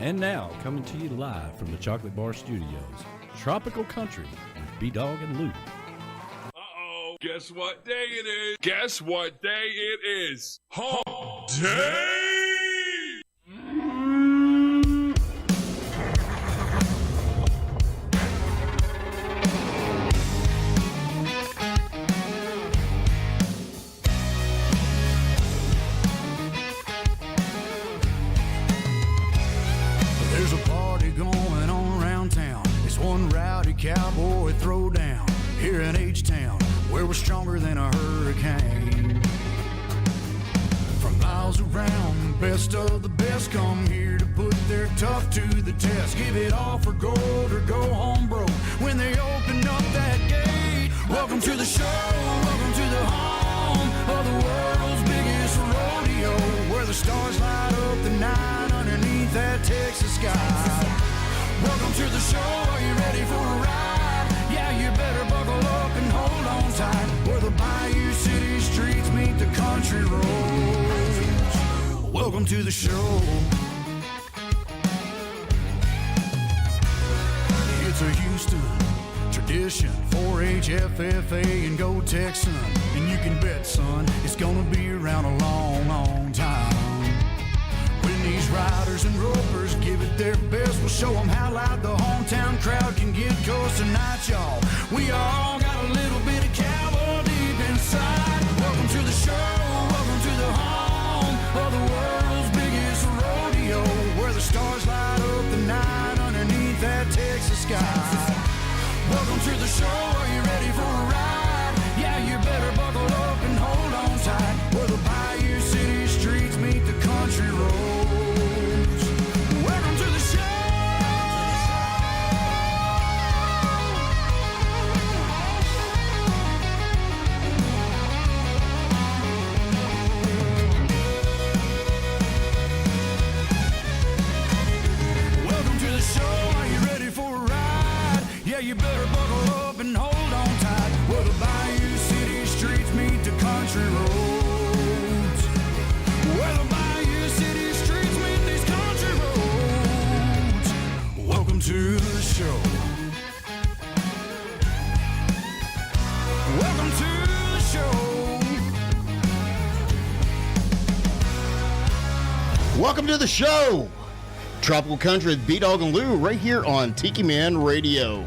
And now, coming to you live from the Chocolate Bar Studios, Tropical Country with B-Dawg and Lou. Uh-oh. Guess what day it is? Guess what day it is? Hump Day! There's a party going on around town. It's one rowdy cowboy throwdown here in H-Town, where we're stronger than a hurricane. From miles around, the best of the best come here to put their tough to the test. Give it all for gold or go home broke when they open up that gate. Welcome to the show, welcome to the home of the world's biggest rodeo, where the stars light up the night underneath that Texas sky. Welcome to the show, are you ready for a ride? Yeah, you better buckle up and hold on tight, where the Bayou City streets meet the country roads. Welcome to the show. It's a Houston tradition, 4-H, FFA, and go Texan. And you can bet, son, it's gonna be around a long, long time. When these riders and ropers give it their best, we'll show them how loud the hometown crowd can get. 'Cause tonight, y'all, we all got a little bit of cowboy deep inside. Welcome to the show, welcome to the home of the world's biggest rodeo, where the stars light up the night underneath that Texas sky. Welcome to the show, are you ready for a ride? Yeah, you better buckle up and hold on tight, where the Bayou City streets meet the country roads. Welcome to the show. Welcome to the show, are you ready for a ride? Yeah, you better buckle up and hold on tight, where the Bayou City streets meet the country roads. Where the Bayou City streets meet these country roads. Welcome to the show. Welcome to the show. Welcome to the show. Tropical Country with B-Dawg and Lou right here on Tiki Man Radio.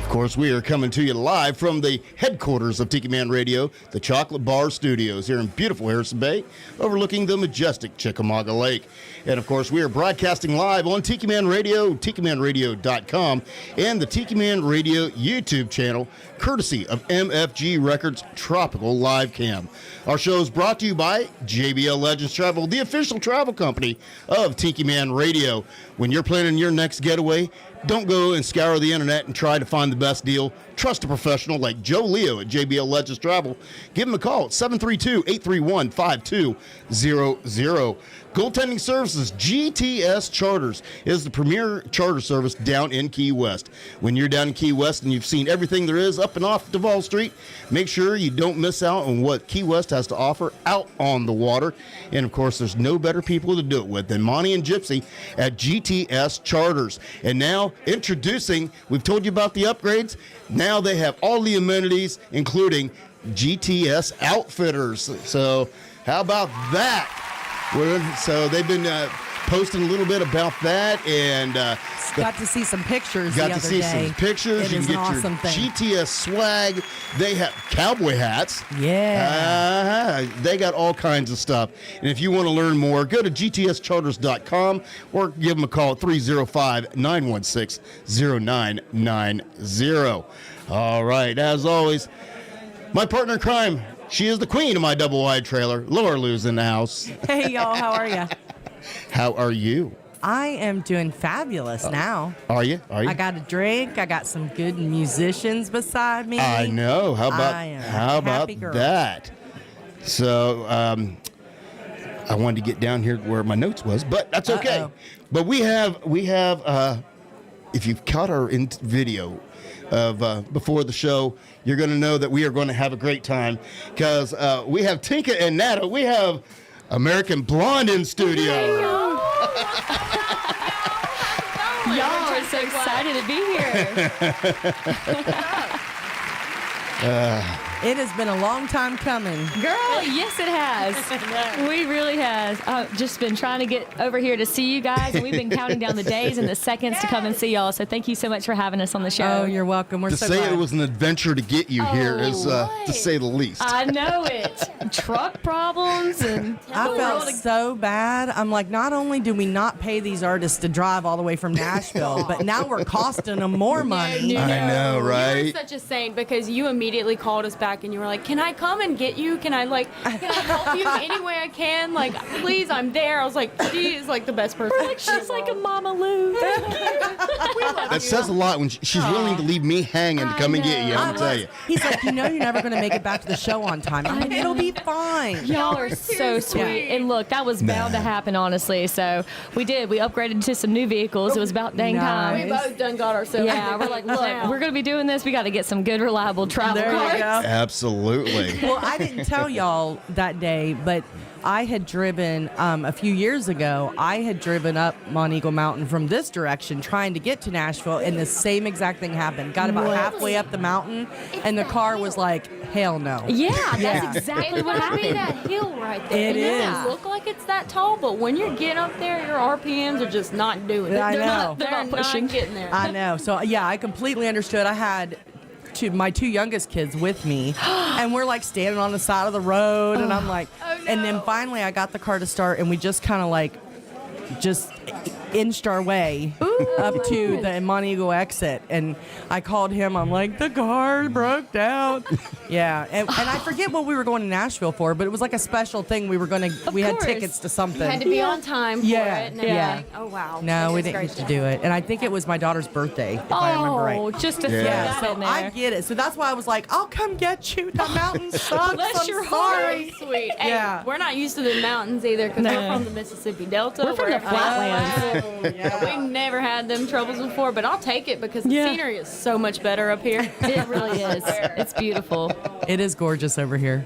Of course, we are coming to you live from the headquarters of Tiki Man Radio, the Chocolate Bar Studios here in beautiful Harrison Bay, overlooking the majestic Chickamauga Lake. And, of course, we are broadcasting live on Tiki Man Radio, TikiManRadio.com, and the Tiki Man Radio YouTube channel, courtesy of MFG Records Tropical Live Cam. Our show is brought to you by JBL Legends Travel, the official travel company of Tiki Man Radio. When you're planning your next getaway, don't go and scour the internet and try to find the best deal. Trust a professional like Joe Leo at JBL Legends Travel. Give him a call at 732-831-5200. Goaltending Services, GTS Charters, is the premier charter service down in Key West. When you're down in Key West and you've seen everything there is up and off Duval Street, make sure you don't miss out on what Key West has to offer out on the water. And, of course, there's no better people to do it with than Monty and Gypsy at GTS Charters. And now, introducing, we've told you about the upgrades. Now they have all the amenities, including GTS Outfitters. So how about that? So they've been posting a little bit about that, and got to see some pictures. Got to see some pictures. It You is can an get awesome your thing. GTS swag. They have cowboy hats. Yeah. They got all kinds of stuff. And if you want to learn more, go to gtscharters.com or give them a call at 305-916-0990. All right, as always, my partner in crime, she is the queen of my double-wide trailer. Laura Lou's in the house. Hey, y'all. How are you? How are you? I am doing fabulous now. Are you? I got a drink. I got some good musicians beside me. I know. How about happy girl. that? So I wanted to get down here where my notes was, but that's okay. Uh-oh. But we have if you've caught our video of before the show, you're going to know that we are going to have a great time because we have Tinka and Nata. We have American Blonde in studio. Y'all are so excited to be here. It has been a long time coming. Girl, yes it has. We really has. I've just been trying to get over here to see you guys, and we've been counting down the days and the seconds to come and see y'all. So thank you so much for having us on the show. Oh, you're welcome. We're To so say glad. it was an adventure to get you here is, what? to say the least. I know it. Truck problems and I felt so bad. I'm like, not only do we not pay these artists to drive all the way from Nashville, but now we're costing them more money. I know, You right? were such a saint because you immediately called us back and you were like, "Can I come and get you? Can I help you any way I can? Like, please, I'm there." I was like, "She is like the best person." like she's like a Mama Lou. That says a lot when she's willing to leave me hanging to come and get you, I'm gonna tell you. He's like, you know, you're never going to make it back to the show on time. I'm like, it'll be fine. Y'all are so sweet. And look, that was bound to happen, honestly. So we did. We upgraded to some new vehicles. It was about dang time. We both done got ourselves. Yeah, we're like, look, we're going to be doing this. We got to get some good, reliable travel There you cars. go. Absolutely. Well, I didn't tell y'all that day, but I had driven a few years ago. I had driven up Monteagle Mountain from this direction trying to get to Nashville, and the same exact thing happened. Got about halfway up the mountain, and the car was like, hell no. Yeah, Yeah. that's exactly It's what gonna be happened. that hill right there. It It is. doesn't look like it's that tall, but when you're getting up there, your RPMs are just not doing it. I They're know. not, They're not pushing. getting there. I know. So, yeah, I completely understood. I had my two youngest kids with me, and we're like standing on the side of the road, and I'm like, and then finally I got the car to start, and we just kind of like just inched our way up to the Monteagle exit, and I called him. I'm like, the car broke down. Yeah, and I forget what we were going to Nashville for, but it was like a special thing. We had course. tickets to something. You had to be on time for Yeah, it. And yeah. everything. Oh, wow. No, we That's didn't great get to do it, and I think it was my daughter's birthday, if I remember right. Oh, just to throw Yeah. that So in there. I get it. So that's why I was like, I'll come get you. The mountain sucks. Bless I'm your sorry. Sweet. Hey, Yeah. we're not used to the mountains either because No. we're from the Mississippi Delta. We're from the flatlands. We've never had them troubles before, but I'll take it because the Yeah. scenery is so much better up here. It really is. It's beautiful. It is gorgeous over here.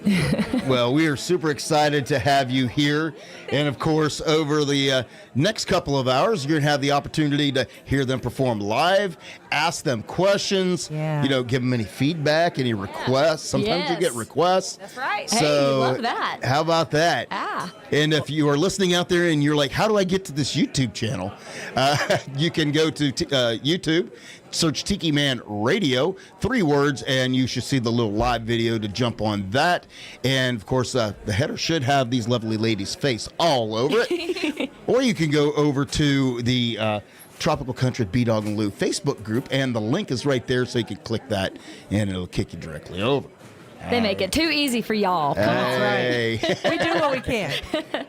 Well, we are super excited to have you here. And of course, over the next couple of hours, you're going to have the opportunity to hear them perform live, ask them questions, Yeah. give them any feedback, any requests. Sometimes you Yes. get requests. That's right. Hey, So, love that. How about that? Ah. And if you are listening out there and you're like, how do I get to this YouTube channel? You can go to YouTube, search Tiki Man Radio, 3 words, and you should see the little live video to jump on that. And of course, the header should have these lovely ladies' face all over it. Or you can go over to the Tropical Country B-Dawg and Lou Facebook group, and the link is right there, so you can click that, and it'll kick you directly over. They make it too easy for y'all. Hey. We do what we can.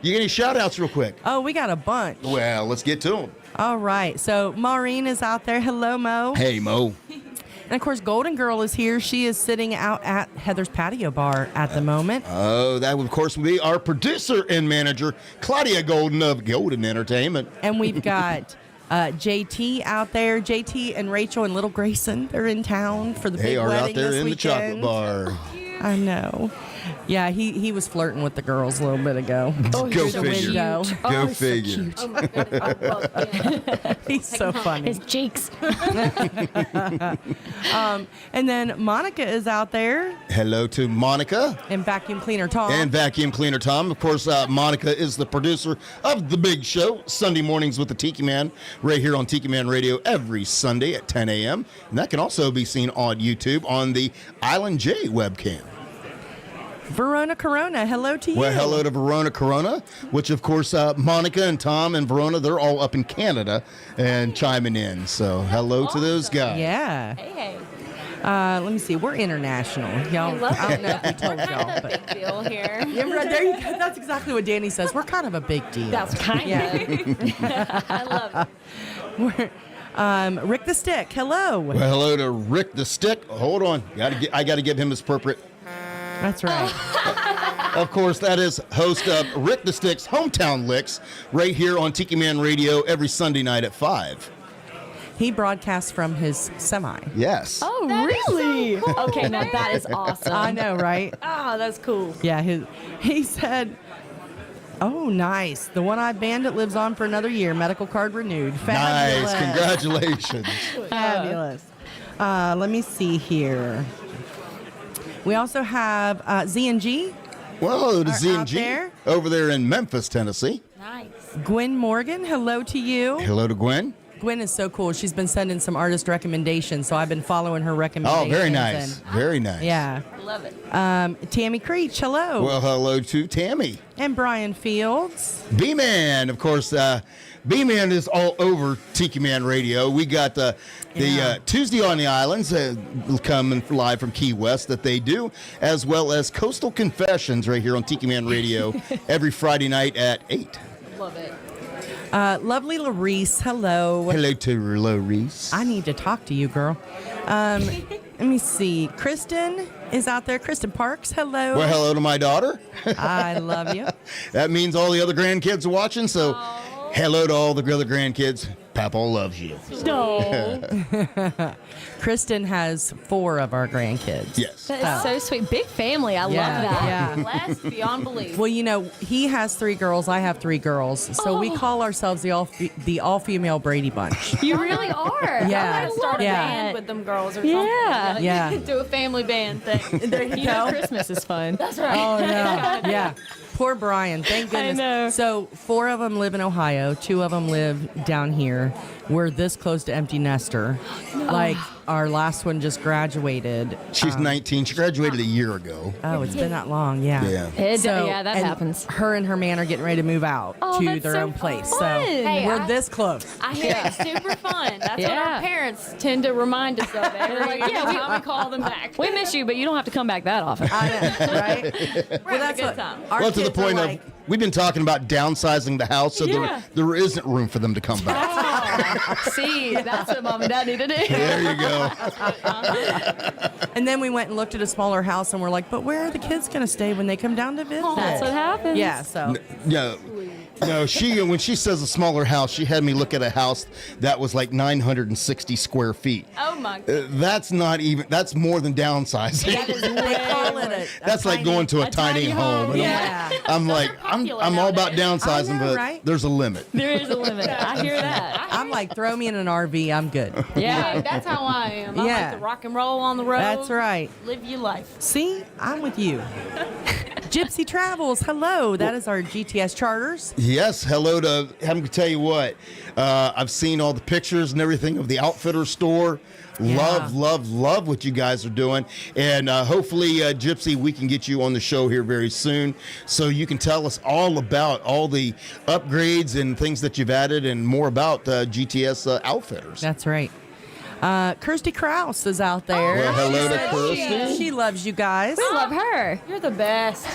You get any shout-outs real quick? Oh, we got a bunch. Well, let's get to them. All right. So Maureen is out there. Hello, Mo. Hey, Mo. And of course, Golden Girl is here. She is sitting out at Heather's Patio Bar at the moment. Oh, that would, of course, be our producer and manager, Claudia Golden of Golden Entertainment. And we've got JT out there. JT and Rachel and Little Grayson, they're in town for the They big are wedding out there this in the chocolate weekend. bar. I know. Yeah, he was flirting with the girls a little bit ago. Go Through the figure. window. Go figure. Oh my goodness. I love it. He's so funny. His cheeks. And then Monica is out there, Hello to Monica and Vacuum Cleaner Tom. and Vacuum Cleaner Tom. Of course, Monica is the producer of The Big Show, Sunday mornings with the Tiki Man, right here on Tiki Man Radio every Sunday at 10 a.m. And that can also be seen on YouTube on the Island J webcam. Verona Corona, hello to you. Well, hello to Verona Corona, which, of course, Monica and Tom and Verona, they're all up in Canada and chiming in. So hello to those guys. Yeah. Hey. Let me see. We're international, y'all. I don't know if we told Kind y'all, of a but big deal here. yeah, right there you go. That's exactly what Danny says. We're kind of a big deal. That's kind of. Yeah. I love it. We're Rick the Stick. Hello. Well, hello to Rick the Stick. Hold on. I got to give him his appropriate. That's right. Of course, that is host of Rick the Stick's Hometown Licks right here on Tiki Man Radio every Sunday night at 5. He broadcasts from his semi. Yes. Oh, really? Okay, now that is awesome. I know, right? Ah, that's cool. Yeah. He said, Oh, nice. The One-Eyed Bandit lives on for another year. Medical card renewed. Fabulous. Nice. Congratulations. Fabulous. Let me see here. We also have Z&G. Well, hello to Are out Z&G there. over there in Memphis, Tennessee. Nice. Gwen Morgan, hello to you. Hello to Gwen. Gwen is so cool. She's been sending some artist recommendations, so I've been following her recommendations. Oh, very nice. Very nice. Yeah. Love it. Tammy Creech, hello. Well, hello to Tammy. And Brian Fields. B-Man, of course. B-Man is all over Tiki Man Radio. We got the Tuesday on the Islands coming live from Key West that they do, as well as Coastal Confessions right here on Tiki Man Radio every Friday night at 8. Love it. Lovely Larice, hello. Hello to Larice. I need to talk to you, girl. Let me see. Kristen is out there. Kristen Parks, hello. Well, hello to my daughter. I love you. That means all the other grandkids are watching, so hello to all the other grandkids. Papa loves you. No. Kristen has 4 of our grandkids. Yes. That is so sweet. Big family. I love that. Yeah. Blessed beyond belief. Well, you know, he has 3 girls. I have 3 girls. So we call ourselves the all-female Brady Bunch. You really are. Yeah. I might start a Yeah. band with them girls or Yeah. something. Yeah. Do a family band thing. There you You know, go. Christmas is fun. That's right. Oh, yeah. Yeah. Poor Brian. Thank goodness. know. So 4 of them live in Ohio. 2 of them live down here. We're this close to empty nester. Like, our last one just graduated. She's 19. She graduated a year ago. Oh, it's been that long. Yeah. Yeah. Yeah, that and happens. Her and her man are getting ready to move out Oh, to that's their so own place. fun. So Hey, we're this close. I hear it's super fun. That's what Yeah. our parents tend to remind us of every time we call them back. We miss you, but you don't have to come back that often. I know, right? We're having a good time. Our Well, to the kids are point like, of, we've been talking about downsizing the house, so Yeah. there isn't room for them to come back. See, that's what mom and dad need to do. There you go. and then we went and looked at a smaller house, and we're like, but where are the kids going to stay when they come down to visit? That's what happens. Yeah, so No, when she says a smaller house, she had me look at a house that was like 960 square feet. Oh my God. That's more than downsizing. that is they call it a That's like going to a tiny home. And Yeah. I'm like, I'm all about downsizing, I know, but right? there's a limit. There is a limit. I hear that. I'm like, throw me in an RV, I'm good. Yeah. That's how I am. I Yeah. like to rock and roll on the road. That's right. Live your life. See, I'm with you. Gypsy Travels, hello. That is our GTS charters. Yes, hello to, I'm going to tell you what, I've seen all the pictures and everything of the Outfitter store. Yeah. Love what you guys are doing. And hopefully, Gypsy, we can get you on the show here very soon so you can tell us all about all the upgrades and things that you've added and more about GTS Outfitters. That's right. Kirsty Krause is out there. Well, hello to She Kirsty. loves you guys. We love her. You're the best.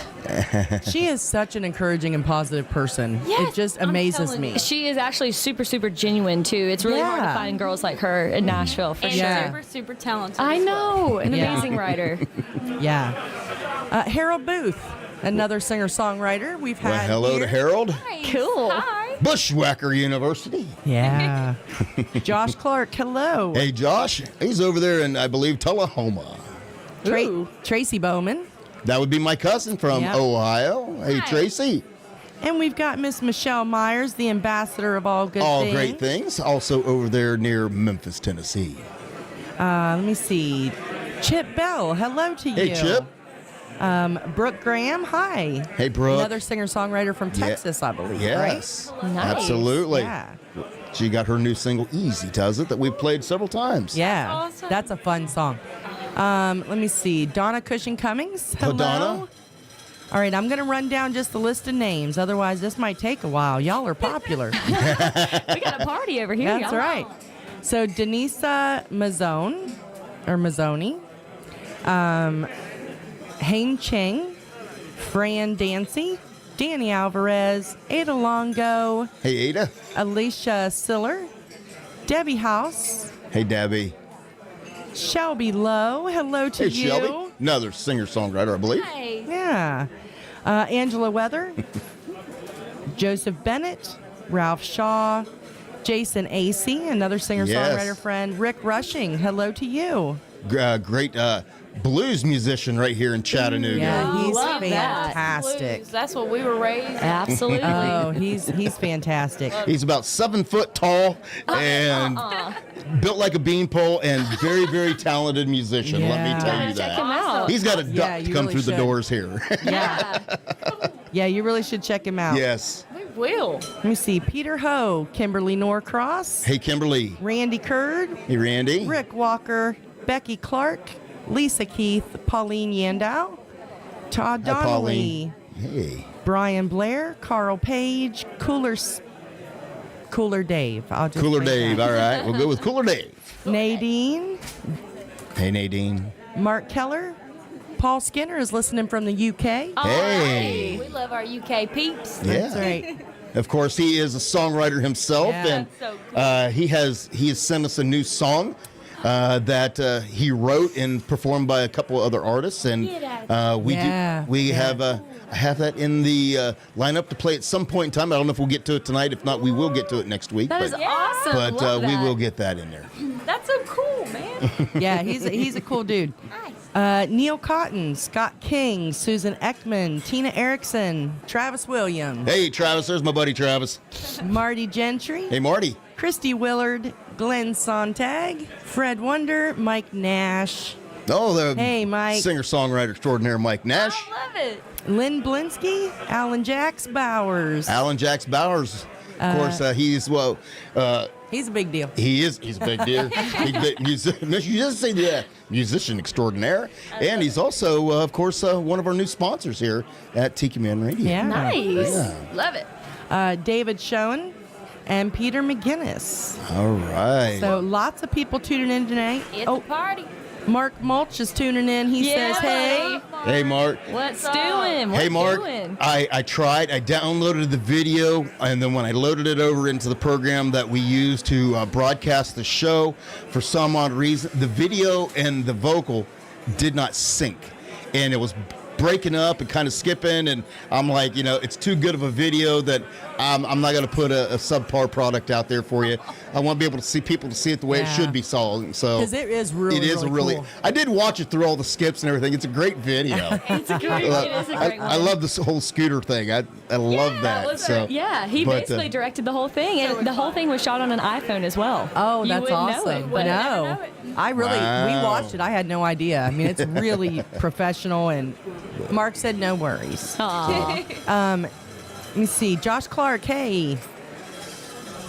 She is such an encouraging and positive person. Yes, It just I'm amazes telling me. you. She is actually super, super genuine, too. It's really hard to Yeah. find girls like her in Nashville, for And sure. Yeah. super, super talented. I as well. know. An Yeah. amazing writer. Yeah. Harold Booth, another singer-songwriter we've Well, had hello here. to Harold. Cool. Hi. Bushwhacker University. Yeah. Josh Clark, hello. Hey, Josh, he's over there in, I believe, Tullahoma. Tracy Bowman. That would be my cousin from Yep. Ohio. Hey, Hi. Tracy. And we've got Miss Michelle Myers, the ambassador of all good All things. great things. Also over there near Memphis, Tennessee. Let me see. Chip Bell, hello to you. Hey, Chip. Brooke Graham, hi. Hey, Brooke. Another singer-songwriter from Texas, I believe, Yes. right? Nice. Absolutely. Yeah. She got her new single, Easy, does it, that we've played several times. Yeah. awesome. That's a fun song. Let me see. Donna Cushing Cummings, hello. Donna. All right, I'm going to run down just the list of names. Otherwise, this might take a while. Y'all are popular. We got a party over here. That's y'all. right. So, Denisa Mazzone, or Mazzoni, Haim Cheng, Fran Dancy, Danny Alvarez, Ada Longo, Hey, Ada. Alicia Siller, Debbie House, Hey, Debbie. Shelby Lowe, hello to Hey, you. Shelby. Another singer-songwriter, I believe. Hi. Yeah. Angela Weather, Joseph Bennett, Ralph Shaw, Jason Acey, another singer-songwriter Yes. friend, Rick Rushing, hello to you. Great blues musician right here in Chattanooga. Yeah, he's love that. fantastic. Blues, that's what we were raised. Absolutely. Oh, he's fantastic. He's about 7 foot tall and built like a beanpole and very, very talented musician. Let me Yeah. tell you Check that. him out. He's got a duck Yeah, to you come really through the should. doors here. Yeah. Yeah, you really should check him out. Yes. We will. Let me see. Peter Ho, Kimberly Norcross, Hey, Kimberly. Randy Curd, Hey, Randy. Rick Walker, Becky Clark, Lisa Keith, Pauline Yandow, Todd Hi, Donnelly, Pauline. Hey. Brian Blair, Carl Page, Cooler Dave. I'll just Cooler say Dave. that. All right. We'll go with Cooler Dave. Nadine, Hey, Nadine. Mark Keller, Paul Skinner is listening from the UK. Hey. We love our UK peeps. Yeah. That's right. Of course, he is a songwriter himself, Yeah. and That's so cool. he has sent us a new song that he wrote and performed by a couple other artists, and we Yeah. have I have that in the lineup to play at some point in time. I don't know if we'll get to it tonight. If not, we will get to it next week. That is awesome. But Love we that. will get that in there. That's so cool, man. Yeah, he's a cool dude. Neil Cotton, Scott King, Susan Ekman, Tina Erickson, Travis Williams, Hey, Travis, there's my buddy Travis. Marty Gentry, Hey, Marty. Christy Willard, Glenn Sontag, Fred Wonder, Mike Nash, Oh, the Hey, Mike. singer-songwriter extraordinaire Mike Nash. I love it. Lynn Blinsky, Alan Jacks Bowers. Alan Jacks Bowers. Of course, he's He's a big deal. he's a big deal. You just say that musician extraordinaire, and he's also, of course, one of our new sponsors here at Tiki Man Radio. Yeah. Nice. Yeah. Love it. David Schoen and Peter McGinnis. All right. So lots of people tuning in tonight. It's Oh, a party. Mark Mulch is tuning in. He Yeah, says, hey. Hey, Mark. What's doing? Hey, What's Mark. doing? I tried. I downloaded the video, and then when I loaded it over into the program that we use to broadcast the show, for some odd reason, the video and the vocal did not sync, and it was breaking up and kind of skipping, and I'm like, it's too good of a video that I'm not going to put a subpar product out there for you. I want to be able to see people to see it the way it Yeah. should be saw. So Because it is really, it is really cool. I did watch it through all the skips and everything. It's a great video. It's a great one. It's a great one. I love this whole scooter thing. I love that. was So Yeah, he but, basically directed the whole thing, and the whole thing was shot on an iPhone as well. Oh, You that's wouldn't know awesome. it, but- No, I really, we Wow. watched it. I had no idea. I mean, it's really professional, and Mark said no worries. Aw. Let me see. Josh Clark, hey.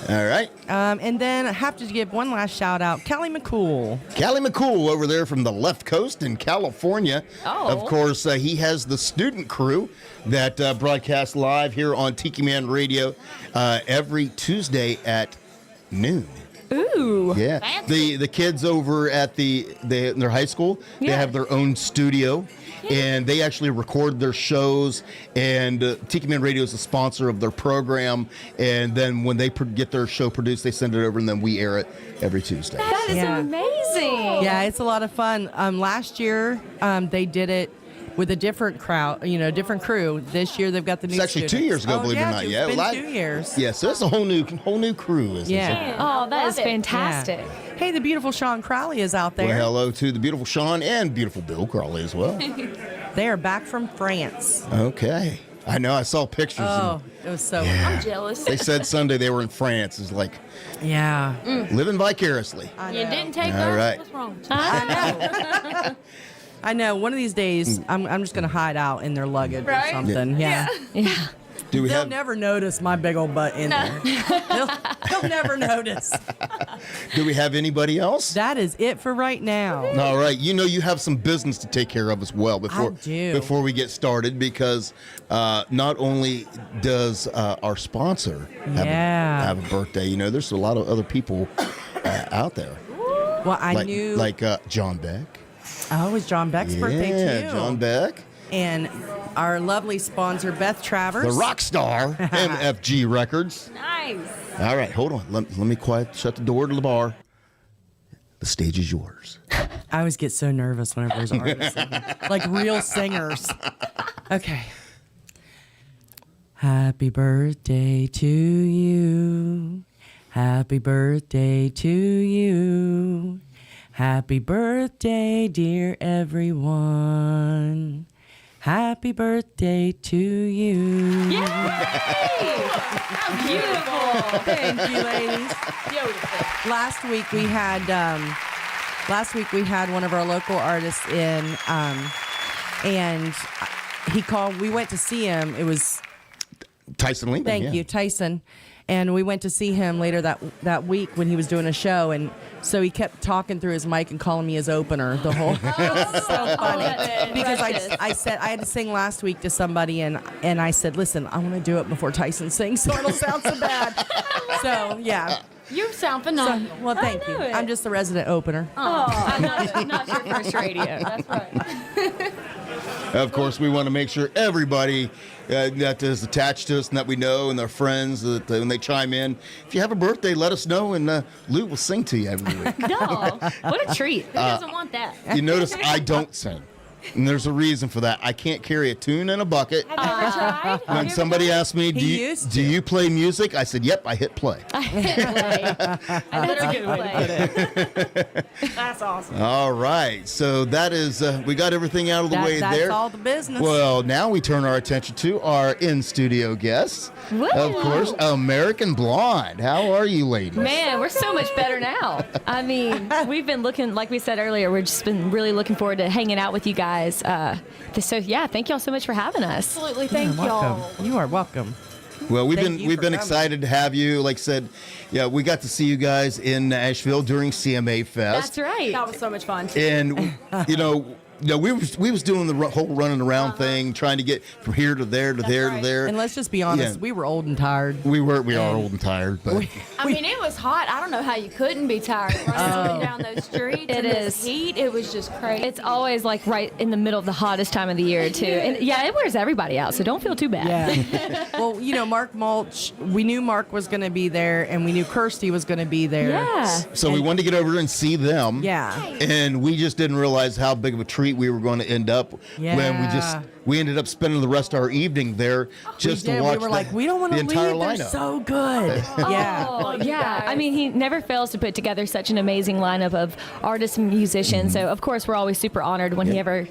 all right. And then I have to give one last shout out. Kelly McCool. Callie McCool over there from the left coast in California. Oh. Of course, he has the student crew that broadcasts live here on Tiki Man Radio every Tuesday at noon. Ooh. Yeah, the kids over at their high school, they Yeah. have their own studio, and they actually record their shows. And Tiki Man Radio is a sponsor of their program. And then when they get their show produced, they send it over, and then we air it every Tuesday. That is Yeah. amazing. Yeah, it's a lot of fun. Last year, they did it with a different crowd, different crew. This year, they've got the new It's actually 2 students. years ago, Oh, believe it or yeah, not. It's Yeah, been well, 2 years. Yeah, so it's a whole new crew. Isn't Yeah. it? Oh, that is love it. fantastic. Hey, the beautiful Sean Crowley is out there. Well, hello to the beautiful Sean and beautiful Bill Crawley as well. They are back from France. Okay. I know. I saw pictures. Oh, it was so. I'm jealous. They said Sunday they were in France. It's like Yeah. living vicariously. I You know. didn't take All ours. right. What's wrong? I know. One of these days, I'm just gonna hide out in their luggage or Right? something. Yeah. Yeah. Do we They'll have never notice my big old butt in there. They'll never notice. Do we have anybody else? That is it for right now. All right. You have some business to take care of as well before we get started, because not only does our sponsor have a birthday, there's a lot of other people out there. Well, I knew. Like John Beck. Oh, it was John Beck's birthday too. Yeah, John Beck. And our lovely sponsor, Beth Travers. The rock star, MFG Records. Nice. All right, hold on. Let me shut the door to the bar. The stage is yours. I always get so nervous whenever there's artists singing. Like real singers. Okay. Happy birthday to you. Happy birthday to you. Happy birthday, dear everyone. Happy birthday to you. Yay! How beautiful. Thank you, ladies. Beautiful. Last week we had one of our local artists in, and he called. We went to see him. It was Tyson Lehman. Thank you, Tyson. And we went to see him later that week when he was doing a show, and so he kept talking through his mic and calling me his opener the whole. It was so funny because I said I had to sing last week to somebody, and I said, listen, I want to do it before Tyson sings, so it'll sound so bad. So yeah. You sound phenomenal. Well, thank you. it. I'm just the resident opener. Oh, I'm not your first radio. That's right. Of course, we want to make sure everybody that is attached to us and that we know and their friends, that when they chime in, if you have a birthday, let us know, and Lou will sing to you every week. No, what a treat. Who doesn't want that? You notice I don't sing. And there's a reason for that. I can't carry a tune in a bucket. Have you ever tried? When somebody asked me, do you play music? I said, yep, I hit play. That's a good way to put it. That's awesome. All right. So that is, we got everything out of the way That's there. all the business. Well, now we turn our attention to our in-studio guests. Woo. Of course, American Blonde. How are you, ladies? Man, we're so much better now. I mean, we've been looking, like we said earlier, we've just been really looking forward to hanging out with you guys. So yeah, thank y'all so much for having us. Absolutely. Thank y'all. welcome. You are welcome. Well, we've Thank you been for coming. excited to have you. Like I said, yeah, we got to see you guys in Nashville during CMA Fest. That's right. That was so much fun. And we was doing the whole running around thing, trying to get from here to there to there right. to there. And let's just be honest, Yeah. we were old and tired. We are old and tired, but I mean, it was hot. I don't know how you couldn't be tired running up and down those streets. It in this is. heat. It was just crazy. It's always like right in the middle of the hottest time of the year too. And yeah, it wears everybody out, so don't feel too bad. Yeah. Well, Mark Mulch, we knew Mark was going to be there, and we knew Kirsty was going to be there. Yeah. so we wanted to get over and see them. Yeah. And we just didn't realize how big of a treat we were going to end up when we ended up spending the rest of our evening there just to watch We were like, we don't want the to leave. entire They're lineup. so good. Yeah. Oh, yeah. I mean, he never fails to put together such an amazing lineup of artists and musicians. So, of course, we're always super honored when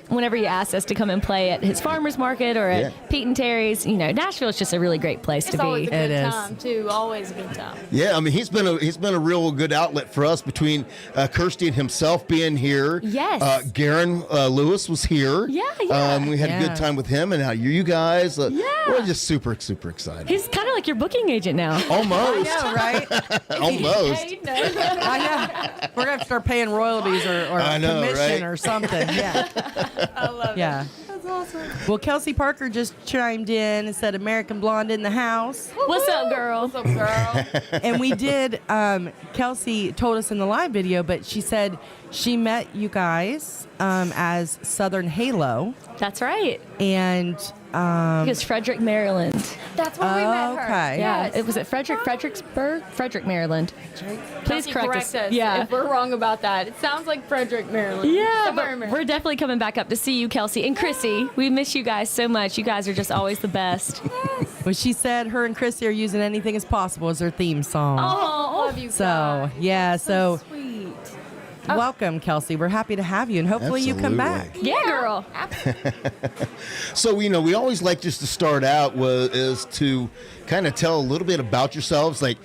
whenever he asks us to come and play at his farmer's market or at Pete and Terry's. Nashville is just a really great place It's to always be. a good It is. time too. Always a good time. Yeah, I mean he's been a real good outlet for us between Kirsty and himself being here. Yes. Garen Lewis was here. Yeah. We had a Yeah. good time with him, and now you guys. We're just super excited. He's kind of like your booking agent now. Almost. I know, right? Almost. I know. We're going to have to start paying royalties or I know, commission right? or something. Yeah. I love it. Yeah. That's awesome. Well, Kelsey Parker just chimed in and said American Blonde in the house. What's up, girl? What's up, girl? And we did, Kelsey told us in the live video, but she said she met you guys as Southern Halo. That's right. And Because Frederick, Maryland. That's where we met her. okay. Yeah, Yes. it was at Frederick, Maryland. Please Kelsey, correct us. Yeah. If we're wrong about that. It sounds like Frederick, Maryland. Yeah, Somewhere in but Maryland. we're definitely coming back up to see you, Kelsey and Chrissy. We miss you guys so much. You guys are just always the best. well, she said her and Chrissy are using Anything Is Possible as their theme song. Oh, love you So, guys. yeah, so Sweet. welcome, Kelsey. We're happy to have you, and hopefully you come back. Absolutely. Yeah, girl. So we always like just to start out is to kind of tell a little bit about yourselves. Like,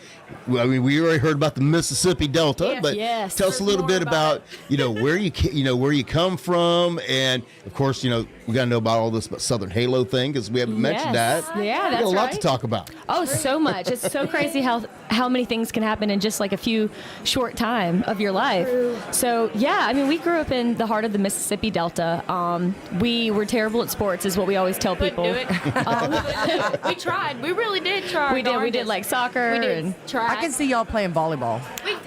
I mean, we already heard about the Mississippi Delta, but yes. tell us a little More bit about where you come from, and of course, we got to know about all this about Southern Halo thing because we haven't mentioned Yes. that. Yeah, we that's got a lot right. to talk about. Oh, so much. It's so crazy how many things can happen in just like a few short time of your life. So, yeah, I mean, we grew up in the heart of the Mississippi Delta. We were terrible at sports is what we always tell people. Couldn't do it. We tried. We really did try. We did like soccer We did and try. I can see y'all playing volleyball.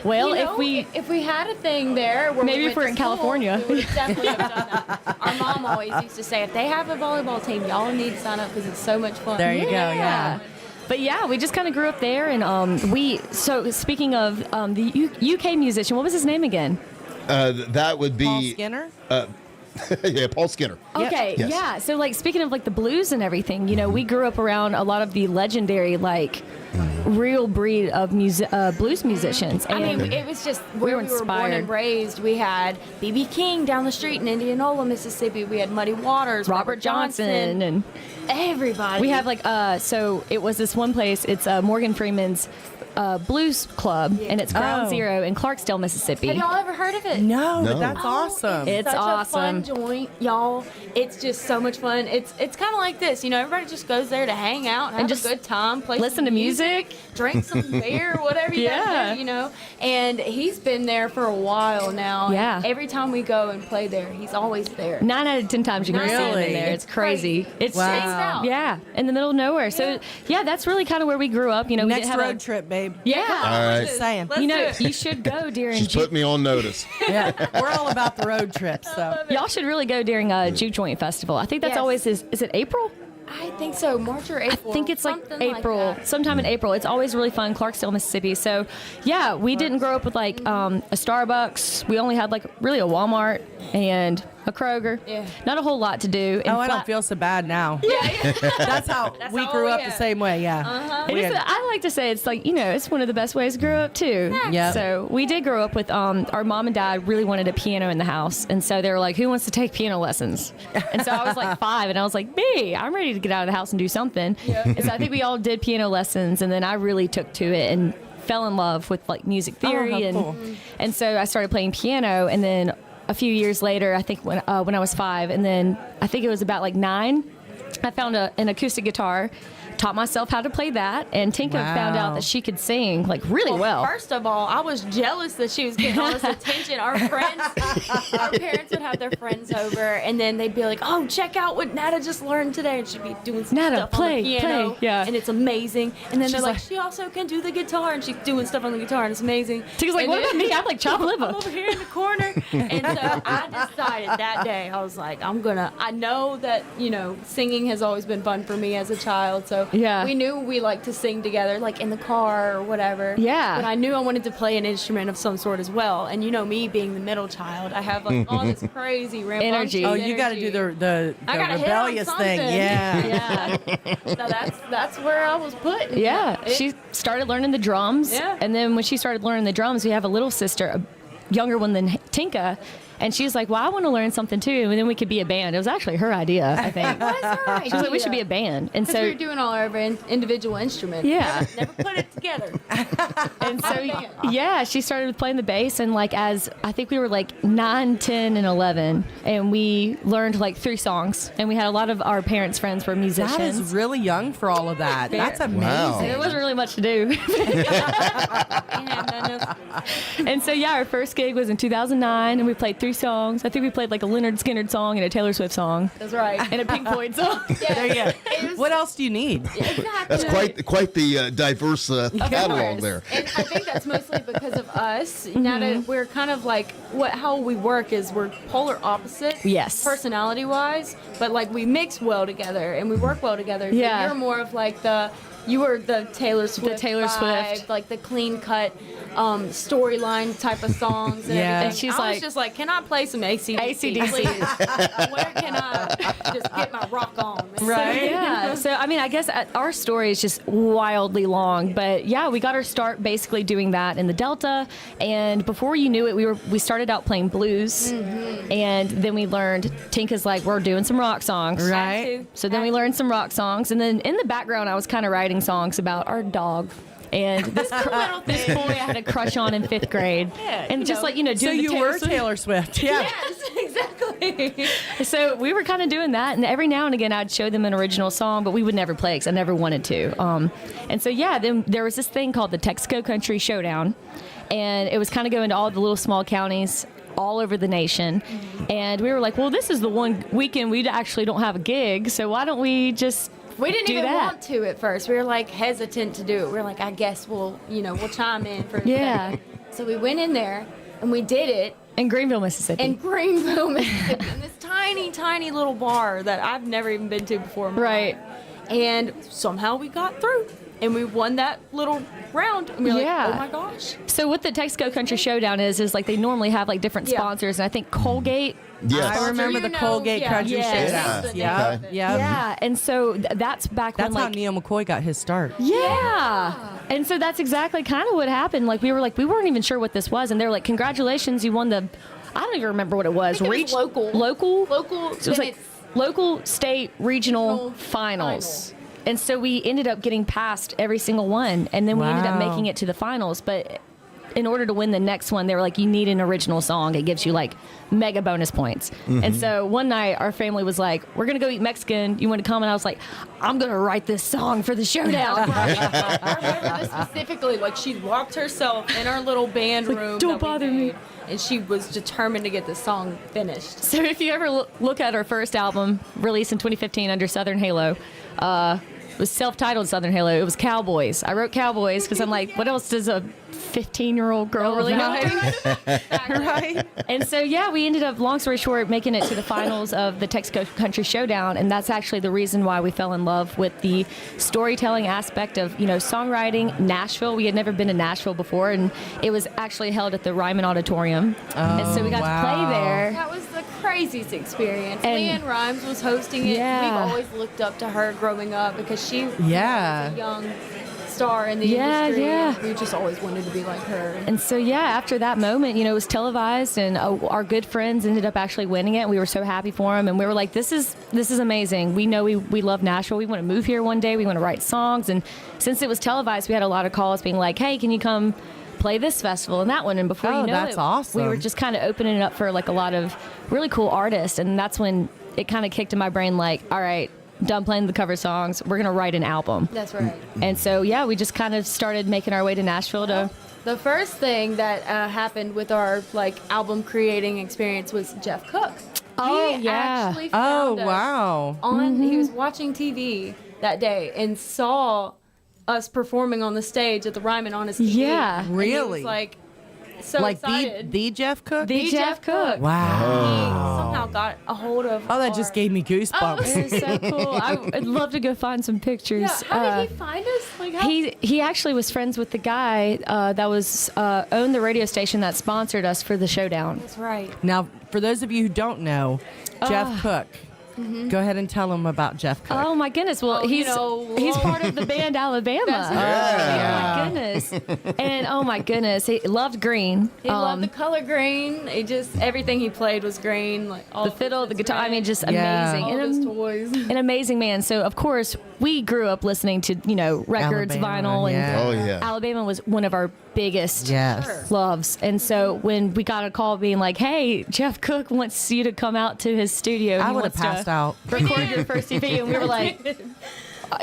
Well, if we had a thing there, where Maybe we if went we're to in school, California. we would definitely have done that. Our mom always used to say, if they have a volleyball team, y'all need to sign up because it's so much fun. There you go, yeah. But yeah, we just kind of grew up there, and so speaking of the UK musician, what was his name again? That would be Paul Skinner? Yeah, Paul Skinner. Okay, Yes. yeah. So, like, speaking of like the blues and everything, you know, we grew up around a lot of the legendary, like, real breed of blues musicians. I And mean, it was just where were we were born inspired. and raised. We had B.B. King down the street in Indianola, Mississippi. We had Muddy Waters, Robert Johnson, and everybody. we have like so it was this one place. It's Morgan Freeman's blues club, and it's Ground Oh. Zero in Clarksdale, Mississippi. Have y'all ever heard of it? No, No. but that's awesome. It's such awesome. a fun joint, y'all. It's just so much fun. It's kind of like this, you know. Everybody just goes there to hang out and have just a good time, play listen some to music. drink some beer, whatever you Yeah. gotta do, you know. And he's been there for a while now. Yeah. And every time we go and play there, he's always there. 9 out of 10 times you're gonna see him Really? in there. It's crazy. It's Wow. Spaced out. yeah, in the middle of nowhere. So yeah, that's really kind of where we grew up. You know, we Next didn't have road trip, babe. Yeah. All right. Just saying. Let's You do know, it. you should go during. She's put me on notice. Yeah, we're all about the road trips. So Y'all should really go during Juke Joint Festival. I think that's Yes. always is it April? I think so, March or April. I think it's like something April, that. sometime in April. It's always really fun, Clarksdale, Mississippi. So, yeah, we didn't grow up with like a Starbucks. We only had like really a Walmart and a Kroger. Yeah. Not a whole lot to do. And oh, I don't flat- feel so bad now. That's how we all grew we up had. the same way. Yeah. It is, I like to say it's like, you know, it's one of the best ways to grow up too. Yeah. So we did grow up with our mom and dad really wanted a piano in the house. And so they were like, who wants to take piano lessons? And so I was like 5 and I was like, me, I'm ready to get out of the house and do something. And so I think we all did piano lessons and then I really took to it and fell in love with like music theory. how and cool. and so I started playing piano and then a few years later, I think when I was 5 and then I think it was about like 9, I found an acoustic guitar, taught myself how to play that, and Tinka found out Wow. that she could sing like really well. First of all, I was jealous that she was getting all this attention. Our friends, our parents would have their friends over, and then they'd be like, "Oh, check out what Nada just learned today," and she'd be doing some Nada, stuff play, on the piano, play, yeah. and it's amazing. And then She's they're like, like- "She also can do the guitar," and she's doing stuff on the guitar, and it's amazing. Tinka's like, And what then- about me? I'm like chopped liver. I'm over here in the corner. And so I decided that day, I was like, I know that, you know, singing has always been fun for me as a child. So Yeah. we knew we liked to sing together, like in the car or whatever. Yeah. But I knew I wanted to play an instrument of some sort as well. And you know, me being the middle child, I have like all this crazy rambunctious Energy. Oh, you got to do the I gotta hit on rebellious thing. something. Yeah. Yeah. So that's where I was put. Yeah, It- she started learning the drums. Yeah. And then when she started learning the drums, we have a little sister, a younger one than Tinka. And she was like, well, I want to learn something too. And then we could be a band. It was actually her idea, I think. That's all right. She was like, we should be a band. And Because so, we were doing all our individual instruments. Yeah. Never put it together. and so, yeah, she started playing the bass. And like, as I think we were like 9, 10, and 11. And we learned like 3 songs. And we had a lot of our parents' friends were musicians. That is really young for all of that. That's amazing. Wow. There wasn't really much to do. And so, yeah, our first gig was in 2009, and we played 3 songs. I think we played like a Leonard Skinner song and a Taylor Swift song That's right. and a Pink Floyd song. There you go. What else do you need? That's quite the diverse catalog there. And I think that's mostly because of us. Now that we're kind of like how we work is we're polar opposites. Yes. Personality wise, but like we mix well together and we work well together. So Yeah. you're more of like you were the Taylor Swift. Taylor vibe, Swift. like the clean cut storyline type of songs. And Yeah. everything. And she's I like- was just like, can I play some AC/DC? AC/DC. Please? Where can I just get my rock on? Right. Yeah. So, I mean, I guess our story is just wildly long, but yeah, we got our start basically doing that in the Delta. And before you knew it, we started out playing blues, and then we learned Tinka's like, we're doing some rock songs, Right. So then we learned some rock songs, and then in the background, I was kind of writing songs about our dog. And this boy I had a crush on in 5th grade, and just like So doing you the were Swift. Taylor Swift. Yeah. Yes, exactly. So we were kind of doing that, and every now and again I'd show them an original song, but we would never play because I never wanted to. And so yeah, then there was this thing called the Texaco Country Showdown, and it was kind of going to all the little small counties all over the nation. And we were like, well, this is the one weekend we actually don't have a gig, so why don't we just We didn't do even that? want to at first. We were like hesitant to do it. We were like, I guess we'll chime in for a Yeah. second. So we went in there and we did it In Greenville, Mississippi. in Greenville, Mississippi, in this tiny, tiny little bar that I've never even been to before. in my Right. life. And somehow we got through. and we won that little round. And we were Yeah. like, oh my gosh. So what the Texaco Country Showdown is like they normally have like different Yeah. sponsors, and I think Colgate. Yes. I remember the Colgate Country Yes. Showdown. Yeah. Yeah. Yeah. Yeah, and so that's back That's when how like Neil McCoy got his start. yeah. And so that's exactly kind of what happened. Like we weren't even sure what this was, and they were like, "Congratulations, you won the." I don't even remember what it was. I think it was local. Local. Local. So it was like local, state, regional finals. And so we ended up getting past every single one, and then we ended up Wow. making it to the finals. But in order to win the next one, they were like, you need an original song. It gives you like mega bonus points. And so one night our family was like, we're going to go eat Mexican. You want to come? And I was like, I'm going to write this song for the showdown. I remember this specifically. Like, she locked herself in our little band room. "Don't that we bother me." made, and she was determined to get this song finished. So if you ever look at our first album, released in 2015 under Southern Halo, it was self-titled Southern Halo. It was Cowboys. I wrote Cowboys because I'm like, what else does a 15-year-old girl really know? Right? And so, yeah, we ended up, long story short, making it to the finals of the Texaco Country Showdown. And that's actually the reason why we fell in love with the storytelling aspect of, songwriting. Nashville. We had never been to Nashville before, and it was actually held at the Ryman Auditorium. And so we got to play there. That was the craziest experience. And- Leanne Rhymes was hosting it. Yeah. We've always looked up to her growing up because she Yeah. was a young star in the Yeah, industry. yeah. And we just always wanted to be like her. And so, yeah, after that moment, it was televised, and our good friends ended up actually winning it. We were so happy for them, and we were like, this is amazing. We know we love Nashville. We want to move here one day. We want to write songs. And since it was televised, we had a lot of calls being like, hey, can you come play this festival and that one? And before Oh, you know that's it, awesome. we were just kind of opening it up for like a lot of really cool artists. And that's when it kind of kicked in my brain like, all right, done playing the cover songs. We're going to write an album. That's right. And so, yeah, we just kind of started making our way to Nashville to... The first thing that happened with our album creating experience was Jeff Cook. Oh, He yeah. actually Oh, found us wow. on he was watching TV that day and saw us performing on the stage at the Ryman on his TV. Yeah. And he Really? was like so Like excited. the Jeff Cook? The Jeff Cook. Wow. He somehow got a hold of Oh, that just gave me goosebumps. This is so cool. I'd love to go find some pictures. Yeah, how did he find us? Like, how? He actually was friends with the guy that was owned the radio station that sponsored us for the showdown. That's right. Now, for those of you who don't know, Jeff Cook, go ahead and tell them about Jeff Cook. Oh my goodness! Well, Oh, he's part of the band Alabama. That's Oh my goodness! And oh my goodness, he loved green. He loved the color green. It just everything he played was green. Like all the of fiddle, his the guitar. I mean, just Yeah. amazing. all And his toys. an amazing man. So of course we grew up listening to records, Alabama, vinyl, and yeah. Oh, yeah. Alabama was one of our biggest Yes. loves. And so when we got a call being like, "Hey, Jeff Cook wants you to come out to his studio," I He would have wants to passed out. record your first EP, and we were like,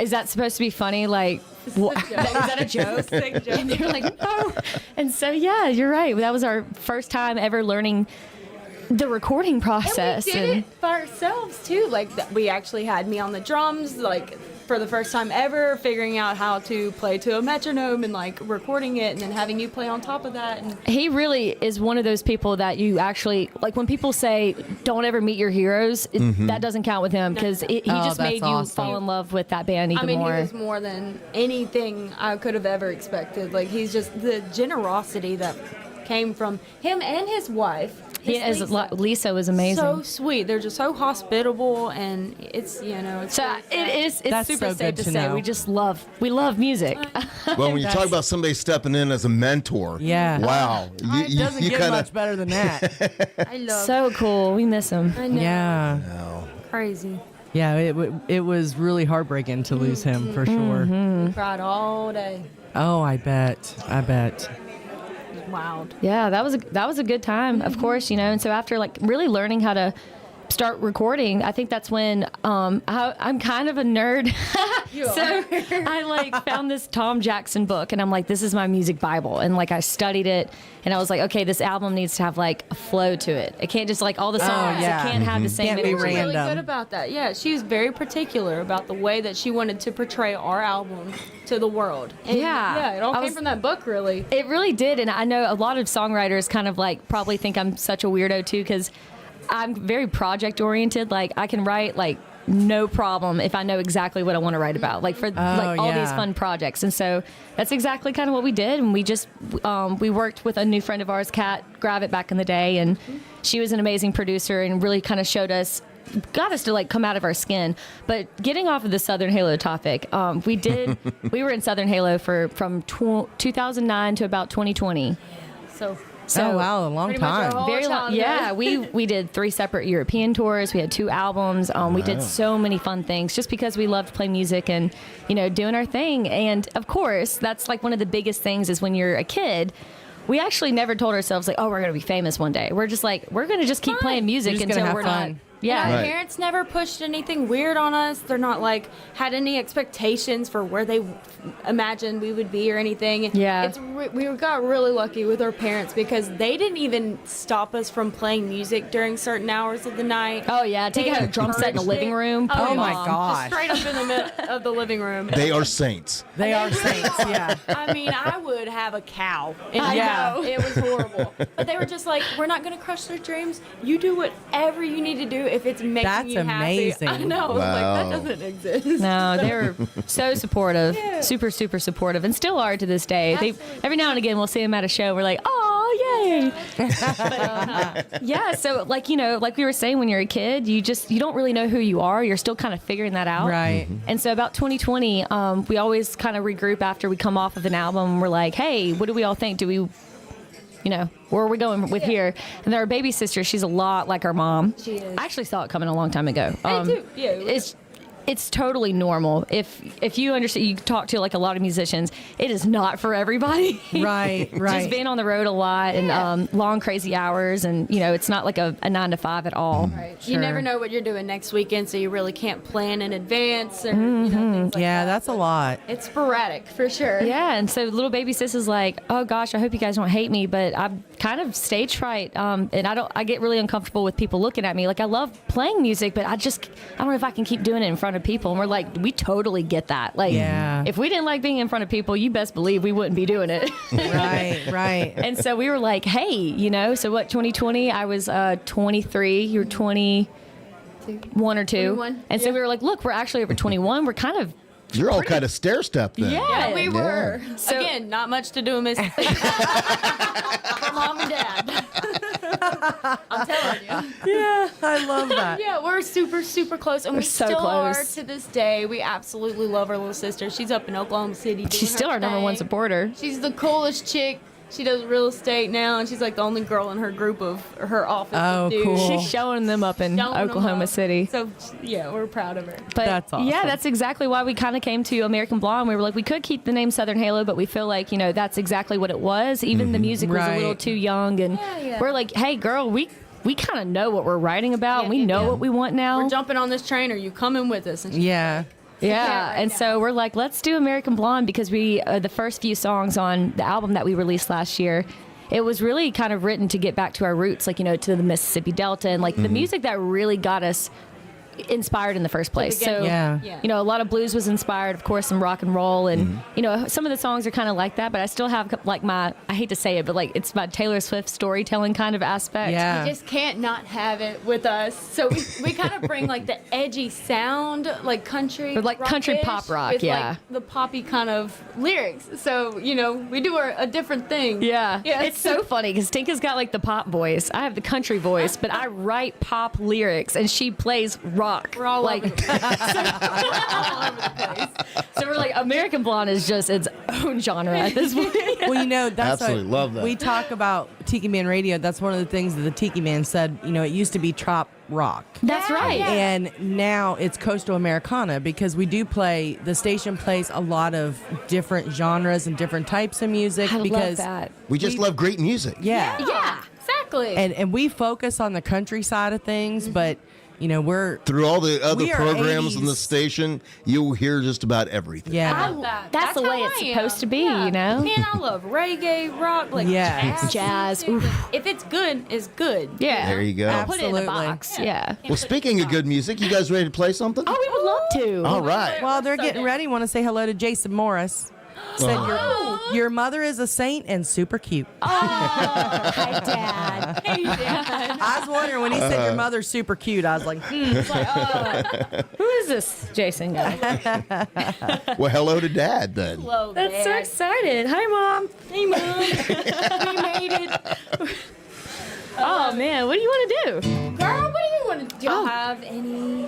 "Is that supposed to be funny? Like, what? Is that a joke?" And they were like, "No." And so yeah, you're right. That was our first time ever learning the recording process. And we did it by ourselves too. Like we actually had me on the drums, like for the first time ever, figuring out how to play to a metronome and like recording it, and then having you play on top of that. And He really is one of those people that you actually like. When people say don't ever meet your heroes, that doesn't count with him because he just that's made you awesome. fall in love with that band even I mean, more. he was more than anything I could have ever expected. Like he's just the generosity that came from him and his wife. He Miss is Lisa. Lisa was amazing. So sweet. They're just so hospitable, and it's it's So really sad. it's That's super so safe good to to say know. we love music. Well, when you talk about somebody stepping in as a mentor, Yeah. wow, It doesn't get much better than that. I love. So cool. We miss him. I know. Yeah. Crazy. Yeah, it was really heartbreaking to lose him for sure. Cried all day. Oh, I bet. It was wild. Yeah, that was a good time, of course, And so after like really learning how to start recording, I think that's when I'm kind of a nerd. So I like found this Tom Jackson book, and I'm like, this is my music Bible, and like I studied it, and I was like, okay, this album needs to have like a flow to it. It can't just like all the songs. yeah. It can't have the same Can't be energy. She's really random. good about that. Yeah, she was very particular about the way that she wanted to portray our album to the world. And Yeah. it all I came was- from that book, really. It really did, and I know a lot of songwriters kind of like probably think I'm such a weirdo too, because I'm very project oriented. Like I can write like no problem if I know exactly what I want to write about, like for like all these fun projects. And so that's exactly kind of what we did. And we just we worked with a new friend of ours, Kat Gravitt, back in the day, and she was an amazing producer and really kind of got us to like come out of our skin. But getting off of the Southern Halo topic, we were in Southern Halo from 2009 to about 2020. So wow, a long time. Very long. Yeah, we did 3 separate European tours. We had 2 albums. We did so many fun things just because we loved playing music and, doing our thing. And of course, that's like one of the biggest things is when you're a kid. We actually never told ourselves like, oh, we're going to be famous one day. We're just like, we're going to just keep playing music until we're not. Yeah. Our parents never pushed anything weird on us. They're not like had any expectations for where they imagined we would be or anything. Yeah. We got really lucky with our parents because they didn't even stop us from playing music during certain hours of the night. Oh yeah, taking a drum set in the living room. Oh my gosh. Just straight up in the middle of the living room. They are saints. They are saints, yeah. I mean, I would have a cow. Yeah. It was horrible. But they were just like, we're not going to crush their dreams. You do whatever you need to do if it's making you happy. That's amazing. I know. Wow. Like, that doesn't exist. No, they were so supportive, super, super supportive, and still are to this day. They, every now and again, we'll see them at a show. We're like, oh, yay. Yeah, so like, like we were saying, when you're a kid, you don't really know who you are. You're still kind of figuring that out. Right. And so about 2020, we always kind of regroup after we come off of an album. We're like, hey, what do we all think? Do we... where are we going with here? And then our baby sister, she's a lot like our mom. She is. I actually saw it coming a long time ago. I do. Yeah. It's totally normal. If you understand, you talk to like a lot of musicians, it is not for everybody. Right. Just being on the road a lot and long, crazy hours. And, it's not like a 9 to 5 at all. Right. Sure. You never know what you're doing next weekend, so you really can't plan in advance. Or, things like that. That's a lot. It's sporadic, for sure. Yeah, and so little baby sis is like, oh gosh, I hope you guys don't hate me, but I'm kind of stage fright, and I get really uncomfortable with people looking at me. Like, I love playing music, but I don't know if I can keep doing it in front of people. And we're like, we totally get that. Like, if we didn't like being in front of people, you best believe we wouldn't be doing it. Right. And so we were like, hey, so what? 2020, I was 23. You were 21 or 2. 21, and so we were like, look, we're actually over 21. We're kind of. You're all kind of stair-stepped then. Yeah, we were. So, again, not much to do, Miss. For mom and dad. I'm telling you. Yeah, I love that. Yeah, we're super, super close, and we so still close. are to this day. We absolutely love our little sister. She's up in Oklahoma City. She's still our number one supporter. She's the coolest chick. She does real estate now, and she's like the only girl in her group of her office. Oh, dudes. cool. She's showing them up in Oklahoma City. So, yeah, we're proud of her. But That's awesome. yeah, that's exactly why we kind of came to American Blonde. We were like, we could keep the name Southern Halo, but we feel like, that's exactly what it was. Even the music was a little too young. And we're like, hey, girl, we kind of know what we're writing about. We know what we want now. We're jumping on this train. Are you coming with us? And she's Yeah. Yeah, and so we're like, let's do American Blonde because we the first few songs on the album that we released last year, it was really kind of written to get back to our roots, like, to the Mississippi Delta and like the music that really got us inspired in the first place. So, a lot of blues was inspired, of course, some rock and roll, and some of the songs are kind of like that. But I still have like I hate to say it, but like it's my Taylor Swift storytelling kind of aspect. Yeah. You just can't not have it with us. So we kind of bring like the edgy sound, like country, Or like country rock-ish pop rock, with, yeah. like, the poppy kind of lyrics. So we do a different thing. Yeah, it's so funny because Tinka's got like the pop voice. I have the country voice, but I write pop lyrics, and she plays rock. We're all like, over the place. So we're like, American Blonde is just its own genre at this point. Well, that's Absolutely love that. We talk about Tiki Man Radio. That's one of the things that the Tiki Man said. It used to be trop rock. That's right. Yeah. And now it's coastal Americana because the station plays a lot of different genres and different types of music. I because love that. We just love great music. Yeah. Exactly. And we focus on the country side of things, but we're Through all the other We are programs on the 80s. station, you'll hear just about everything. yeah. I love that. That's the way how it's I am. supposed to be, Yeah. Man, I love reggae, rock, like Jazz. music. Oof. If it's good, it's good. Yeah. There you go. I'll put it in a Absolutely. box. Yeah. Well, speaking of good music, you guys ready to play something? Oh, we would love to. All right. Well, they're getting ready. Want to say hello to Jason Morris. Said your mother is a saint and super cute. Oh, hi, Dad. Hey, Dad. I was wondering when he said your mother's super cute. I was like, It's like, who is this Jason guy? Well, hello to Dad then. Hello, That's so Dad. excited. Hi, Mom. Hey, Mom. We made it. Oh, man. What do you want to do? Girl, what do you want to do? Do you have any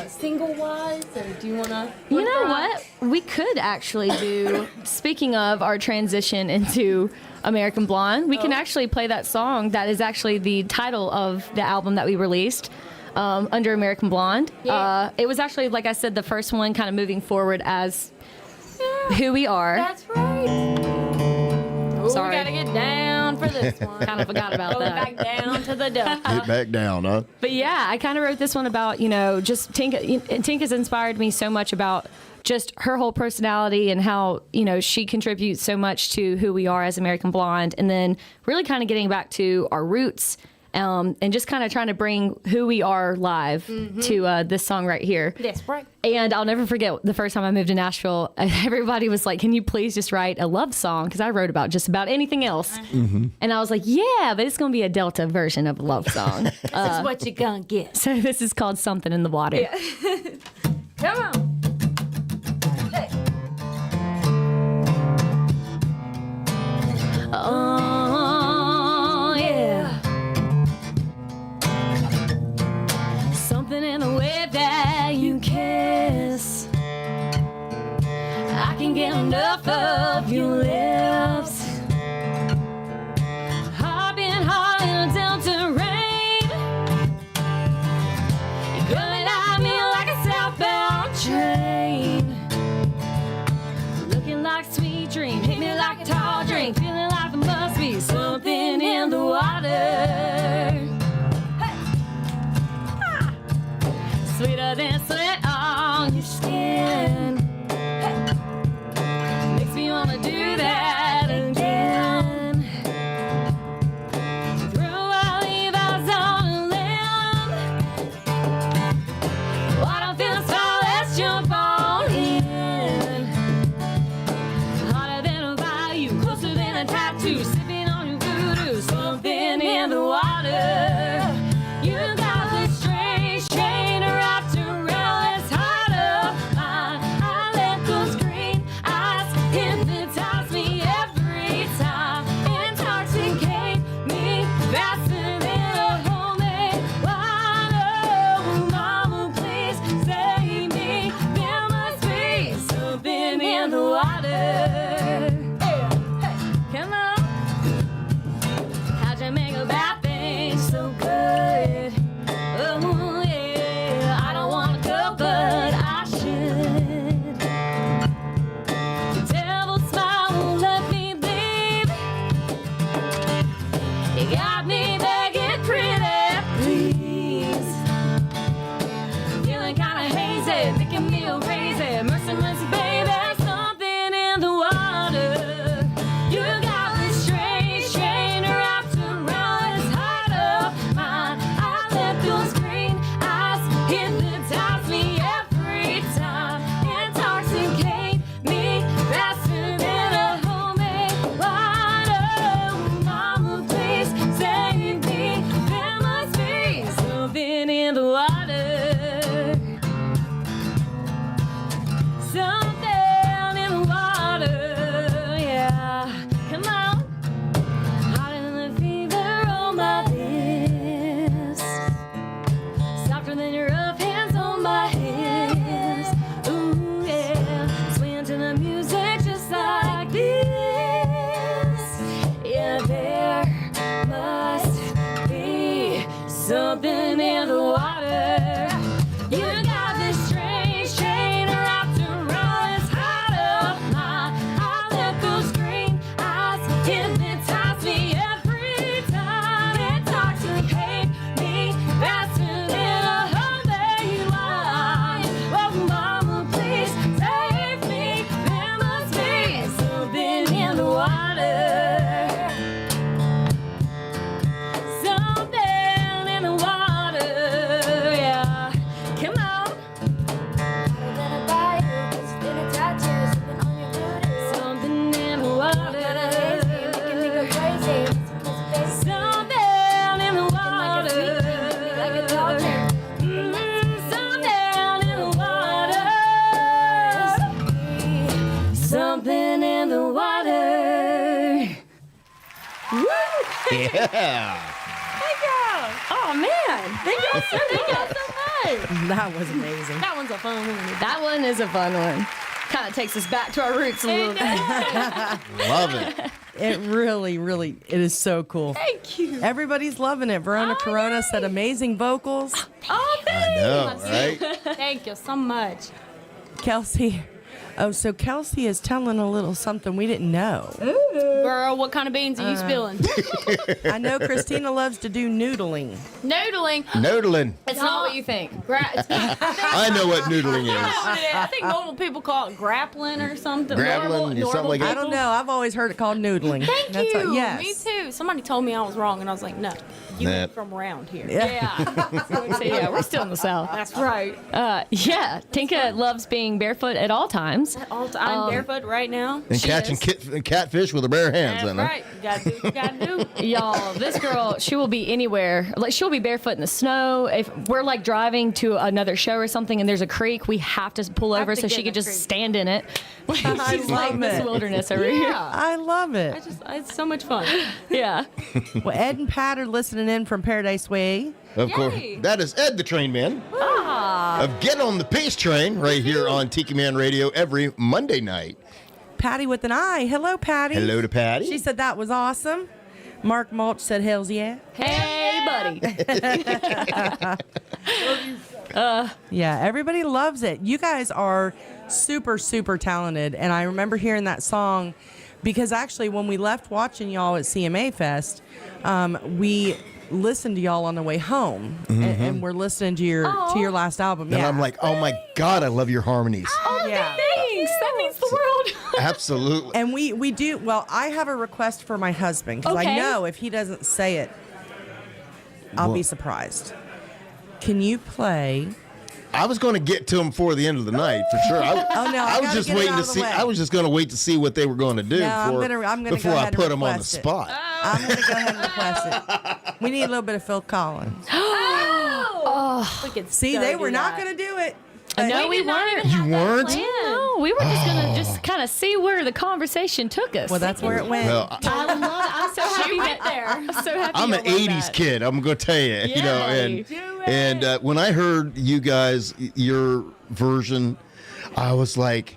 single-wise, or do you want to? You know what? We could actually do, speaking of our transition into American Blonde, we can actually play that song that is actually the title of the album that we released under American Blonde. Yeah. It was actually, like I said, the first one kind of moving forward as who we are. That's right. Sorry. We gotta get down for this one. Kind of forgot about Going that. back down to the duck. Get back down, huh? But yeah, I kind of wrote this one about, just Tink has inspired me so much about just her whole personality and how, she contributes so much to who we are as American Blonde. And then really kind of getting back to our roots and just kind of trying to bring who we are live to this song right here. That's right. And I'll never forget the first time I moved to Nashville, everybody was like, can you please just write a love song? Because I wrote about just about anything else. And I was like, yeah, but it's going to be a Delta version of a love song. This is what you're gonna get. So this is called Something in the Water. Yeah. Come on. Hey. Oh, yeah. Something in the way that you kiss. I can get enough of your lips. I've been hot in a Delta rain. You're coming at me like a southbound train. Looking like a sweet dream, hit me like a tall drink, feeling like there must be something in the water. Sweeter than sweat on your skin. Makes me wanna do that again. Throw our leaves on a limb. Why don't feel so? Let's jump on in. Hotter than a bayou, closer than a tattoo, sipping on your voodoo. Something in the water. You got this strange chain wrapped around this heart of mine. I let those green eyes hypnotize me every time, intoxicate me faster than a homemade wine. Oh, mama, please save me. There must be something in the water. Come on. How'd you make a bad thing so good? Oh, yeah. I don't wanna go, but I should. The devil's smile won't let me leave. You got me begging pretty, please. Feeling kinda hazy, making me crazy. Mercy, mercy, baby, something in the water. You got this strange chain wrapped around this heart of mine. I let those green eyes hypnotize me every time, intoxicate me faster than a homemade wine. Oh, mama, please save me. There must be something in the water. Something in the water, yeah. Come on. Hotter than the fever on my lips. Softer than your rough hands on my hips. Ooh, yeah. Swaying to the music just like this. Yeah, there must be something in the water. You got this strange chain wrapped around this heart of mine. I let those green eyes hypnotize me every time, intoxicate me faster than a homemade wine. Oh, mama, please save me. There must be something in the water. Something in the water. something in the water. Woo! Yeah. Thank y'all. Oh man! Thank y'all so much. That was amazing. That one's a fun one. That one is a fun one. Kind of takes us back to our roots a little bit. Love it. It really, really, it is so cool. Thank you. Everybody's loving it. Verona Corona said amazing vocals. Oh, I know, right? thank you so much. Kelsey. Oh, so Kelsey is telling a little something we didn't know. Girl, what kind of beans are you spilling? I know Christina loves to do noodling. Noodling. Noodling. It's not what you think. I know what noodling is. I think normal people call it grappling or something. Grappling, something like I that. don't know. I've always heard it called noodling. Thank That's you. yes. Me too. Somebody told me I was wrong, and I was like, no, you Nah. ain't from around here. Yeah. So yeah, we're still in the South. That's right. Yeah, Tinka loves being barefoot at all times. I'm barefoot right now. And She catching is. catfish with her bare hands. That's in her. right. You gotta do what you gotta do. Y'all, this girl, she will be anywhere. Like, she'll be barefoot in the snow. If we're like driving to another show or something and there's a creek, we have to pull over to so get she in could the just creek. stand in it. Like, I she's like love Miss it. Wilderness over here. Yeah. I love it. It's so much fun. Yeah. Well, Ed and Pat are listening in from Paradise Way. Of course. Yay. That is Ed the Train Man. Ah. Of Get on the Peace Train right here on Tiki Man Radio every Monday night. Patty with an I. Hello, Patty. Hello to Patty. She said that was awesome. Mark Mulch said, hells yeah. Hey, buddy. Yeah, everybody loves it. You guys are super, super talented. And I remember hearing that song because actually when we left watching y'all at CMA Fest, we listened to y'all on the way home. And we're listening to your last album. and Yeah. I'm like, oh my God, I love your harmonies. yeah. Thanks. That means the world. Absolutely. And we do, well, I have a request for my husband because Okay. I know if he doesn't say it, I'll be What? surprised. Can you play? I was going to get to them before the end of the night for sure. I was gotta just get it waiting out to of the see. way. I was just going to wait to see what they were going to do No, I'm before, gonna go before I ahead and put them on the request it. spot. I'm going to go ahead and request it. We need a little bit of Phil Collins. Look at See, they were not going to do it. No, we weren't. You weren't? No, we were just going to just kind of see where the conversation took us. Well, that's where it went. Well, I love it. I'm so happy that I'm so happy. I'm you an love 80s that. kid. I'm going to tell you, you know, Yay. and when I heard you guys, your version, I was like,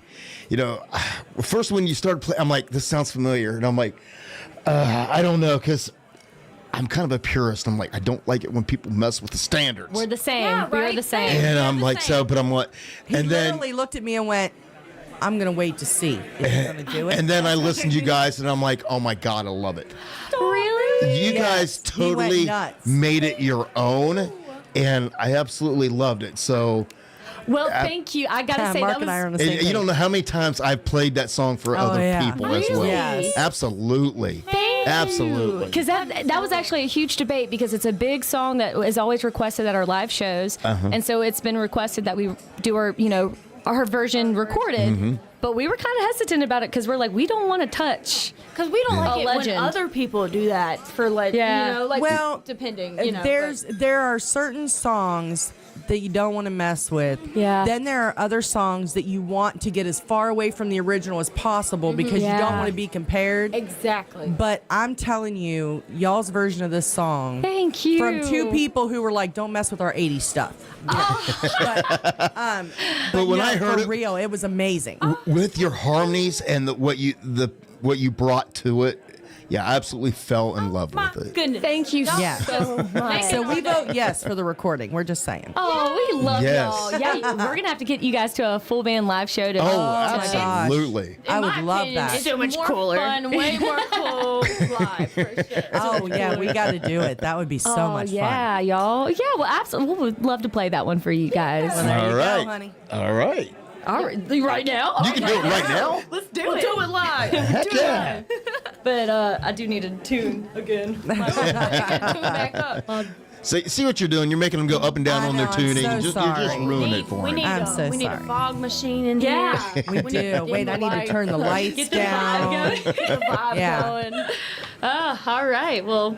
you know, first when you started playing, I'm like, this sounds familiar. And I'm like, I don't know, because I'm kind of a purist. I'm like, I don't like it when people mess with the standards. We're the same. Yeah, We're right? the same. And I'm like, so, but I'm what? He And then, literally looked at me and went, I'm going to wait to see if you're going to do it. and then I listened to you guys, and I'm like, oh my God, I love it. Really? You Yes, guys he went totally nuts. made it your own, and I absolutely loved it. So, Well, thank you. I gotta say Mark that and I are on was the same and page. you don't know how many times I've played that song for other yeah. people as well. Really? Yes. Absolutely. Absolutely. because that was actually a huge debate because it's a big song that is always requested at our live shows, and so it's been requested that we do our version recorded. But we were kind of hesitant about it because we're like, we don't want to touch. Because we don't like A it legend. when other people do that for like, Yeah. you know, like Well, depending, you know. there are certain songs that you don't want to mess with. Yeah. Then there are other songs that you want to get as far away from the original as possible because you don't Yeah. want to be compared. Exactly. But I'm telling you, y'all's version of this song Thank you. from two people who were like, "Don't mess with our '80s stuff." But when no, I heard for it real, it was amazing. with your harmonies and what you brought to it, yeah, I absolutely fell in love My with it. goodness. Thank you Yeah. so much. So we vote yes for the recording. We're just saying. Oh, we love Yes. y'all. Yeah, we're gonna have to get you guys to a full band live show to. Oh, my gosh. absolutely. I In would my love opinion, that. It's So much more cooler. fun, way more cool live for sure. Oh yeah, we got to do it. That would be so much yeah, y'all. Yeah, well, absolutely. We would love to play that one for you guys. fun. There All you right. go, honey. All right. All right, right now. You can do it right now. Let's do We'll it. do it live. Heck yeah. But I do need to tune again. Tune back up. See what you're doing. You're making them go up and down I on know, their I'm tuning. so You're just sorry. ruining it for we them. need, I'm a, so we need a sorry. fog machine in Yeah. here. We do. Wait, I need to turn the lights Get the down. vibe going. The vibe Yeah. going. All right. Well,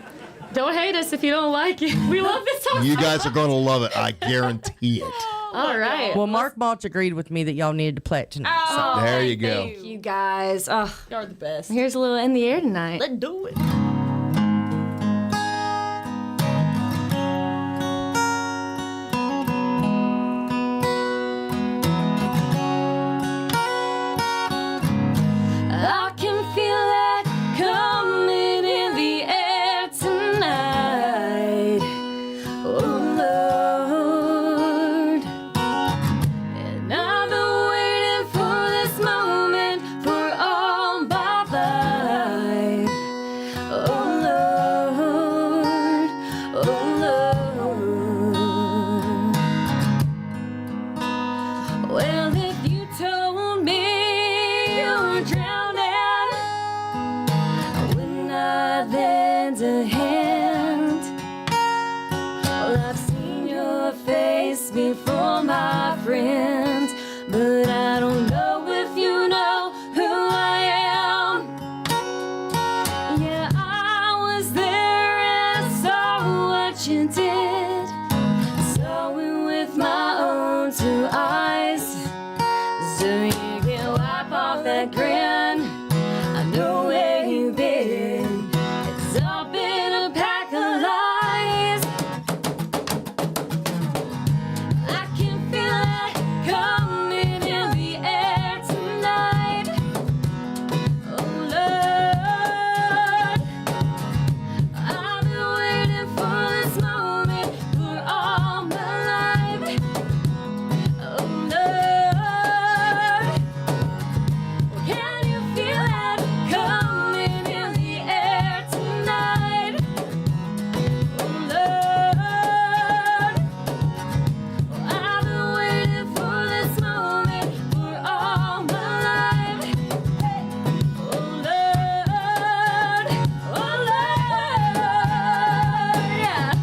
don't hate us if you don't like it. We love this song. You so guys are much. going to love it. I guarantee it. All right. Well, Mark Balch agreed with me that y'all needed to play it tonight. Oh, There you go. Thank you guys. Oh, You're the best. here's a little In the Air tonight. Let's do it. I can feel it coming in the air tonight. Oh Lord. And I've been waiting for this moment for all my life. Oh Lord. Oh Lord. Well, if you told me you're drowning, I would not lend a hand. Well, I've seen your face before, my friend, but I don't know if you know who I am. Yeah, I was there and saw what you did. Saw it with my own two eyes. So you can wipe off that grin. I know where you've been. It's all been a pack of lies. I can feel it coming in the air tonight. Oh Lord, I've been waiting for this moment for all my life. Oh Lord, can you feel it coming in the air tonight? Oh Lord, I've been waiting for this moment for all my life. Oh Lord, yeah.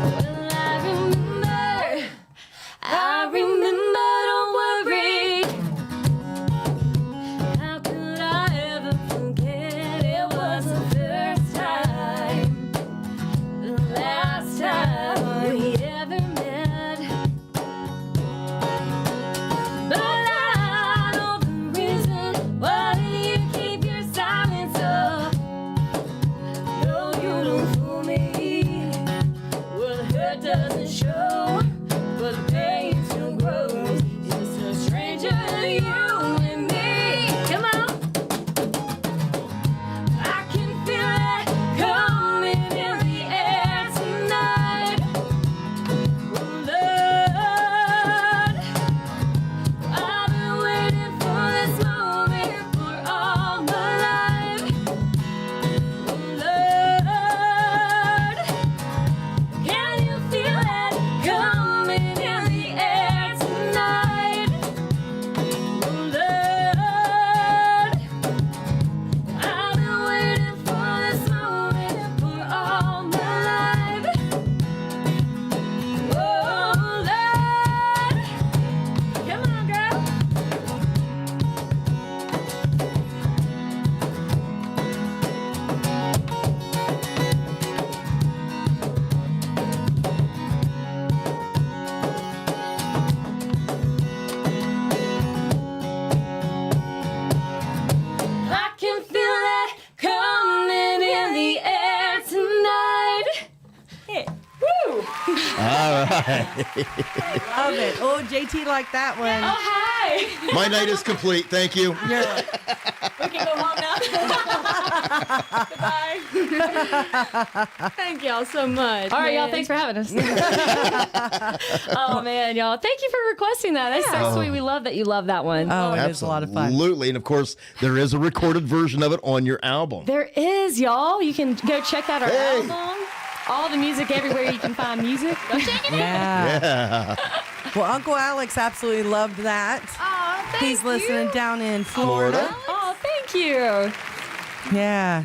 Well, I remember, don't worry. How could I ever forget? It was the first time, the last time we ever met. But I know the reason why you keep your silence up. No, you don't fool me. Well, the hurt doesn't show, but the pain still grows. It's a stranger to you and me. Come on. I can feel it coming in the air tonight. Oh Lord, I've been waiting for this moment for all my life. Oh Lord, can you feel it coming in the air tonight? Oh Lord, I've been waiting for this moment for all my life. Oh Lord, come on, girl. I can feel it coming in the air tonight. Yeah. Woo! All right. Love it. Oh, JT liked that one. Oh, hi. My night is complete. Thank you. You're- We can go home now. Goodbye. Thank y'all so much. All right, y'all. man. Thanks for having us. Oh man, y'all. Thank you for requesting that. That's so sweet. We love that you love that one. Oh, it is a lot of fun. Absolutely. And of course, there is a recorded version of it on your album. There is, y'all. You can go check out our Hey. album. All the music everywhere you can find music. Go check it out. Yeah. Well, Uncle Alex absolutely loved that. Oh, thank He's listening down in Florida. Oh, thank you. Yeah.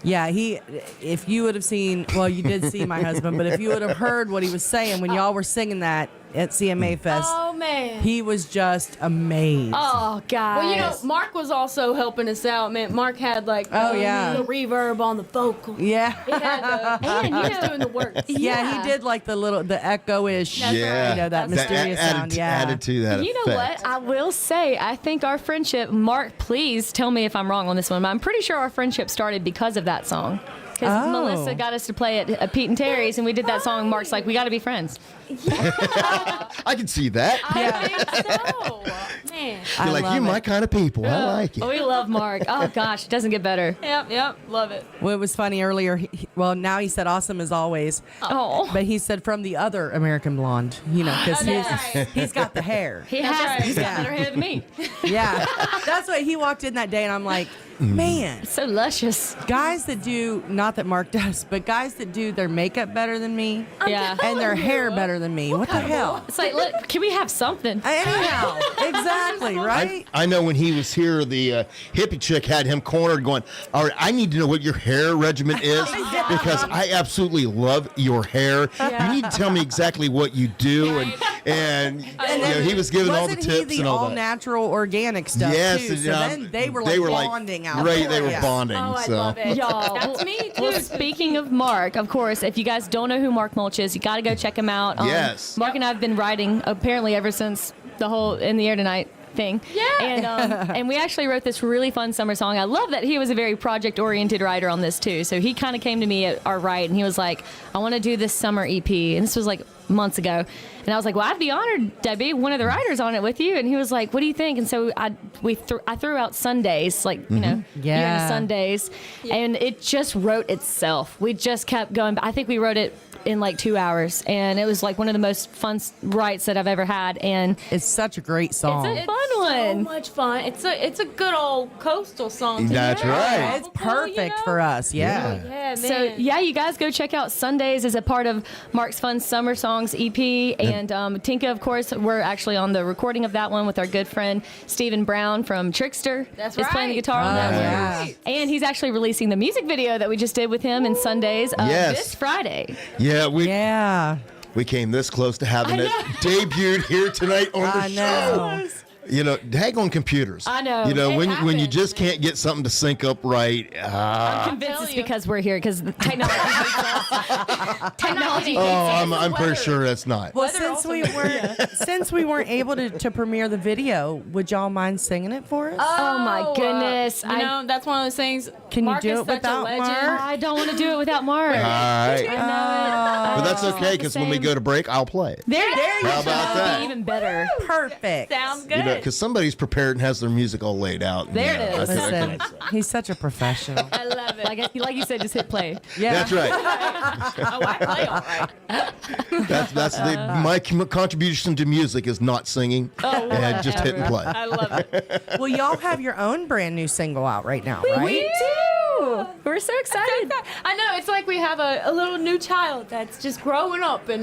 Yeah, if you would have seen, well, you did see my husband, but if you would have heard what he was saying when y'all were singing that at CMA Fest, Oh man. He was just amazed. Oh, guys. Well, you know, Mark was also helping us out, man. Mark had like Oh, yeah. the reverb on the vocal. Yeah. He had Man, he was doing the work. Yeah, he did like the echo-ish, That's Yeah. you know, that mysterious sound. Yeah. Added to that You know effect. what? I will say, I think our friendship, Mark, please tell me if I'm wrong on this one, but I'm pretty sure our friendship started because of that song. Because Oh. Melissa got us to play at Pete and Terry's, and we did that song. Mark's like, we got to be friends. I can see that. I think so. Man. You're like, love you it. my kind of people. I like it. We love Mark. Oh, gosh, it doesn't get better. Yep, love it. Well, it was funny earlier. Well, now he said awesome as always. Oh. But he said from the other American Blonde, you know, because That's right. he's got the hair. He's Yeah. got better hair than me. Yeah. That's why he walked in that day, and I'm like, man, So luscious. guys that do, not that Mark does, but guys that do their makeup better than me Yeah. and their hair better than me. What the hell? It's like, look, can we have something? Anyhow, exactly, right? I know when he was here, the hippie chick had him cornered going, all right, I need to know what your hair regimen is because I absolutely love your hair. You need to tell me exactly what you do. And you know, he was giving all the Wasn't tips he the and all all that. natural organic stuff Yes, too? and, So then they were like bonding out right, there. they were Yeah. bonding. Oh, I so. love it. Y'all, That's me, too. Well, speaking of Mark, of course, if you guys don't know who Mark Mulch is, you got to go check him out. Yes. Mark and I have been writing apparently ever since the whole In the Air Tonight thing. Yeah. And we actually wrote this really fun summer song. I love that he was a very project-oriented writer on this too. So he kind of came to me at our write and he was like, I want to do this summer EP. And this was like months ago. And I was like, well, I'd be honored, Debbie, one of the writers on it with you. And he was like, what do you think? And so I threw out Sundays, like, you know, Yeah. you're into Sundays. And it just wrote itself. We just kept going. I think we wrote it in like 2 hours. And it was like one of the most fun writes that I've ever had. And It's such a great song. it's a fun So one. much fun. It's a good old coastal song. That's right. It's perfect for us. Yeah. Yeah, man. So yeah, you guys go check out Sundays as a part of Mark's Fun Summer Songs EP, and Tinka, of course, we're actually on the recording of that one with our good friend Stephen Brown from Trickster. That's is playing the right. guitar on that yeah. one, and he's actually releasing the music video that we just did with him in Sundays Yes. this Friday. Yeah, Yeah. we came this close to having it debuted here tonight on the I know. show. You know, daggone computers. I know. You know, It when you happens. just can't get something to sync up right. I'm convinced tell it's you. because we're here because technology hates us. Technology. I'm pretty sure that's not. Well, Weather since we weren't able to premiere the video, would y'all mind singing it for us? Oh my goodness! You know, that's one of those things. Can you Mark do is it such without a legend. Mark? I don't want to do it without Mark. All right. I know it. But that's okay because when we go to break, I'll play it. There you you go. How about that? Even better. Perfect. Sounds good. You know, because somebody's prepared and has their music all laid out. There it is. Listen, he's such a professional. I love it. Like you said, just hit play. Yeah. That's right. Oh, I play all right. That's my contribution to music is not singing and just hit and play. I love it. Well, y'all have your own brand new single out right now, right? We do. We're so excited. I know. It's like we have a little new child that's just growing up, and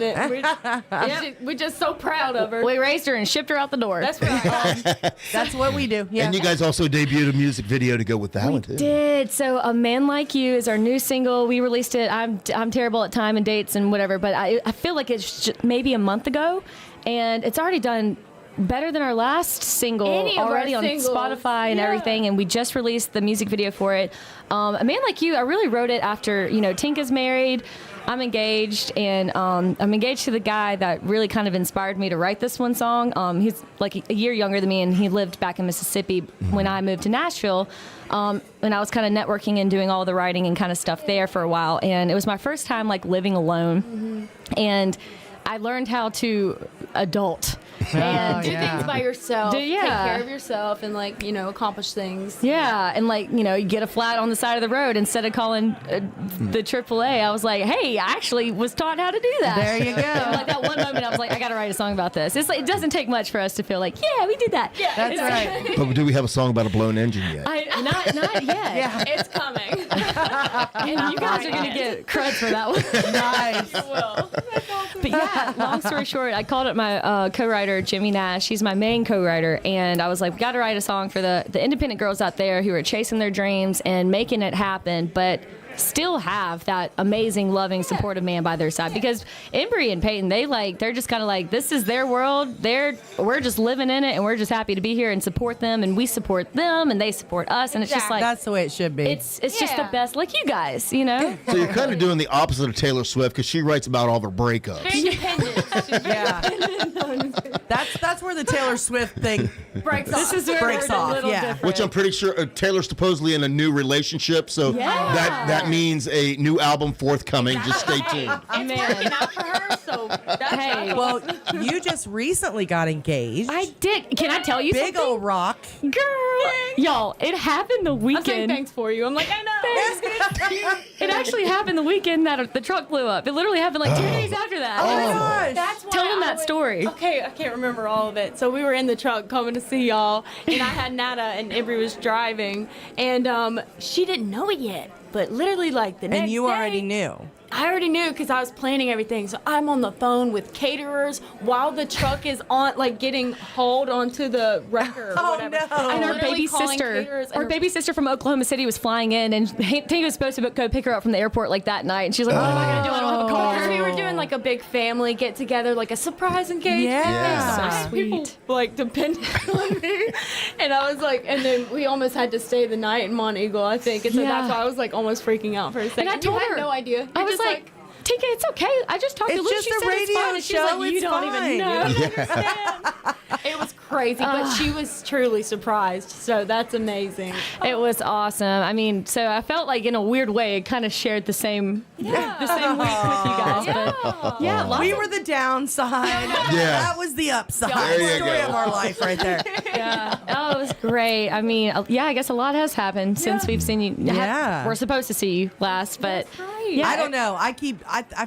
we're just so proud of her. We raised her and shipped her out the door. That's right. That's what we do. Yeah. And you guys also debuted a music video to go with that one too. did. So A Man Like You is our new single. We released it. I'm terrible at time and dates and whatever, but I feel like it's just maybe a month ago, and it's already done better than our last single Any of our already on singles. Spotify and Yeah. everything, and we just released the music video for it. A Man Like You, I really wrote it after, Tinka's married, I'm engaged, and I'm engaged to the guy that really kind of inspired me to write this one song. He's like a year younger than me, and he lived back in Mississippi when I moved to Nashville. And I was kind of networking and doing all the writing and kind of stuff there for a while. And it was my first time like living alone. And I learned how to adult. And Do things by yourself. Yeah. Take care of yourself and accomplish things. yeah, and you get a flat on the side of the road instead of calling the AAA. I was like, hey, I actually was taught how to do that. There you go. And, like that one moment, I was like, I got to write a song about this. It's like, it doesn't take much for us to feel like, yeah, we did that. Yeah, That's right. But do we have a song about a blown engine yet? Not yet. Yeah. It's coming. And you guys are going to get credit for that one. Nice. Well, But yeah, long story short, I called up my co-writer, Jimmy Nash. He's my main co-writer. And I was like, we got to write a song for the independent girls out there who are chasing their dreams and making it happen, but still have that amazing, loving, supportive man by their side. Because Embry and Peyton, they're just kind of like, this is their world. We're just living in it, and we're just happy to be here and support them, and we support them, and they support us, and it's just like that's the way it should be. It's just the best, like you guys, you know. So you're kind of doing the opposite of Taylor Swift because she writes about all their breakups. That's where the Taylor Swift thing breaks off. This is where breaks we're a off. little Yeah. different. Which I'm pretty sure Taylor's supposedly in a new relationship, so that means a new album forthcoming. Just stay tuned. It's working out for her, so that's Well, you just recently got engaged. I did. Can I tell you Big something? old rock. Girl, y'all, it happened the I'm saying weekend. thanks for you. I'm like, I know. It actually happened the weekend that the truck blew up. It literally happened like 2 days after that. Oh my gosh. That's why Tell them I that was- story. Okay, I can't remember all of it. So we were in the truck coming to see y'all, and I had Nada, and Embry was driving, and she didn't know it yet. But literally, like the next And you day, already knew. I already knew because I was planning everything. So I'm on the phone with caterers while the truck is on, like getting hauled onto the wrecker or Oh, whatever. no. I'm And our literally baby calling sister, caterers and our baby sister from Oklahoma City was flying in, and Tinky was supposed to go pick her up from the airport like that night. And she's like, "What am I gonna do? I don't have a car." Because we were doing like a big family get together, like a surprise engagement. Yeah. So I had people Sweet. like depending on me, and I was like, and then we almost had to stay the night in Mont Eagle, I think, and so Yeah. that's why I was like almost freaking out for a second. And I told you her, had no idea. I You're was just like, Tinky, it's okay. I just talked to It's Lou. just She a said it's radio fine. And she's show, like, you it's don't fine. even know. understand. It was crazy, but she was truly surprised. So that's amazing. It was awesome. I mean, so I felt like in a weird way, it kind of shared the same week with you guys. But yeah, lots We of- were the downside. Yeah. That was the upside. There you Story go. of our life right there. Yeah. Oh, it was great. I mean, yeah, I guess a lot has happened since we've seen you. Yeah. We're supposed to see you last, but yeah, I don't know. I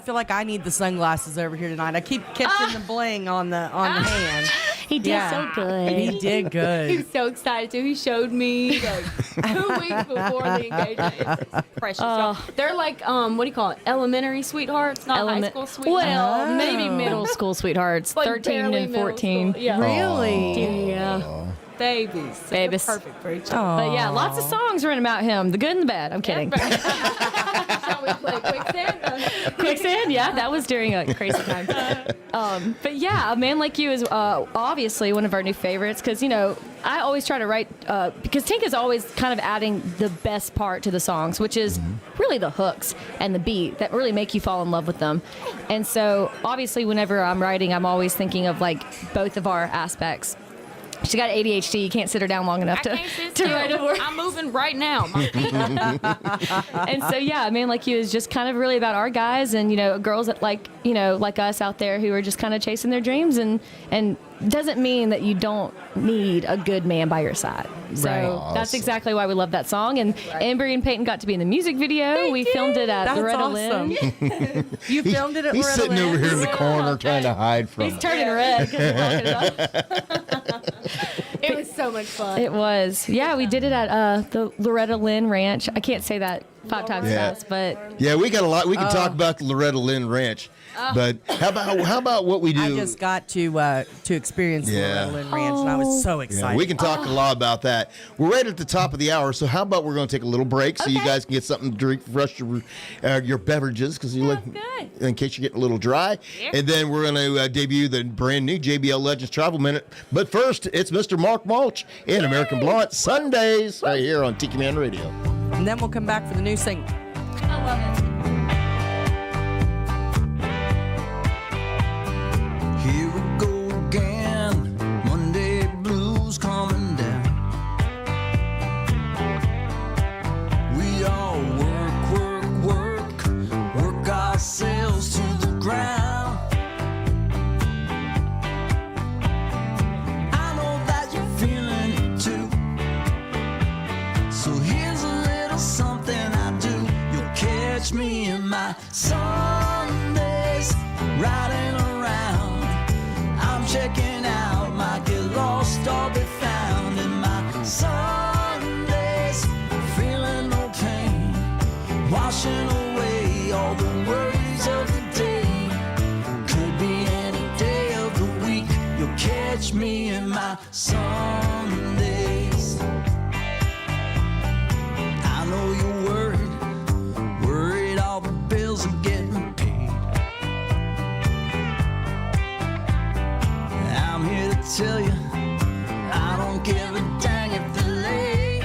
feel like I need the sunglasses over here tonight. I keep catching the bling on the hand. He did Yeah. so good. He did He good. was so excited too. He showed me like 2 weeks before the engagement. It's precious. y'all. They're like what do you call it? Elementary sweethearts, not high school sweethearts. Well, maybe middle school sweethearts, Like 13 barely and middle 14. school. Yeah. Really? Yeah. Babies. So they're Babies. perfect for each other. But yeah, lots of songs written about him, the good and the bad. I'm kidding. Shall we play quicksand? Quicksand, yeah, that was during a crazy time. But yeah, A Man Like You is obviously one of our new favorites because, you know, I always try to write, because Tink is always kind of adding the best part to the songs, which is really the hooks and the beat that really make you fall in love with them. And so obviously whenever I'm writing, I'm always thinking of like both of our aspects. She's got ADHD. You can't sit her down long enough I to, can't sit to still. write a word. I'm moving right now. My feet. And so yeah, A Man Like You is just kind of really about our guys and, you know, girls that like us out there who are just kind of chasing their dreams and doesn't mean that you don't need a good man by your side. So Right. that's exactly why we love that song. And Embry and Peyton got to be in the music video. We filmed it at That's Loretta awesome. Lynn. You filmed it at He's Loretta sitting over Lynn? here in the corner trying to hide from He's it. turning red because we're walking it up. It was so much fun. It was. Yeah, we did it at the Loretta Lynn Ranch. I can't say that 5 times Yeah. fast, but Yeah, we got a lot. We can talk about the Loretta Lynn Ranch, but how about what we do? I just got to experience the Yeah. Loretta Lynn Ranch, and I was so Yeah, excited. we can talk a lot about that. We're right at the top of the hour, so how about we're going to take a little break so you guys can get something to drink, refresh your beverages because you in case you're getting a little dry. And then we're going to debut the brand new JBL Legends Travel Minute. But first, it's Mr. Mark Mulch in American Blunt Sundays right here on Tiki Man Radio. And then we'll come back for the new single. I love it. Here we go again, Monday blues coming down. We all work ourselves to the ground. I know that you're feeling it too. So here's a little something I do. You'll catch me in my Sundays, riding around. I'm checking out, might get lost or be found in my Sundays, feeling no pain, washing away all the worries of the day. Could be any day of the week. You'll catch me in my Sundays. I know you're worried, tell you, I don't give a dang if they're late.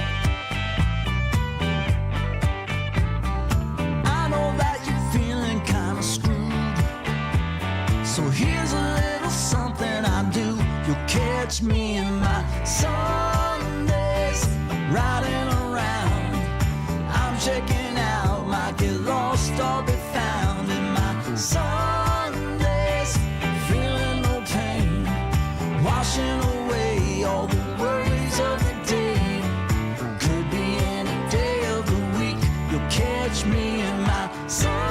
I know that you're feeling kind of screwed, so here's a little something I do. You'll catch me in my Sundays, riding around. I'm checking out, might get lost or be found in my Sundays, feeling no pain, washing away all the worries of the day. Could be any day of the week, you'll catch me in my Sundays.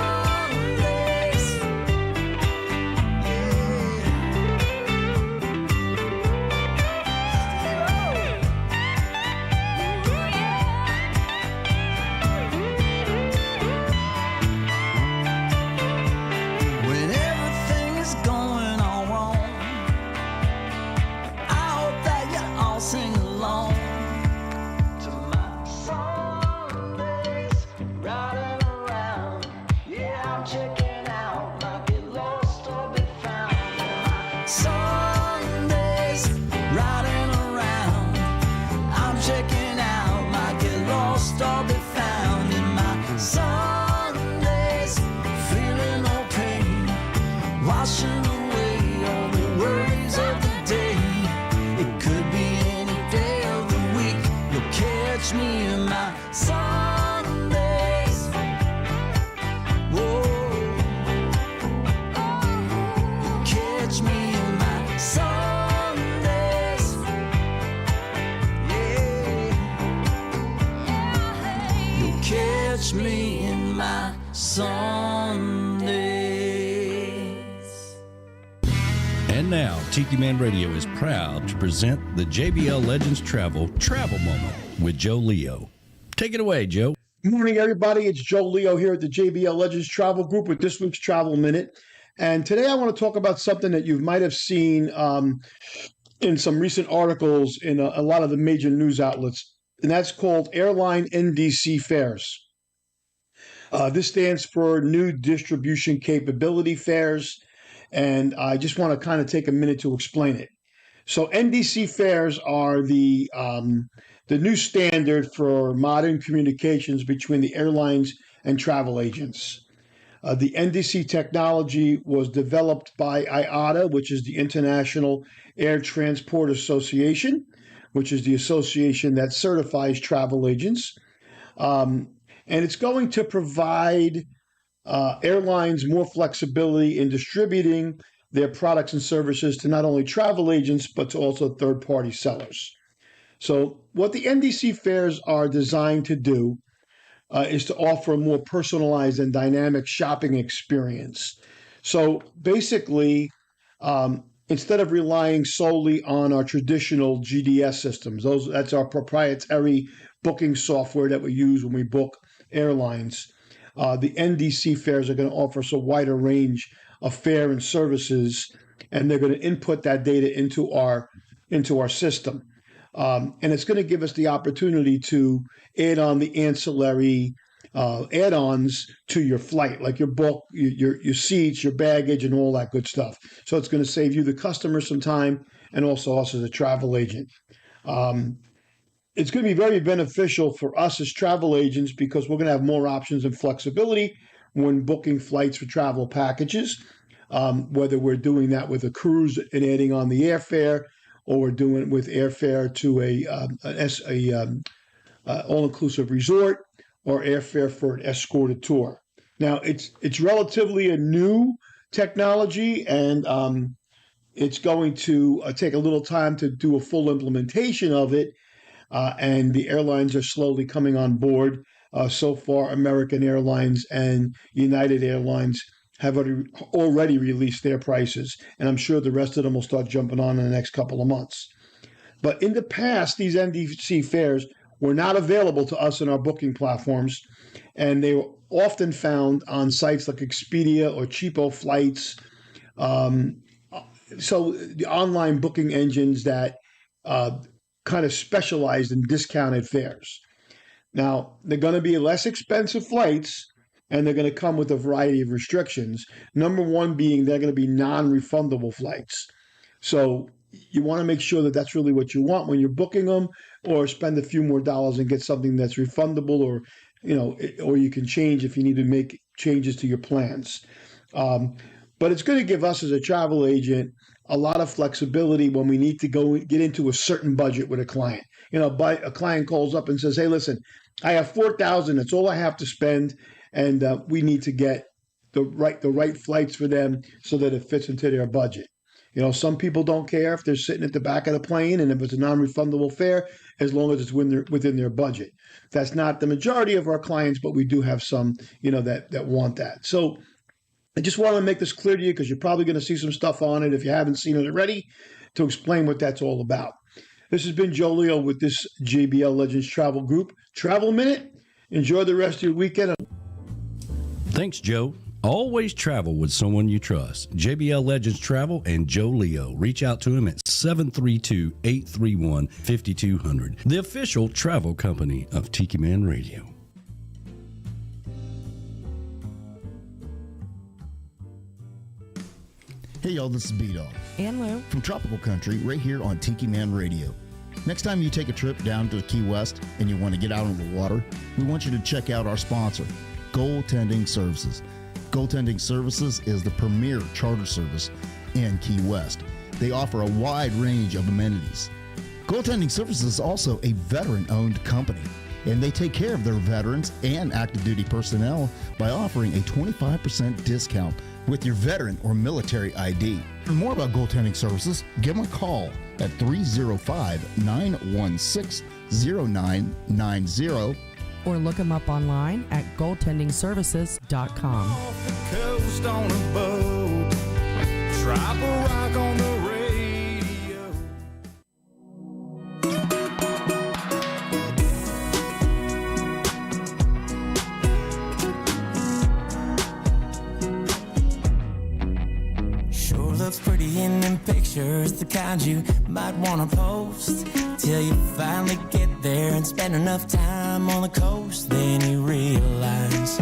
When everything is going all wrong, I hope that you all sing along to my Sundays, riding around. Yeah, I'm checking out, might get lost or be found in my Sundays, riding around. I'm checking out, might get lost or be found in my Sundays, feeling no pain, washing away all the worries of the day. It could be any day of the week, you'll catch me in my Sundays. Whoa, you'll catch me in my Sundays. Yeah, you'll catch me in my Sundays. And now, Tiki Man Radio is proud to present the JBL Legends Travel Moment with Joe Leo. Take it away, Joe. Good morning, everybody. It's Joe Leo here at the JBL Legends Travel Group with this week's Travel Minute. And today I want to talk about something that you might have seen in some recent articles in a lot of the major news outlets, and that's called Airline NDC Fares. This stands for New Distribution Capability Fares, and I just want to kind of take a minute to explain it. So NDC fares are the new standard for modern communications between the airlines and travel agents. The NDC technology was developed by IATA, which is the International Air Transport Association, which is the association that certifies travel agents. And it's going to provide airlines more flexibility in distributing their products and services to not only travel agents, but to also third-party sellers. So what the NDC fares are designed to do is to offer a more personalized and dynamic shopping experience. So basically, instead of relying solely on our traditional GDS systems, that's our proprietary booking software that we use when we book airlines, the NDC fares are going to offer us a wider range of fare and services, and they're going to input that data into our system. And it's going to give us the opportunity to add on the ancillary add-ons to your flight, like your book, your seats, your baggage, and all that good stuff. So it's going to save you, the customer, some time, and also us as a travel agent. It's going to be very beneficial for us as travel agents because we're going to have more options and flexibility when booking flights for travel packages, whether we're doing that with a cruise and adding on the airfare, or we're doing it with airfare to a all-inclusive resort, or airfare for an escorted tour. Now, it's relatively a new technology, and it's going to take a little time to do a full implementation of it, and the airlines are slowly coming on board. So far, American Airlines and United Airlines have already released their prices, and I'm sure the rest of them will start jumping on in the next couple of months. But in the past, these NDC fares were not available to us in our booking platforms, and they were often found on sites like Expedia or Cheapo Flights. So the online booking engines that kind of specialized in discounted fares. Now, they're going to be less expensive flights, and they're going to come with a variety of restrictions. Number one being they're going to be non-refundable flights. So you want to make sure that that's really what you want when you're booking them, or spend a few more dollars and get something that's refundable, or or you can change if you need to make changes to your plans. But it's going to give us as a travel agent a lot of flexibility when we need to get into a certain budget with a client. A client calls up and says, "Hey, listen, I have $4,000. That's all I have to spend, and we need to get the right flights for them so that it fits into their budget." Some people don't care if they're sitting at the back of the plane and if it's a non-refundable fare, as long as it's within their budget. That's not the majority of our clients, but we do have some, that want that. So I just want to make this clear to you, because you're probably going to see some stuff on it if you haven't seen it already, to explain what that's all about. This has been Joe Leo with this JBL Legends Travel Group Travel Minute. Enjoy the rest of your weekend. Thanks, Joe. Always travel with someone you trust. JBL Legends Travel and Joe Leo. Reach out to him at 732-831-5200. The official travel company of Tiki Man Radio. Hey, y'all, this is B-Dawg And Lou. from Tropical Country right here on Tiki Man Radio. Next time you take a trip down to Key West and you want to get out on the water, we want you to check out our sponsor, Goaltending Services. Goaltending Services is the premier charter service in Key West. They offer a wide range of amenities. Goaltending Services is also a veteran-owned company, and they take care of their veterans and active duty personnel by offering a 25% discount with your veteran or military ID. For more about Goaltending Services, give them a call at 305-916-0990. Or look them up online at goaltendingservices.com. Off the coast on a boat, drop a rock on the radio. Sure looks pretty in them pictures, the kind you might want to post, till you finally get there and spend enough time on the coast. Then you realize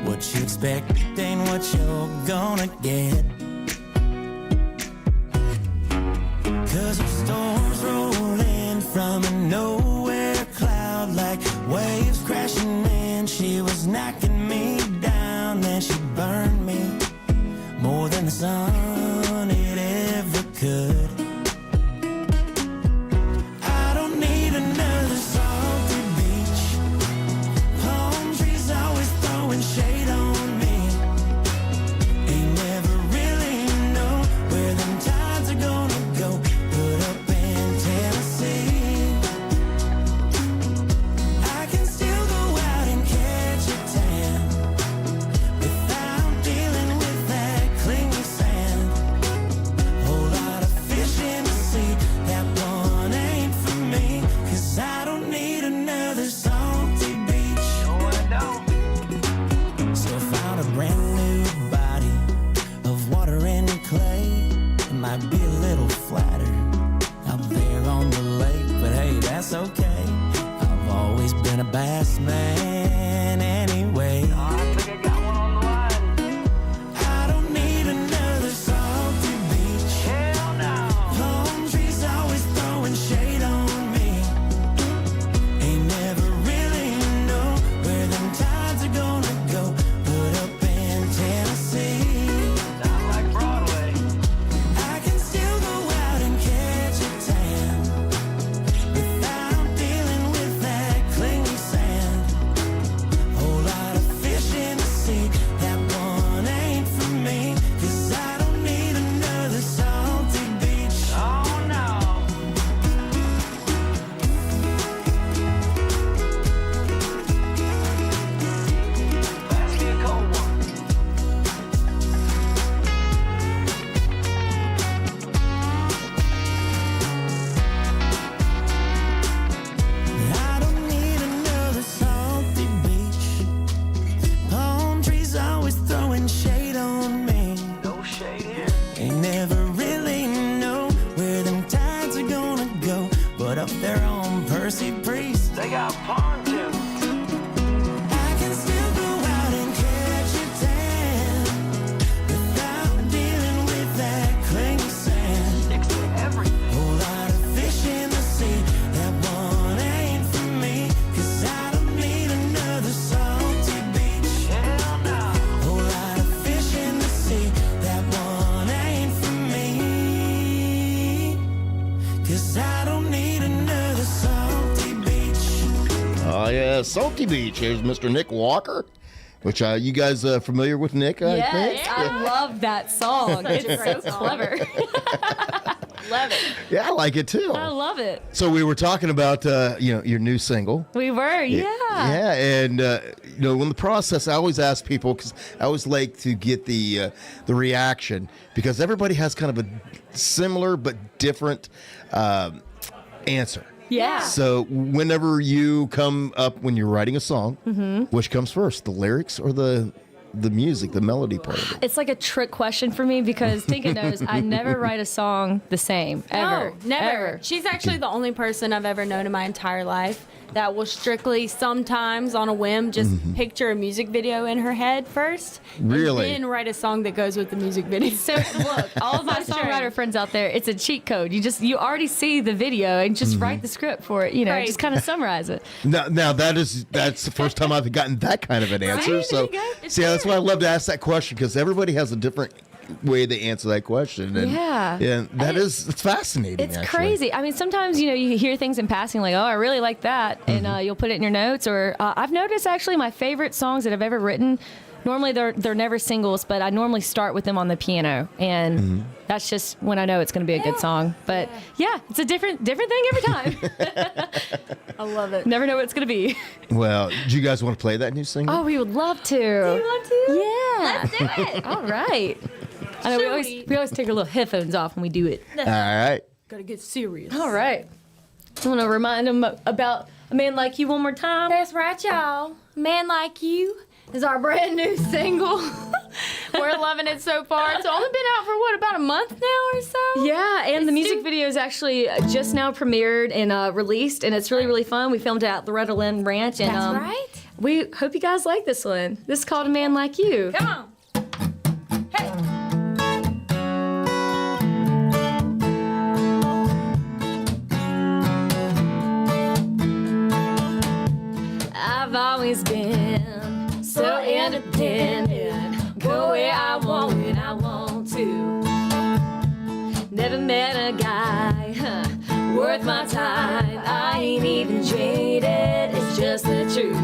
what you expect ain't what you're gonna get. 'Cause the storms roll in from a nowhere cloud, like waves crashing in. She was knocking me down, then she burned me more than the sun it ever could. I don't need another salty beach. Palm trees always throwing shade on me. Ain't never really know where them tides are gonna go. Put up in Tennessee, I can still go out and catch a tan without dealing with that clingy sand. Whole lot of fish in the sea, that one ain't for me. 'Cause I don't need another salty beach. No, I don't. So found a brand new body of water and clay. It might be a little flatter out there on the lake, but hey, that's okay. I've always been a bass man anyway. I think I got one on the line. I don't need another salty beach. Hell no. Palm trees always throwing shade on me. Ain't never really know where them tides are gonna go. Put up in Tennessee, not like Broadway. I can still go out and catch a tan without dealing with that clingy sand. Whole lot of fish in the sea, that one ain't for me. 'Cause I don't need another salty beach. Oh no. Pass me a cold one. I don't need another salty beach. Palm trees always throwing shade on me. No shade here. Ain't never really know where them tides are gonna go. But up there on Percy Priest, they got pontoons. I can still go out and catch a tan without dealing with that clingy sand. Sticks to everything. 'cause I don't need another salty beach. Oh, yeah, Salty Beach. Here's Mr. Nick Walker, which you guys familiar with Nick, I think? Yes, I love that song. It's so clever. Love it. Yeah, I like it too. I love it. So we were talking about your new single. We were, yeah. Yeah, and in the process, I always ask people because I always like to get the reaction because everybody has kind of a similar but different answer. Yeah. So whenever you come up when you're writing a song, which comes first, the lyrics or the music, the melody part of it? It's like a trick question for me because Tinka knows I never write a song the same, ever. No, never. Ever. She's actually the only person I've ever known in my entire life that will strictly sometimes on a whim just picture a music video in her head first. Really? And then write a song that goes with the music video. So look, all of my songwriter friends out there, it's a cheat code. You already see the video and just write the script for it, Right. just kind of summarize it. Now that's the first time I've gotten that kind of an answer. Right? So There you go. see, that's why I love to ask that question because everybody has a different way they answer that question. And, Yeah. and it's fascinating. It's actually. crazy. I mean, sometimes, you hear things in passing like, oh, I really like that. And you'll put it in your notes. Or I've noticed actually my favorite songs that I've ever written, normally they're never singles, but I normally start with them on the piano. And that's just when I know it's going to be a good song. But yeah, it's a different thing every time. I love it. Never know what it's going to be. Well, do you guys want to play that new single? Oh, we would love to. Do you want to? Yeah. Let's do it. All right. I know we always take our little headphones off when we do it. All right. Gotta get serious. All right. I want to remind them about A Man Like You one more time. That's right, y'all. Man Like You is our brand new single. We're loving it so far. It's only been out for about a month now or so? Yeah, and the music video is actually just now premiered and released, and it's really, really fun. We filmed it at Loretta Lynn Ranch. And, That's right. We hope you guys like this one. This is called A Man Like You. Come on. Hey. I've always been so independent. Go where I want when I want to. Never met a guy worth my time. I ain't even jaded, it's just the truth.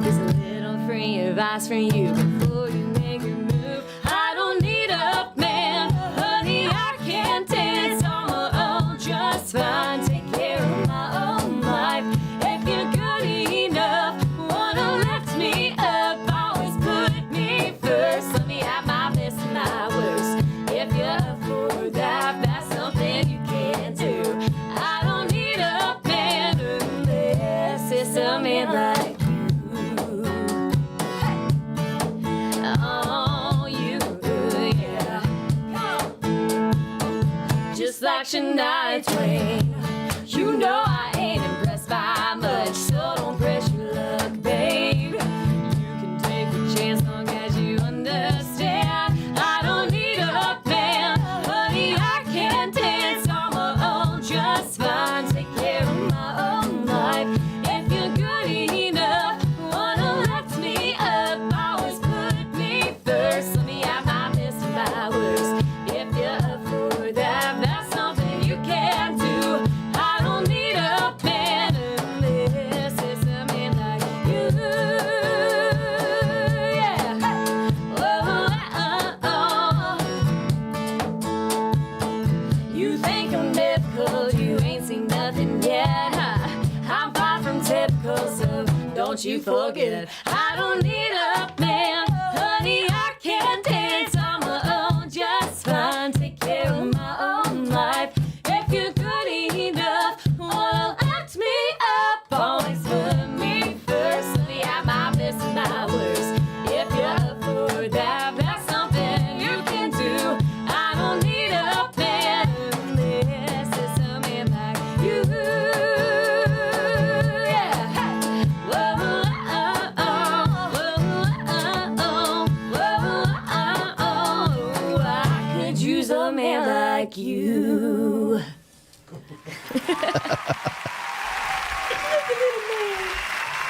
Here's a little free advice from you before you make your move. I don't need a man, honey, I can dance on my own just fine. Take care of my own life. If you're good enough, wanna lift me up, always put me first. Let me have my best and my worst. If you're up for that, that's something you can do. I don't need a man unless it's a man like you. Oh, you, yeah. Just like Shania Twain, you know I ain't impressed by much, so don't press your luck, babe. You can take a chance long as you understand. I don't need a man, honey, I can dance on my own just fine. Take care of my own life. If you're good enough, wanna lift me up, always put me first. Let me have my best and my worst. If you're up for that, that's something you can do. I don't need a man unless it's a man like you. Yeah. You think I'm mythical, you ain't seen nothing yet. I'm far from typical, so don't you forget. I don't need a man, honey, I can dance on my own just fine. Take care of my own life. If you're good enough, wanna lift me up, always put me first. Let me have my best and my worst. If you're up for that, that's something you can do. I don't need a man unless it's a man like you. Yeah. Whoa, I could use a man like you.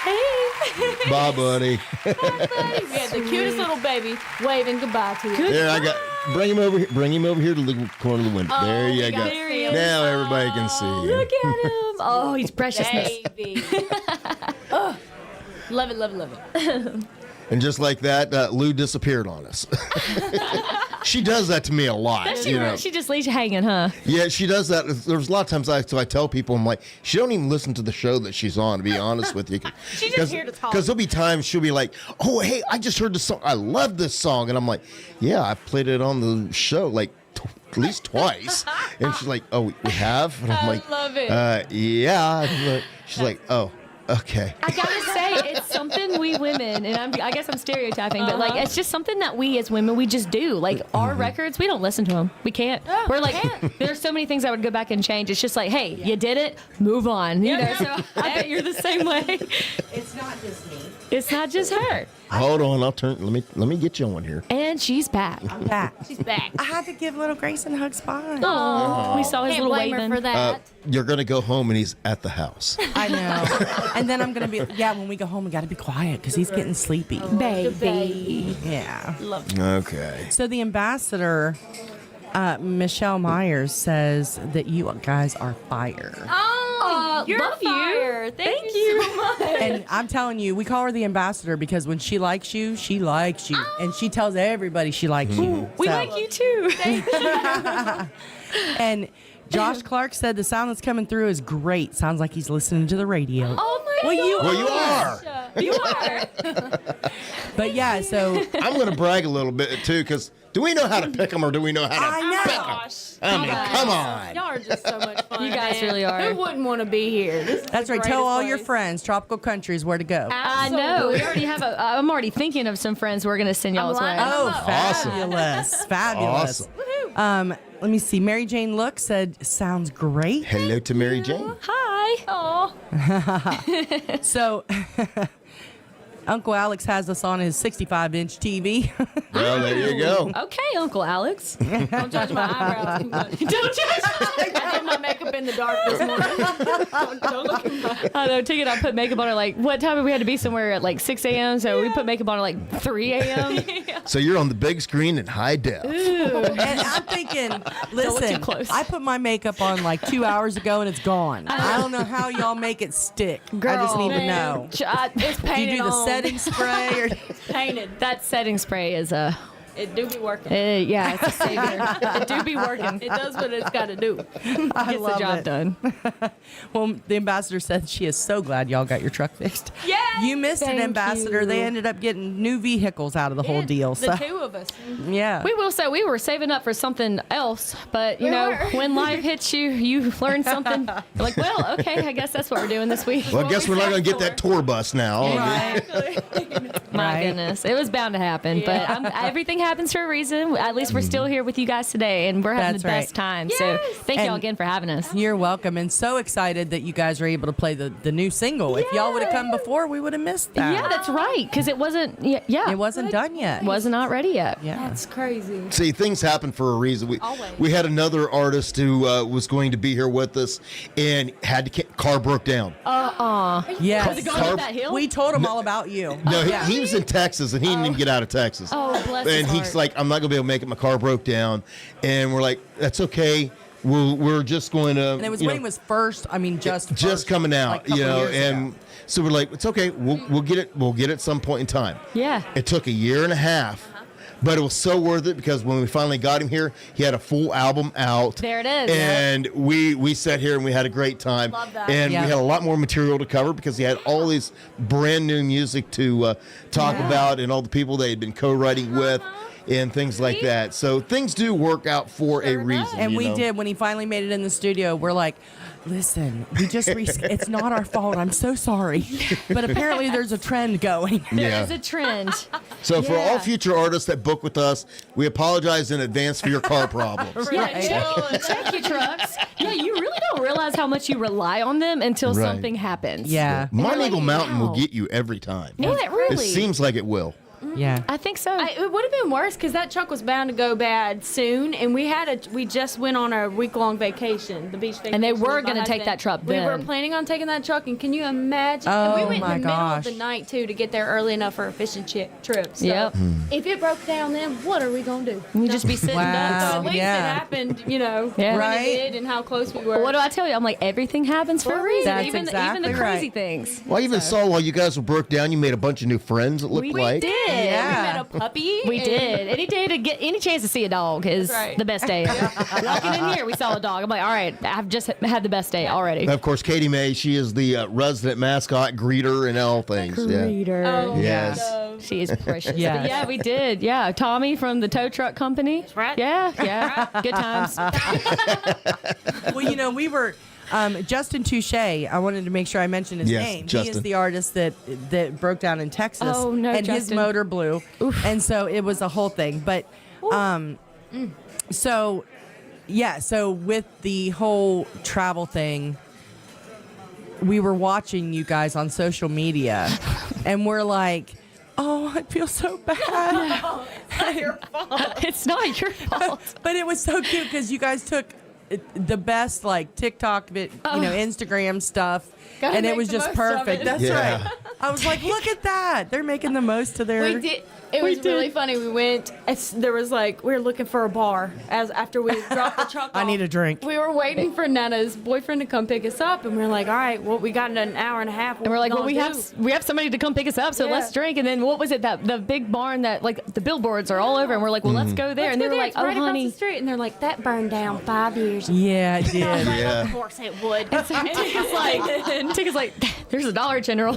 Hey. Bye, buddy. We had the cutest little baby waving goodbye to you. There, Bring him over here. Bring him over here to the corner of the window. There you go. there he is. Now everybody can see you. Look at him. Oh, he's preciousness. Baby. Oh, love it, love it, love it. And just like that, Lou disappeared on us. She does that to me a lot. She just leaves you hanging, huh? Yeah, she does that. There's a lot of times I tell people, I'm like, she don't even listen to the show that she's on, to be honest with you. She's just here to talk. Because there'll be times she'll be like, oh, hey, I just heard this song. I love this song. And I'm like, yeah, I played it on the show like at least twice. And she's like, oh, we have? And I'm like, love it. Yeah. She's like, oh, okay. I gotta say, it's something we women, and I guess I'm stereotyping, but like it's just something that we as women we just do. Like our records, we don't listen to them. We can't. We're like, there's so many things I would go back and change. It's just like, hey, you did it, move on. You know. So I bet you're the same way. It's not just me. It's not just her. Hold on, I'll turn. Let me get you on here. And she's back. I'm back. She's back. I had to give little Grayson hugs fine. Oh, we saw his Can't little blame her waving. for that. You're gonna go home and he's at the house. I know. And then I'm gonna be when we go home we gotta be quiet because he's getting sleepy. Baby. Yeah. Okay. So the ambassador, Michelle Myers, says that you guys are fire. Oh, you're love you. fire. Thank you so much. And I'm telling you, we call her the ambassador because when she likes you, she likes you. And she tells everybody she likes you. We So- like you too. And Josh Clark said the sound that's coming through is great. Sounds like he's listening to the radio. Oh my Well, you Well, you are. You are. But yeah, so I'm gonna brag a little bit too, because do we know how to pick them or do we know how to? I know. Gosh. I mean, come on. Y'all are just so much fun. You guys man. really are. Who wouldn't want to be here? This is that's the right. Tell all greatest your place. friends, tropical countries, where to go. I know. We already have I'm already thinking of some friends we're gonna send y'all's way. lining Oh, Awesome. fabulous. Fabulous. Awesome. Let me see. Mary Jane Look said, sounds great. Hello to Mary Jane. Hi. Oh. So, Uncle Alex has us on his 65-inch TV. Well, there you go. Okay, Uncle Alex. Don't judge my eyebrows too much. Don't judge. I did my makeup in the dark this morning. don't look at my... I know. Ticket. I put makeup on at like what time? We had to be somewhere at like 6 a.m. So we put makeup on at like 3 a.m. So you're on the big screen in high def. And I'm thinking, listen, too close. I put my makeup on like 2 hours ago and it's gone. I don't know how y'all make it stick. I just need to know. It's Do you painted do the on. setting spray? Or Painted. That setting spray is It do be working. yeah, it's a savior. It do be working. It does what it's got to do. I Gets love the job it. done. Well, the ambassador said she is so glad y'all got your truck fixed. Yay! You missed Thank it, ambassador. you. They ended up getting new vehicles out of the whole deal. The So two of us. yeah. We will say we were saving up for something else, but you We know, were. when life hits you, you learn something. You're like, well, okay, I guess that's what we're doing this week. Well, I guess we're not gonna get that tour bus now. My Right. goodness, it was bound to happen, but everything happens for a reason. At least we're still here with you guys today, and we're having That's the best right. time. So thank y'all And- again for having us. You're welcome, and so excited that you guys were able to play the new single. If y'all would have come before, we would have missed that. Yeah, that's right, because it wasn't. Yeah, It wasn't done yet. wasn't not ready yet. Yeah. That's crazy. See, things happen for a reason. Always. We had another artist who was going to be here with us, and had to car broke down. Yes. Was it going Carb- up that hill? We told him all about you. No, Yeah. he was in Texas, and he didn't even get out of Texas. Oh, bless his And he's heart. like, I'm not gonna be able to make it. My car broke down, and we're like, that's okay. We're just going to. And it was when he was first. I mean, just first, coming out, like, couple you know, years and ago. so we're like, it's okay. We'll get it. We'll get it some point in time. Yeah. It took a year and a half. But it was so worth it because when we finally got him here, he had a full album out. There it is, And we sat here and we had a great time. Love that. And Yeah. we had a lot more material to cover because he had all these brand new music to talk about and all the people they had been co-writing with and things like that. So things do work out for a reason. And you we know? did when he finally made it in the studio. We're like, listen, we just it's not our fault. I'm so sorry, but apparently there's a trend going. Yeah. There's a trend. So for all Yeah. future artists that book with us, we apologize in advance for your car problems. Yeah, check your trucks. Yeah, you really don't realize how much you rely on them until Right. something happens. Yeah. Mine You're like, Eagle Mountain wow. will get you every time. Will it really? It seems like it will. Yeah. I think so. It would have been worse because that truck was bound to go bad soon, and we just went on a week-long vacation, the beach vacation. And they with were my going to take husband. that truck We were then. planning on taking that truck, and can you imagine? Oh, and we went my in the middle of gosh. the night too to get there early enough for a fishing trip. So Yep. if it broke down, then what are we gonna do? You just be sitting Wow. ducks. So at least yeah. it happened, Yeah. when Right? it did and how close we were. What do I tell you? I'm like, everything happens for a reason. That's even exactly the crazy right. things. Well, I even saw while you guys were broke down, you made a bunch of new friends, it looked We like. did. Yeah. We met a puppy. We and- did. Any day to get any chance to see a dog is That's right. the best day ever. Walking in here, we saw a dog. I'm like, all right, I've just had the best day already. And of course, Katie Mae, she is the resident mascot, greeter, and all things. Yeah. Reader. Oh, Yes. no. She is precious. Yes. But yeah, we did. Yeah, Tommy from the tow truck company. That's right. Yeah. Good times. Well, we were Justin Touche. I wanted to make sure I mentioned his Yes, name. He Justin. is the artist that broke down in Texas. Oh, no, and his Justin. motor blew, and so it was a whole thing. But so with the whole travel thing, we were watching you guys on social media, and we're like, oh, I feel so bad. It's not your fault. But it was so cute because you guys took the best TikTok, Instagram stuff, Gotta and it make was the just most of perfect. it. That's Yeah. right. I was like, look at that. They're making the most of their. We did. It was really funny. We went. There was we were looking for a bar after we dropped the truck. I off. need a drink. We were waiting for Nana's boyfriend to come pick us up, and we were like, "All right, well, we got an hour and a half." And we're like, well, we have somebody to come pick us up, so Yeah. let's drink. And then what was it? The big barn that the billboards are all over, and we're like, well, let's go there. And they were like, oh, right honey. across the street, and they're like, "That burned down 5 years." ago." Yeah, it did. Yeah. Of course it would. Ticka's like, there's a Dollar General.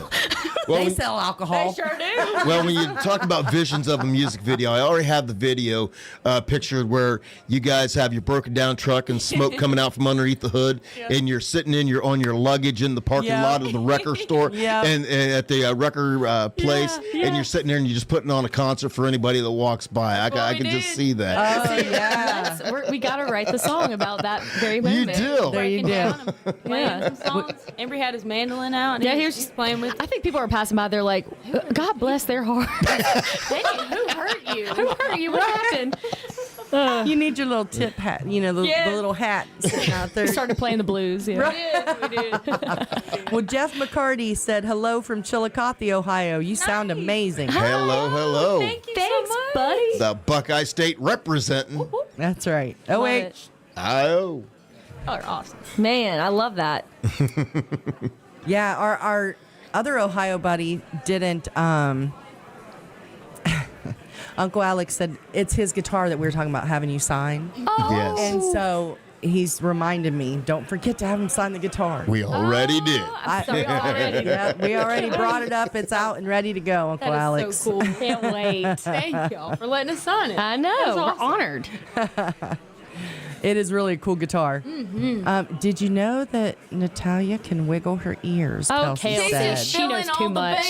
Well, They when- sell alcohol. Sure do. Well, when you talk about visions of a music video, I already have the video pictured where you guys have your broken down truck and smoke coming out from underneath the hood, and you're sitting on your luggage in the parking Yeah. lot of the record store Yeah. and at the record place, and you're sitting there and you're just putting on a concert for anybody that walks by. I what we can just did. see that. Oh, yeah. We got to write the song about that very You moment. do. There you Breaking do. down and playing some songs. Embry had his mandolin out, and Yeah, he's playing with. I think people are passing by. They're like, God bless their heart. Who hurt you? Who hurt you? What happened? You need your little tip hat, the little hat sitting out there. We started playing the blues. Yeah. Yes, we did. Well, Jeff McCarty said hello from Chillicothe, Ohio. You sound amazing. Hello. Thank you Thanks, so much. buddy. The Buckeye State representing. That's right. Love OH. it. Oh. Oh, you're awesome. Man, I love that. Yeah, our other Ohio buddy didn't. Uncle Alex said it's his guitar that we were talking about having you sign, Yes. and so he's reminded me, don't forget to have him sign the guitar. We already did. I'm sorry already. Yeah, we already brought it up. It's out and ready to go, Uncle That is Alex. so cool. Can't wait. Thank y'all for letting us sign it. I know. That's We're awesome. honored. It is really a cool guitar. Did you know that Natalia can wiggle her ears? Oh, Kelsey Kelsey. said. She knows too much.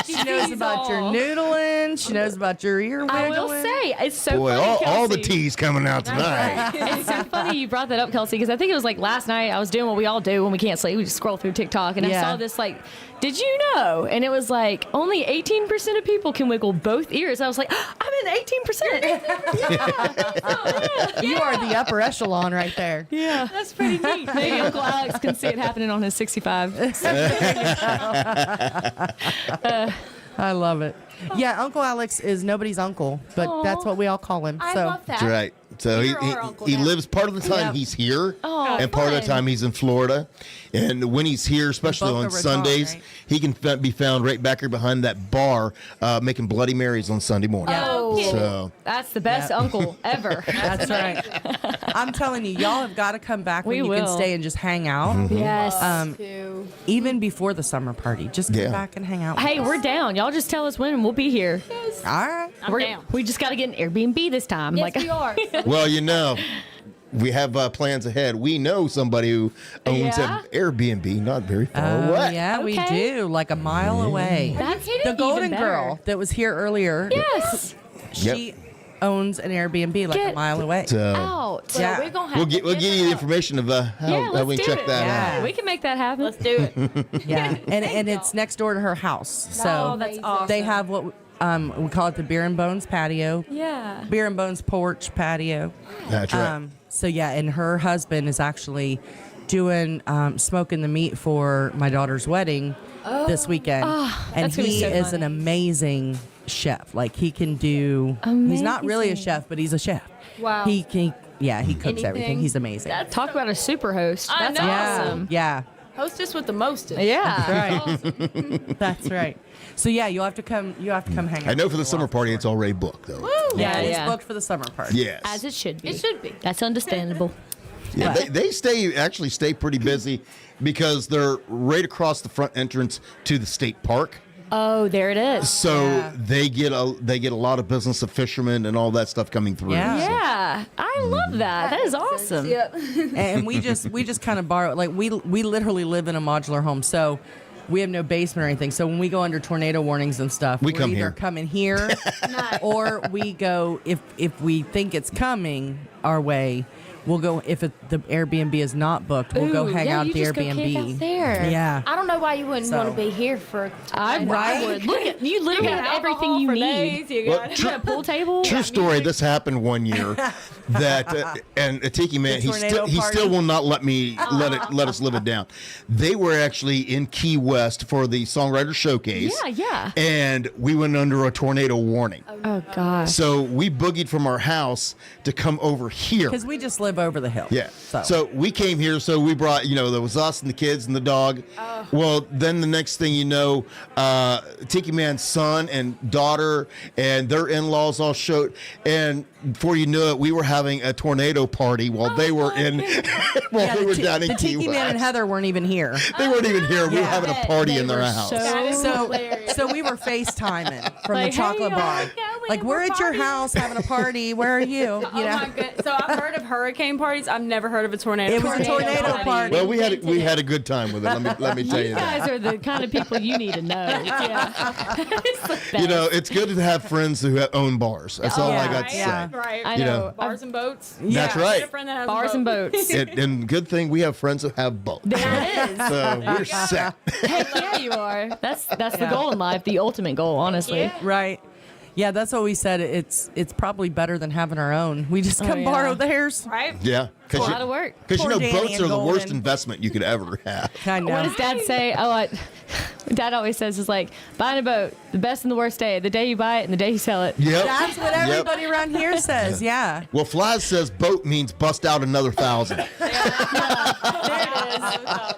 She knows about your noodling. She knows about your ear wiggling. I will say, it's so Boy, funny, all the Kelsey. tea's coming out tonight. It's so funny you brought that up, Kelsey, because I think it was last night I was doing what we all do when we can't sleep. We just scroll through TikTok, and I Yeah. saw this did you know? And it was only 18% of people can wiggle both ears. I was like, I'm in 18%. You are the upper echelon right there. Yeah, that's pretty neat. Maybe Uncle Alex can see it happening on his 65. I love it. Yeah, Uncle Alex is nobody's uncle, but that's what we all call him. I so love that. That's right. So You're our uncle he now. lives part of the time Yep. he's here, Oh, and part of the fun. time he's in Florida. And when he's here, especially Both on are retired, Sundays, right? he can be found right back here behind that bar making Bloody Marys on Sunday morning. Oh, So that's the best uncle ever. that's right. I'm telling you, y'all have got to come back when We you can will. stay and just hang out. Yes. Even before the summer party, just come Yeah. back and hang out. Hey, we're down. Y'all just tell us when and we'll be here. All right. I'm down. We just got to get an Airbnb this time. Yes, we are. well, we have plans ahead. We know somebody who owns Yeah? an Airbnb not very far Oh, away. yeah, we Okay. do. Like a mile away. That's The Golden Girl that was here earlier. Yes. She owns an Airbnb like a mile away. Out. So Yeah. we're gonna have We'll to give you the information of how let's we can do check it. that Yeah. out. We can make that happen. Let's do it. Yeah, and it's next door to her house. So Oh, that's awesome. they have what we call it the Beer and Bones patio. Yeah. Beer and Bones porch patio. That's right. So yeah, and her husband is actually doing smoking the meat for my daughter's wedding this weekend, and that's gonna be he so is fun. an amazing chef. Like he can do. He's not really a chef, but he's a chef. Wow. He cooks Anything. everything. He's amazing. Talk about a super host. I That's know. awesome. Yeah. Hostess with the mostest. Yeah. Right. That's right. So yeah, you'll have to come. You have to come hang out. I know for the summer party, it's already booked, though. Yeah, it's Yeah. booked for the summer party. Yes. As it should be. It should be. That's understandable. Yeah, they stay pretty busy because they're right across the front entrance to the state park. Oh, there it is. So they get a lot of business of fishermen and all that stuff coming through. Yeah. Yeah. I love that. That is awesome. Yep. And we just kind of borrow. Like we literally live in a modular home, so we have no basement or anything. So when we go under tornado warnings and stuff, We we're come either here. coming here, or we go if we think it's coming our way. We'll go if the Airbnb is not booked. We'll go Ooh, hang yeah, out you at the just go Airbnb. camp out there. Yeah. I don't know why you wouldn't So- want to be here for. I would. Look at you. Literally have everything you need. You Well, got You got a pool table. True story. This happened one year, that and a Tiki Man. The tornado He party. still will not let us live it down. They were actually in Key West for the Songwriter Showcase. Yeah. And we went under a tornado warning. Oh gosh. So we boogied from our house to come over here. Because we just live over the hill. Yeah. So, So we came here. So we brought, there was us and the kids and the dog. Well, then the next thing you know, Tiki Man's son and daughter and their in-laws all showed. And before you knew it, we were having a tornado party while they were in, yeah, they were down in the Key Tiki Man and West. Heather weren't even here. They weren't even here. We were Yeah. having a party They in their were house. So we were FaceTiming from Like, the chocolate hey, bar. Like, we're at your house having a party. Where are you? Oh my god! So I've heard of hurricane parties. I've never heard of a tornado. It was a tornado party. Well, we had a good time with it. Let me tell you You that. guys are the kind of people you need to know. Yeah. It's the best. It's good to have friends who own bars. That's all I got to Yeah. say. Right. I you know. know. Bars and boats. That's Get a right. friend that has a Bars boat. and boats. And good thing we have friends who have both. There it is. So we're set. Heck yeah, you are. That's the goal in life. The ultimate goal, honestly. Yeah. Right. Yeah, that's what we said. It's probably better than having our own. We just come yeah. borrow theirs. Right. Yeah. A lot of work. Because Poor Danny boats and are the worst Golden. investment you could ever have. I know. What does Dad say? Dad always says is like, buying a boat, the best and the worst day. The day you buy it and the day you sell it. Yep. That's what everybody around here says. Yeah. Well, Flies says boat means bust out another 1,000. There it is.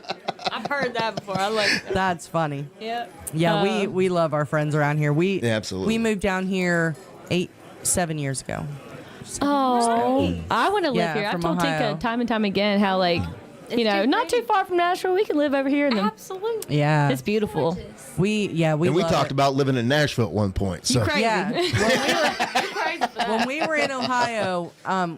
I've heard that before. I like that. That's funny. Yep. Yeah, we love our friends around here. Yeah, absolutely. We moved down here 7 years ago. Oh, I want to live Yeah, here. I've from told Ohio. Tinka time and time again how, like, not too far from Nashville, we can live over here. And then Absolutely. Yeah. it's beautiful. We And we love talked it. about living in Nashville at one point. So crazy. Yeah. When we were in Ohio,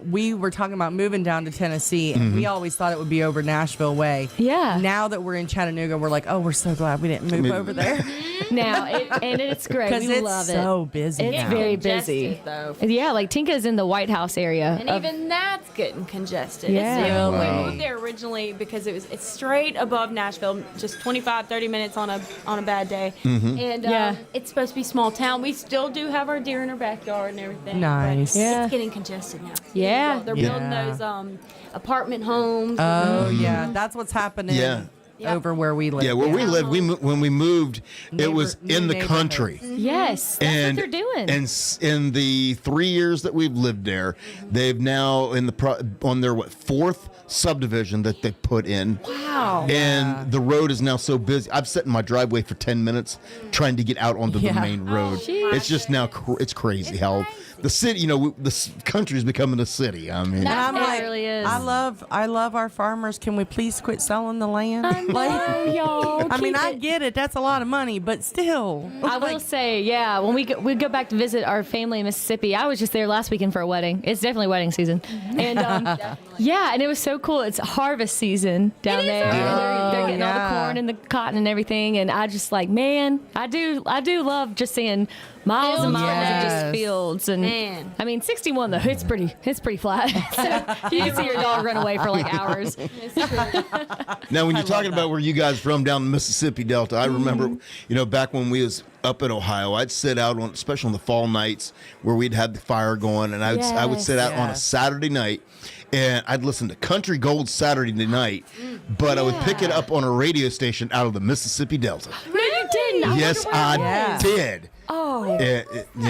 we were talking about moving down to Tennessee, and we always thought it would be over Nashville way. Yeah. Now that we're in Chattanooga, we're like, oh, we're so glad we didn't move over there Now, and it's great. because We it's love it. so busy. It's now. very Congested, busy. though. Yeah, like Tinka's in the White House area. And even that's getting congested. Yeah. It's, Wow. We moved there originally because it's straight above Nashville, just 25, 30 minutes on a bad day. Mm-hmm. And Yeah. it's supposed to be small town. We still do have our deer in our backyard and everything. Nice. But Yeah. it's getting congested now. Yeah. They're Yeah. building those apartment homes. Oh yeah, that's what's happening. Yeah. Over where we live. yeah, where we lived, when we moved, it was New in the neighborhood. country. Yes, that's And what they're doing. And in the 3 years that we've lived there, they've now on their fourth subdivision that they put in. wow. And the road is now so busy. I've sat in my driveway for 10 minutes trying to get out onto the Yeah. main road. It's just now it's crazy how the city, the country is becoming a city. I mean, And I'm It like, really is. is. I love our farmers. Can we please quit selling the land? I know, y'all. I mean, Keep I it. get it. That's a lot of money, but still. I will say, yeah, when we go back to visit our family in Mississippi, I was just there last weekend for a wedding. It's definitely wedding season. And yeah, and it was so cool. It's harvest season down there. They're getting all the corn and the cotton and everything. And I just like, man, I do love just seeing miles and miles of just fields. And Man. I mean, 61 though, it's pretty flat. So you can see your dog run away for like hours. Now, when you're talking about where you guys from down the Mississippi Delta, I remember, back when we was up in Ohio, I'd sit out on, especially on the fall nights where we'd have the fire going, and I would sit out on a Saturday night, and I'd listen to Country Gold Saturday night, but I would pick it up on a radio station out of the Mississippi Delta. No, you didn't. Yes, I did. Oh. And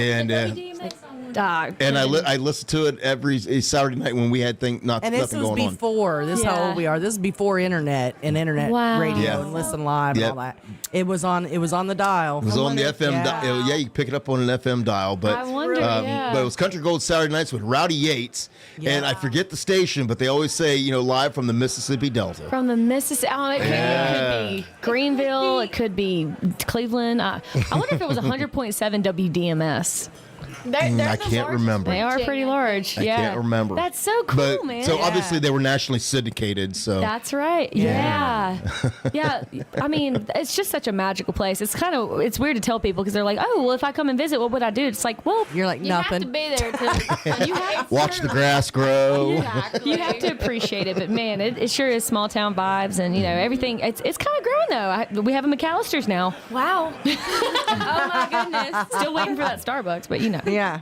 I listened to it every Saturday night when we had nothing going on. And this was before. This is how old we are. This is before internet and internet radio and listen live and all that. It was on the dial. It was on the FM dial. Yeah, you could pick it up on an FM dial. But I wonder, but it was Country Gold Saturday nights with Rowdy Yates. And I forget the station, but they always say, live from the Mississippi Delta. From the Mississippi. Oh, it could be Greenville. It could be Cleveland. I wonder if it was 100.7 WDMS. I can't remember. They are pretty large. I can't remember. That's so cool, man. So obviously they were nationally syndicated. So that's right. Yeah. I mean, it's just such a magical place. It's weird to tell people because they're like, oh, well, if I come and visit, what would I do? It's like, well, you're like nothing. You have to be there to watch the grass grow. You have to appreciate it, but man, it sure is small town vibes, and everything. It's kind of growing though. We have a McAllister's now. Wow. Oh my goodness. Still waiting for that Starbucks, but Yeah.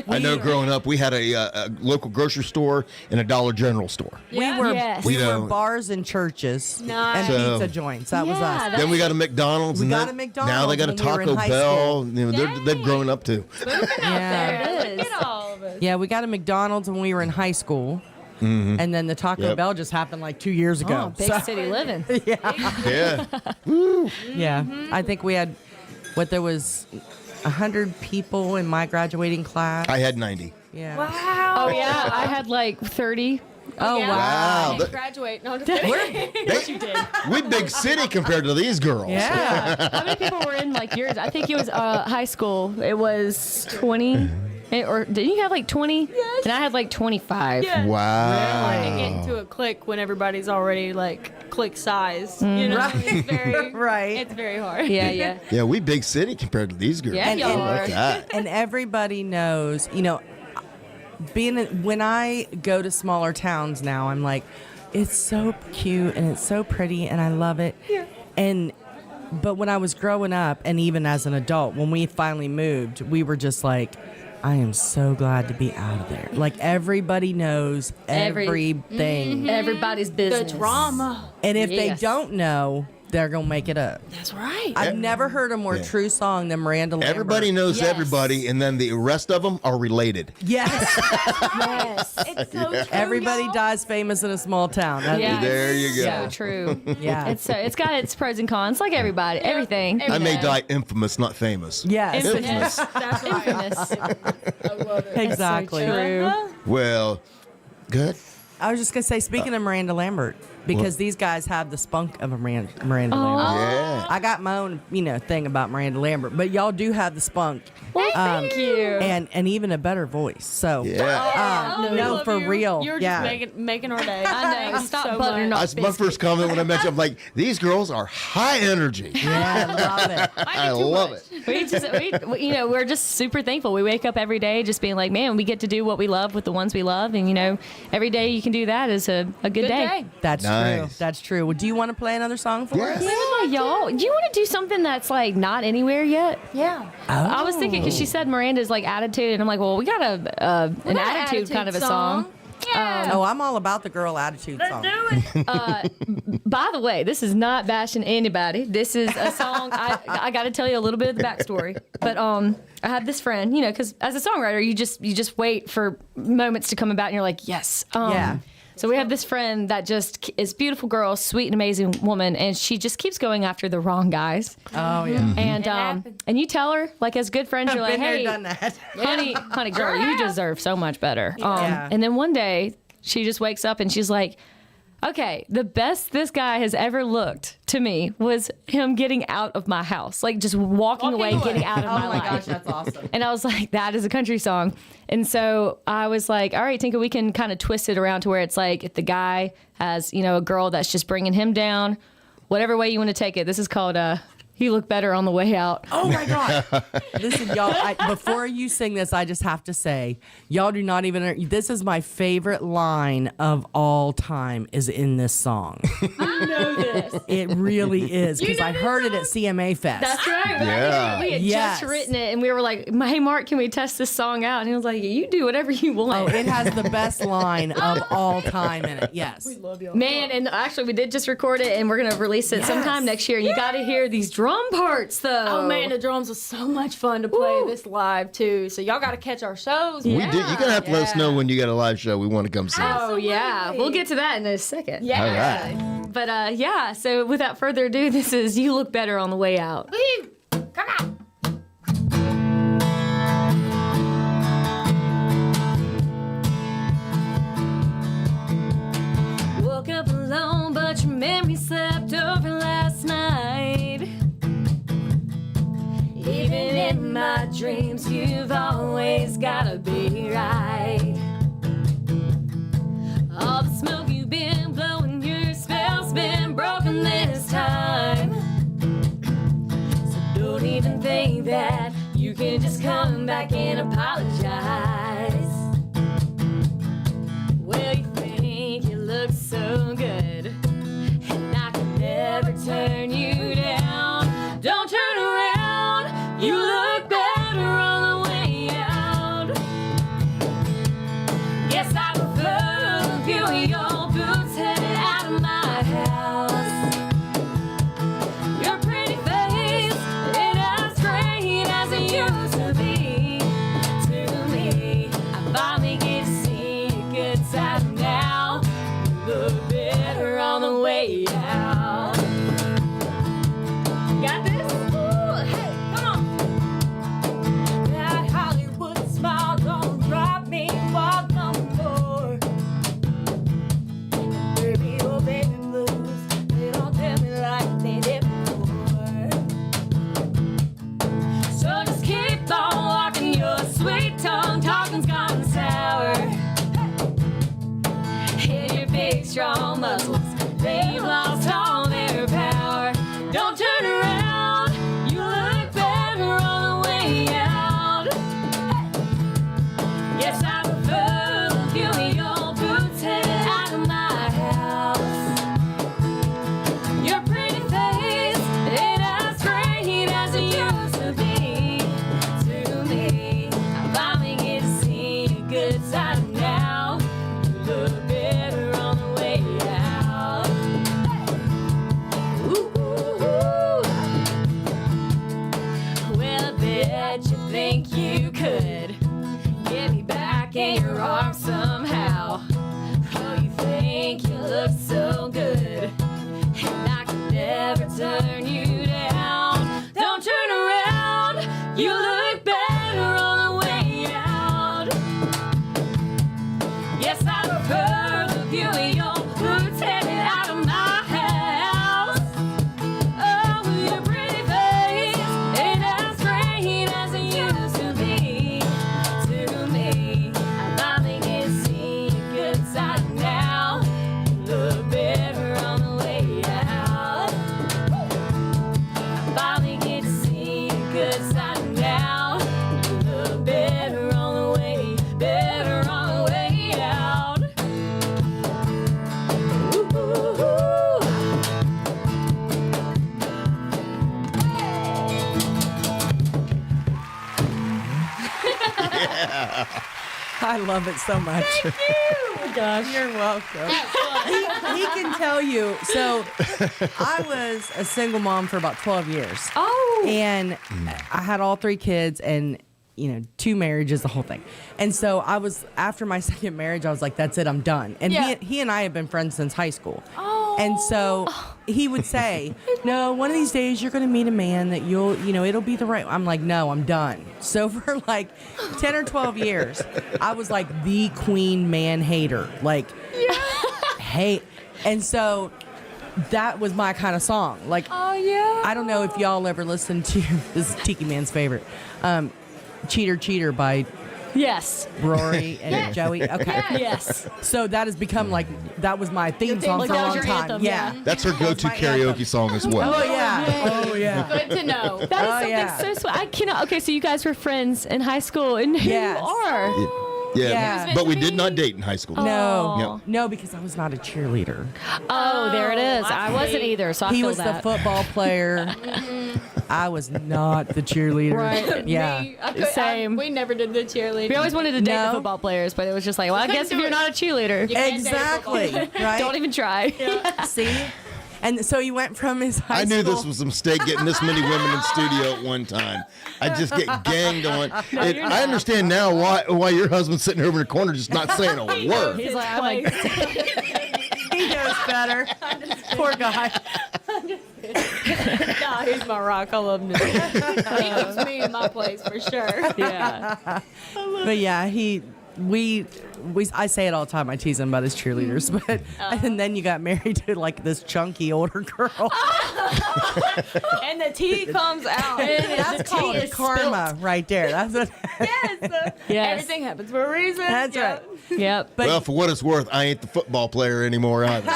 I know growing up, we had a local grocery store and a Dollar General store. We were bars and churches and pizza joints. That was us. Then we got a McDonald's. We got a McDonald's. Now they got a Taco Bell. They've grown up too. There it is. Yeah, we got a McDonald's when we were in high school. Mm-hmm. And then the Taco Bell just happened like 2 years ago. Oh, big city living. Yeah. Yeah. I think we had, there was 100 people in my graduating class. I had 90. Yeah. Wow. Oh, yeah. I had like 30. Oh, wow. Graduate. No, just kidding. You did. We big city compared to these girls. Yeah. How many people were in like yours? I think it was high school. It was 20. Or did you have like 20? Yes. And I had like 25. Yes. Wow. Really get into a clique when everybody's already like clique size. Right. It's very It's very hard. Yeah. Yeah, we big city compared to these girls. Yeah, y'all How about are. that? And everybody knows, when I go to smaller towns now, I'm like, it's so cute and it's so pretty and I love it. Yeah. But when I was growing up and even as an adult, when we finally moved, we were just like, I am so glad to be out of there. Like everybody knows everything. Everybody's business. The drama. And if they don't know, they're going to make it up. That's right. I've never heard a more true song than Miranda Lambert. Everybody knows everybody, and then the rest of them are related. Yes. Yes. It's so true. Everybody dies famous in a small town. Yeah. There you go. So true. Yeah. It's got its pros and cons, like everybody, everything. I may die infamous, not famous. Yes. Infamous. That's right. Infamous. I love it. Exactly. True. Well, good. I was just going to say, speaking of Miranda Lambert, because these guys have the spunk of a Miranda Lambert. Yeah. I got my own, thing about Miranda Lambert, but y'all do have the spunk. Well, thank you. And even a better voice. So, Yeah. no, for real. You're just making our day. I know. Stop so buttering much. up. That's my first comment when I mentioned. I'm like, these girls are high energy. Yeah, I love it. I love it. We're just super thankful. We wake up every day just being like, man, we get to do what we love with the ones we love. And, every day you can do that is a good day. That's true. Nice. That's true. Well, do you want to play another song for us? Yeah, y'all. Do you want to do something that's like not anywhere yet? Yeah. I was thinking because she said Miranda's like attitude, and I'm like, well, we got an attitude kind of a song. Yeah. I'm all about the girl attitude song. By the way, this is not bashing anybody. This is a song. I got to tell you a little bit of the backstory. But I had this friend, because as a songwriter, you just wait for moments to come about, and you're like, yes. Yeah. So we have this friend that just is beautiful girl, sweet and amazing woman, and she just keeps going after the wrong guys. Oh yeah. And you tell her, like as good friends, you're like, Been there, hey, done that. honey, girl, you deserve so much better. Yeah. And then one day she just wakes up and she's like, okay, the best this guy has ever looked to me was him getting out of my house, like just walking away, getting out of my life. Oh my gosh, that's awesome. And I was like, that is a country song. And so I was like, all right, Tinka, we can kind of twist it around to where it's like if the guy has, you know, a girl that's just bringing him down, whatever way you want to take it. This is called You Look Better on the Way Out. Oh my God. Listen, y'all, before you sing this, I just have to say, y'all do not even, this is my favorite line of all time is in this song. I know this. It really is, because I heard it at CMA Fest. That's right. Yeah. We had just written it, and we were like, hey, Mark, can we test this song out? And he was like, you do whatever you want. Oh, it has the best line of all time in it. Yes. We love y'all. Man, and actually, we did just record it, and we're going to release it sometime next year. And you got to hear these drum parts, though. Oh man, the drums was so much fun to play this live too. So y'all got to catch our shows. We did. You're gonna have to let us know when you got a live show. We want to come see it. Oh, yeah. We'll get to that in a second. Yeah. All right. But, yeah, so without further ado, this is You Look Better on the Way Out. Woo! Come on. Woke up alone, but your memory slept over last night. Even in my dreams, you've always gotta be right. All the smoke you've been blowing, your spell's been broken this time. So don't even think that you can just come back and apologize. Well, you think you look so good, and I can never turn you down. Don't turn around, you look better on the way out. Guess I prefer the view of your boots headed out of my house. Your pretty face ain't as great as it used to be. To me, I finally get to see a good side now. You look better on the way out. Got this? Ooh, hey, come on. That Hollywood smile don't drive me wild no more. Baby, oh baby blues, they don't tell me like they did before. So just keep on walking, your sweet tongue talking's gone sour. And your big strong muscles, they've lost all their power. Don't turn around, you look better on the way out. Yes, I prefer the view of your boots headed out of my house. Your pretty face ain't as great as it used to be. To me, I finally get to see a good side now. You look better on the way out. Ooh, ooh, ooh. Well, I bet you think you could get me back in your arms somehow. Oh, you think you look so good, and I could never turn you down. Don't turn around, you look better on the way out. Yes, I prefer the view of your boots headed out of my house. Oh, your pretty face ain't as great as it used to be. To me, I finally get to see a good side now. You look better on the way out. I finally get to see a good side now. You look better on the way out. Ooh, ooh, ooh. I love it so much. Oh my gosh. You're welcome. He can tell you. So I was a single mom for about 12 years. Oh. And I had all 3 kids and, 2 marriages, the whole thing. And so after my second marriage, I was like, that's it, I'm done. And Yeah. he and I have been friends since high school. Oh. And so he would say, no, one of these days you're going to meet a man that it'll be the right. I'm like, no, I'm done. So for like 10 or 12 years, I was like the queen man hater. Like, hate. And so that was my kind of song. Like, I don't know if y'all ever listened to, this is Tiki Man's favorite, Cheater Cheater by Rory and Joey. Okay. Yes. So that has become like, that was my theme song like for a that was long your time. anthem, Yeah. That's her go-to karaoke song as well. Oh, yeah. Oh, yeah. Good to know. That is something so sweet. I cannot. Okay, so you guys were friends in high school, and here Yes. you are. Yeah. But we did not date in high school. No, because I was not a cheerleader. Oh, there it is. I wasn't either, so I He feel was that. the football player. I was not the cheerleader. Right. Yeah. Same. We never did the cheerleading. We always wanted to date No. the football players, but it was just like, well, I guess if you're not a cheerleader, Exactly. Right. don't even try. See? And so you went from his high I knew school. this was a mistake getting this many women in studio at one time. I just get ganged on. I understand now why your husband's sitting over in the corner just not saying a word. He's like, I'm like, He knows better. Poor guy. Nah, he's my rock. I love him. He keeps me in my place for sure. yeah. But yeah, I say it all the time. I tease him about his cheerleaders, but and then you got married to like this chunky older girl. And the tea comes out. That's called karma right there. That's what. Yes. Everything happens for a reason. That's right. Yep. But Well, for what it's worth, I ain't the football player anymore either.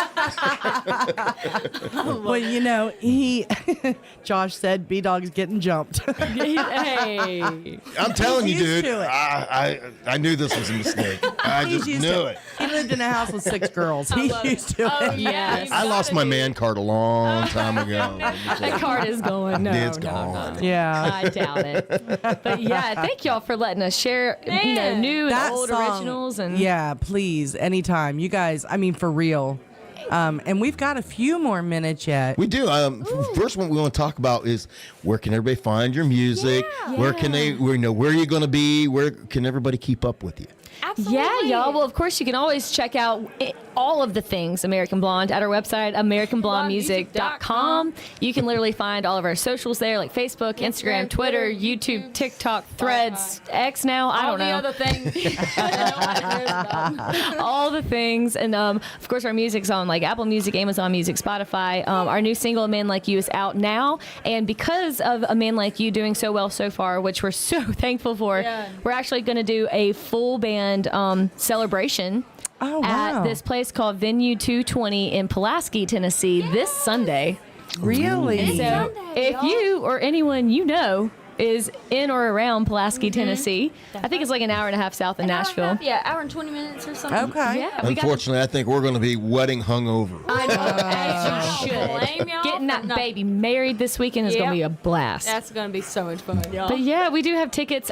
well, Josh said B-Dog's getting jumped. Hey. I'm telling you, He's used dude. to it. I knew this was a mistake. I He's just used knew to it. He lived in a house with 6 girls. He's used to Oh, it. yeah. Yes. I lost my man card a long time ago. That card is going. No, It's no, gone. no. Yeah. I doubt it. But yeah, thank y'all for letting us share, new and That old song, originals. And yeah, please, anytime. You guys, I mean, for real. And we've got a few more minutes yet. We do. First one we want to talk about is where can everybody find your music? Where can they? Where are you going to be? Where can everybody keep up with you? Absolutely. Yeah, y'all. Well, of course, you can always check out all of the things American Blonde at our website, AmericanBlondeMusic.com. You can literally find all of our socials there, like Facebook, Instagram, Twitter, YouTube, TikTok, Threads, X now. I don't know. All the other things. All the things. And of course, our music's on like Apple Music, Amazon Music, Spotify. Our new single, A Man Like You, is out now. And because of A Man Like You doing so well so far, which we're so thankful for, we're actually going to do a full band celebration at this place called Venue 220 in Pulaski, Tennessee this Sunday. Really? So if you or anyone you know is in or around Pulaski, Tennessee, I think it's like an hour and a half south of Nashville. Hour and 20 minutes or something. Okay. Yeah, we got Unfortunately, I think we're going to be wedding hungover. I know, as you should. Blame y'all Getting for that not- baby married this weekend is going to be a blast. That's going to be so much fun, y'all. But yeah, we do have tickets.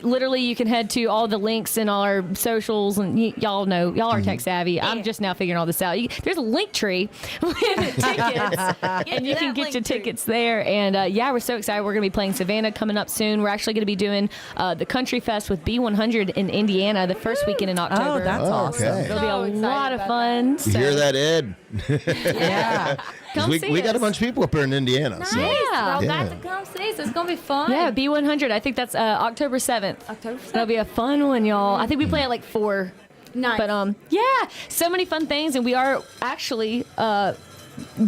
Literally, you can head to all the links in all our socials, and y'all know, y'all are tech savvy. I'm just now figuring all this out. There's a link tree with tickets, and you can get your tickets there. And yeah, we're so excited. We're going to be playing Savannah coming up soon. We're actually going to be doing the Country Fest with B100 in Indiana the first weekend in October. Oh, that's awesome. Okay. It'll be So a excited lot of about fun. You hear that, Ed? Yeah. Come we see got a us. bunch of people up here in Indiana. So. Y'all Yeah. got to come see us. It's going to be fun. Yeah, B100. I think that's October 7th. October 7th. That'll be a fun one, y'all. I think we play at like 4. Nice. But yeah, so many fun things, and we are actually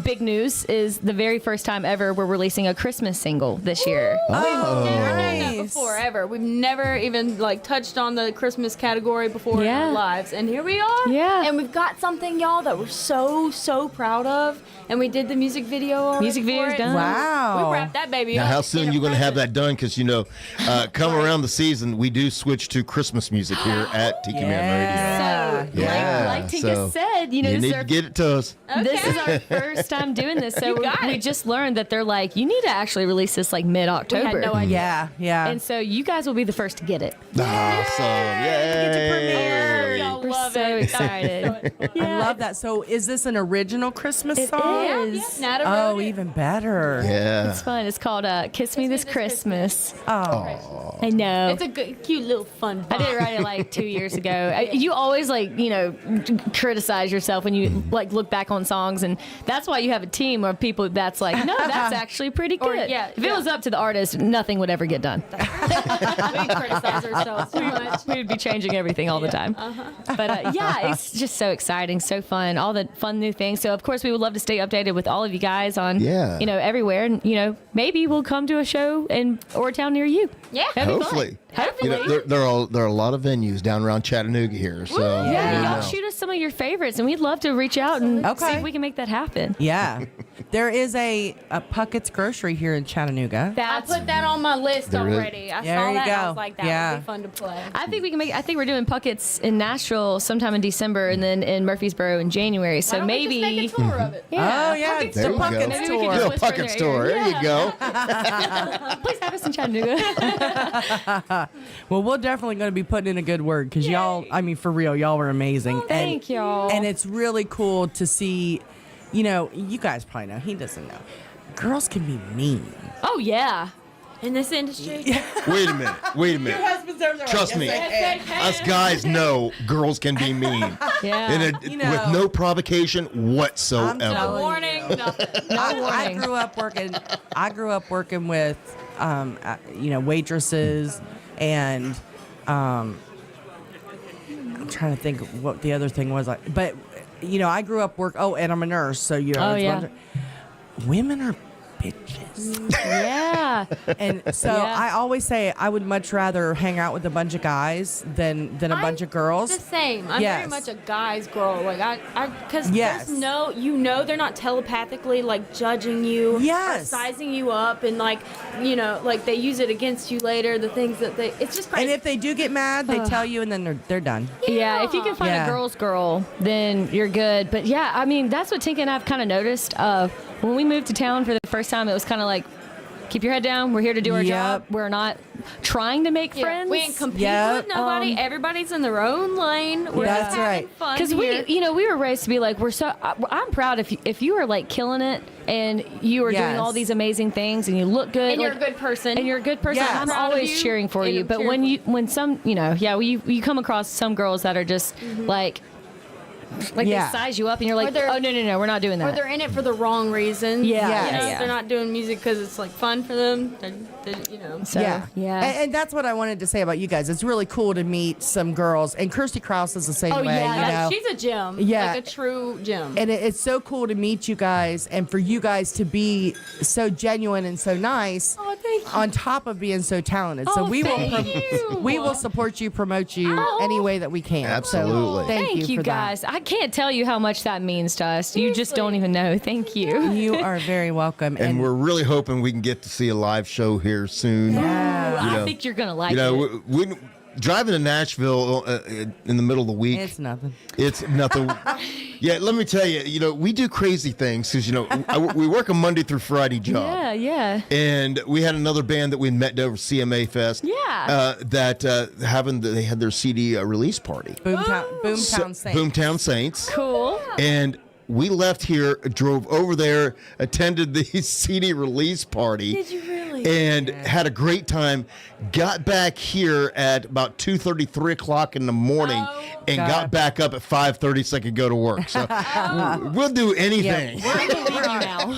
big news is the very first time ever we're releasing a Christmas single this year. Oh, Never done that nice. before ever. We've never even touched on the Christmas category before in Yeah. our lives, and here we are. Yeah. and we've got something, y'all, that we're so proud of. And we did the music video. already Music for video's it. done. Wow. We wrapped that baby Now, up. how soon you going to have that done? Because, come around the season, we do switch to Christmas music here at Tiki Man So, Yeah, like Tika so said, Radio. You this need is to our get it to us. This is our first time doing this, so we just learned that they're like, you need to actually release this like mid-October. We had no idea. Yeah, yeah. And so you guys will be the first to get it. Awesome. Yay. Y'all We're love so it. excited. I love that. So is this an original Christmas It song? is. Nada Oh, wrote it. even better. Yeah. It's fun. It's called Kiss Me This Christmas. Oh. I know. It's a good, cute little fun. I did write it like 2 years ago. You always criticize yourself when you like look back on songs, and that's why you have a team of people that's like, no, that's actually pretty good. If it was up to the artist, nothing would ever get done. We criticize ourselves too much. We would be changing everything all the time. But it's just so exciting, so fun, all the fun new things. So of course we would love to stay updated with all of you guys on everywhere, and maybe we'll come to a show in Town near you. Yeah, hopefully. Hopefully. There are a lot of venues down around Chattanooga here. So y'all shoot us some of your favorites, and we'd love to reach out and see if we can make that happen. Yeah. There is a Puckett's Grocery here in Chattanooga. I put that on my list already. I There saw you that. go. I was like, that Yeah. would be fun to play. I think we can make. I think we're doing Puckett's in Nashville sometime in December, and then in Murfreesboro in January. So Why don't we maybe just make a tour of it. Oh, yeah. It's There the you go. Puckett's Maybe we can tour. just a whisper in Puckett their store. ear. There you go. Please have us in Chattanooga. Well, we're definitely going to be putting in a good word because y'all, I mean, for real, y'all were amazing. Thank y'all. And it's really cool to see, you guys probably know, he doesn't know. Girls can be mean. Oh yeah. In this industry? Wait a minute. Trust me. Us guys know girls can be mean. Yeah. And with no provocation whatsoever. No warning, nothing. I grew up working with, waitresses, and I'm trying to think what the other thing was. But I grew up and I'm a nurse, so women are bitches. Yeah. And so I always say I would much rather hang out with a bunch of guys than a bunch of girls. The same. I'm very much a guy's girl. Like because Yes. there's they're not telepathically like judging you, Yes. or sizing you up, and like they use it against you later. The things that it's just crazy. And if they do get mad, they tell you, and then they're done. Yeah, if you can find a girl's girl, then you're good. But yeah, I mean, that's what Tinka and I've kind of noticed. When we moved to town for the first time, it was kind of like, keep your head down. We're here to do our job. We're not trying to make friends. We ain't competing with nobody. Everybody's in their own lane. We're That's just having right. fun Because here. we were raised to be like, I'm proud if you are like killing it and you are doing all these amazing things and you look good. And you're a good person. And you're a good person. Yes. I'm Proud of always you, cheering for and you. I'm But cheering when you come across some girls that are just like they size you up and you're like, oh, no, we're not doing that. Or they're in it for the wrong reasons. Yeah. Yes. They're not doing music because it's like fun for them. So, Yeah. yeah. And that's what I wanted to say about you guys. It's really cool to meet some girls. And Kirsty Krause is the same Oh way. yeah, she's a gem. Yeah. Like a true gem. And it's so cool to meet you guys and for you guys to be so genuine and so nice. Oh, thank you. On top of being so talented. So Oh, we thank you. we will support you, promote you any way that we can. Absolutely. So thank you for guys. that. I can't tell you how much that means to us. You just don't even know. Thank you. You are very welcome. And we're really hoping we can get to see a live show here soon. I think you're gonna like it. We driving to Nashville in the middle of the week. It's nothing. It's nothing. Yeah, let me tell you, we do crazy things because, we work a Monday through Friday job. Yeah. And we had another band that we met over CMA Fest. Yeah. They had their CD release party. Boomtown Saints. Boomtown Saints. Cool. And we left here, drove over there, attended the CD release party. Did you really? And had a great time. Got back here at about 2:30, 3 o'clock in the morning, and got back up at 5:30 so I could go to work. So we'll do anything. I believe you now.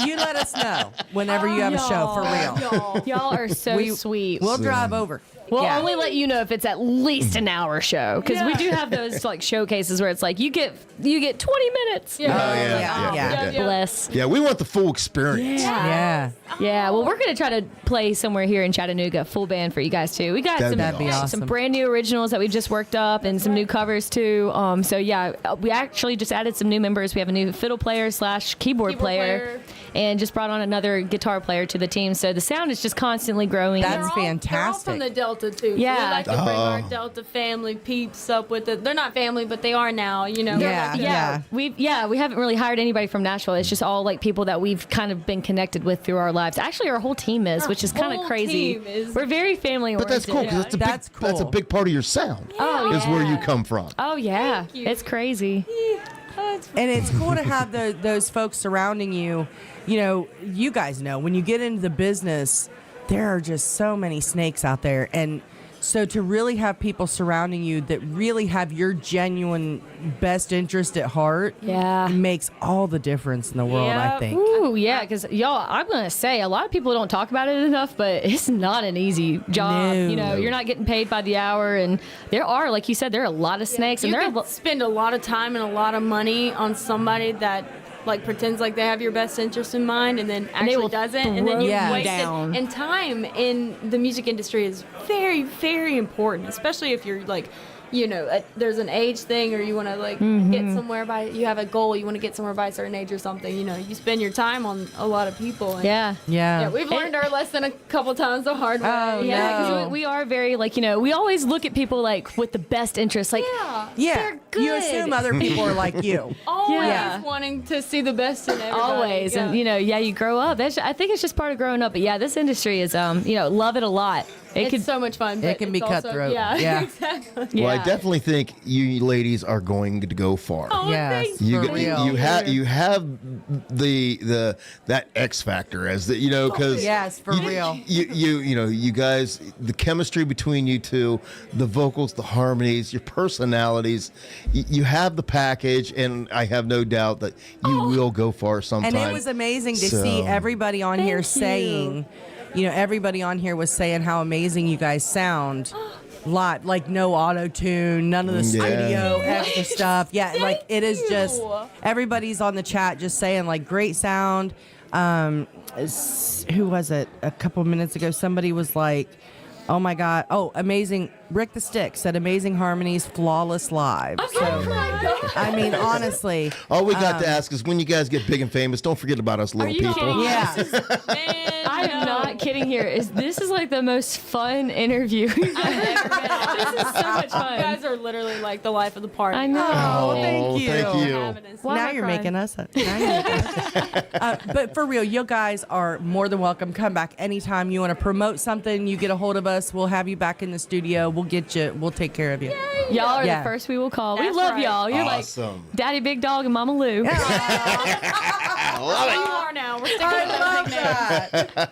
You let us know whenever you have a show, for real. Y'all are so sweet. We'll drive over. We'll only let you know if it's at least an hour show, because we do have those like showcases where it's like you get 20 minutes. Yeah. Bless. Yeah, we want the full experience. Yeah. Yeah, well, we're going to try to play somewhere here in Chattanooga, full band for you guys, too. We got That'd be awesome. some brand new originals that we've just worked up and some new covers, too. So, yeah, we actually just added some new members. We have a new fiddle player / keyboard player and just brought on another guitar player to the team. So the sound is just constantly growing. That's They're all fantastic. from the Delta, too. Yeah. We like to bring our Delta family peeps up with it. They're not family, but they are now, Yeah. We haven't really hired anybody from Nashville. It's just all like people that we've kind of been connected with through our lives. Actually, our whole team is, which is kind of whole crazy. team is- We're very family But oriented. that's cool because That's that's a cool. big part of your sound. Oh, is where you yeah. come from. Oh yeah, Thank you. it's crazy. And it's cool to have those folks surrounding you. You guys know when you get into the business, there are just so many snakes out there, and So to really have people surrounding you that really have your genuine best interest at heart, makes all the difference in the world, I think. Ooh, yeah, because y'all, I'm gonna say a lot of people don't talk about it enough, but it's not an easy job. No. You know, you're not getting paid by the hour, and there are, like you said, there are a lot of snakes, and You there could are. spend a lot of time and a lot of money on somebody that like pretends like they have your best interest in mind and then they actually will doesn't, and then throw you you waste down. it. And time in the music industry is very, very important, especially if you're like, you know, there's an age thing, or you want to like get somewhere by, you have a goal, you want to get somewhere by a certain age or something. You know, you spend your time on a lot of people. And Yeah, we've learned our lesson a couple times the hard way. Oh, Yeah, because no. we are very, like, you know, we always look at people like with the best interest, like, Yeah. they're good. You assume other people are like you. Always Yeah. wanting to see the best in everybody. always, Yeah. and you know, you grow up. I think it's just part of growing up. But yeah, this industry is, you know, love it a lot. It's so much fun. But It can be it's also- cutthroat. Yeah, Yeah. exactly. Well, I Yeah. definitely think you ladies are going to go far. Oh, Yes, thanks. You for real. you have the that X factor, as the, you know, because Yes, for real. you know, you guys, the chemistry between you two, the vocals, the harmonies, your personalities, you have the package, and I have no doubt that you will go far sometime. And it was amazing to So- see everybody on here you. saying, you know, everybody on here was saying how amazing you guys sound. Live, like no auto tune, none of the Yeah. studio extra stuff. Yeah, like it is just everybody's on the chat just saying like great sound. Who was it? A couple minutes ago, somebody was like, "Oh my God! Oh, amazing!" Rick the Stick said, "Amazing harmonies, flawless live." So, I mean, honestly, All we got to ask is, when you guys get big and famous, don't forget about us little you people. kidding? yeah. Man, I'm not kidding here. This is like the most fun interview we've ever had. This is so much you fun. guys are literally like the life of the party. I know. Oh, thank you. Thank you. Why am Now I you're crying? making us. But for real, you guys are more than welcome. Come back anytime you want to promote something. You get a hold of us. We'll have you back in the studio. We'll get you. We'll take care of you. Y'all are Yeah. the first we will call. We That's love right. y'all. You're Awesome. like Daddy Big Dog and Mama Lou. You are now. We're sticking with that nickname.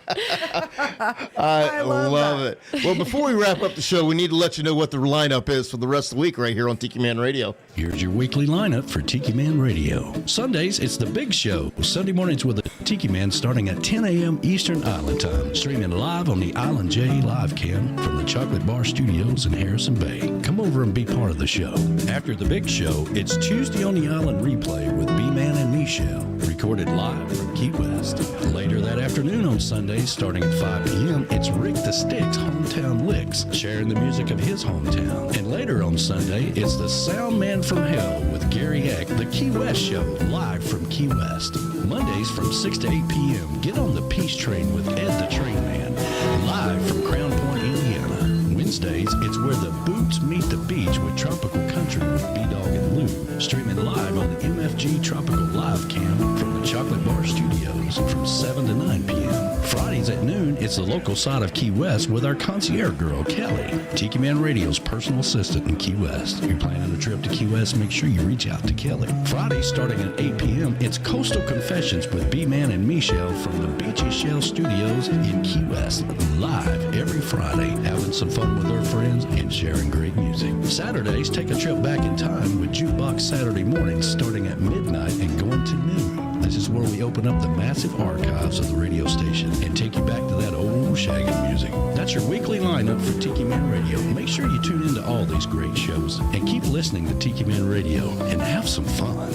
I love love it. Well, before we wrap up the show, we need to let you know what the lineup is for the rest of the week right here on Tiki Man Radio. Here's your weekly lineup for Tiki Man Radio. Sundays, it's the Big Show. Sunday mornings with the Tiki Man starting at 10 a.m. Eastern Island Time. Streaming live on the Island J live cam from the Chocolate Bar Studios in Harrison Bay. Come over and be part of the show. After the Big Show, it's Tuesday on the Island replay with B-Man and Michelle. Recorded live from Key West. Later that afternoon on Sundays, starting at 5 p.m., it's Rick the Stick's Hometown Licks, sharing the music of his hometown. And later on Sunday, it's the Sound Man from Hell with Gary Eck, the Key West Show, live from Key West. Mondays from 6 to 8 p.m., get on the Peace Train with Ed the Train Man, live from Crown Point, Indiana. Wednesdays, it's Where the Boots Meet the Beach with Tropical Country with B-Dawg and Lou, streaming live on the MFG Tropical Live Cam from the Chocolate Bar Studios from 7 to 9 p.m. Fridays at noon, it's the local side of Key West with our concierge girl, Kelly, Tiki Man Radio's personal assistant in Key West. If you're planning a trip to Key West, make sure you reach out to Kelly. Fridays starting at 8 p.m., it's Coastal Confessions with B-Man and Michelle from the Beachy Shell Studios in Key West, live every Friday, having some fun with our friends and sharing great music. Saturdays, take a trip back in time with Jukebox Saturday mornings starting at midnight and going to noon. This is where we open up the massive archives of the radio station and take you back to that old shagging music. That's your weekly lineup for Tiki Man Radio. Make sure you tune into all these great shows and keep listening to Tiki Man Radio and have some fun.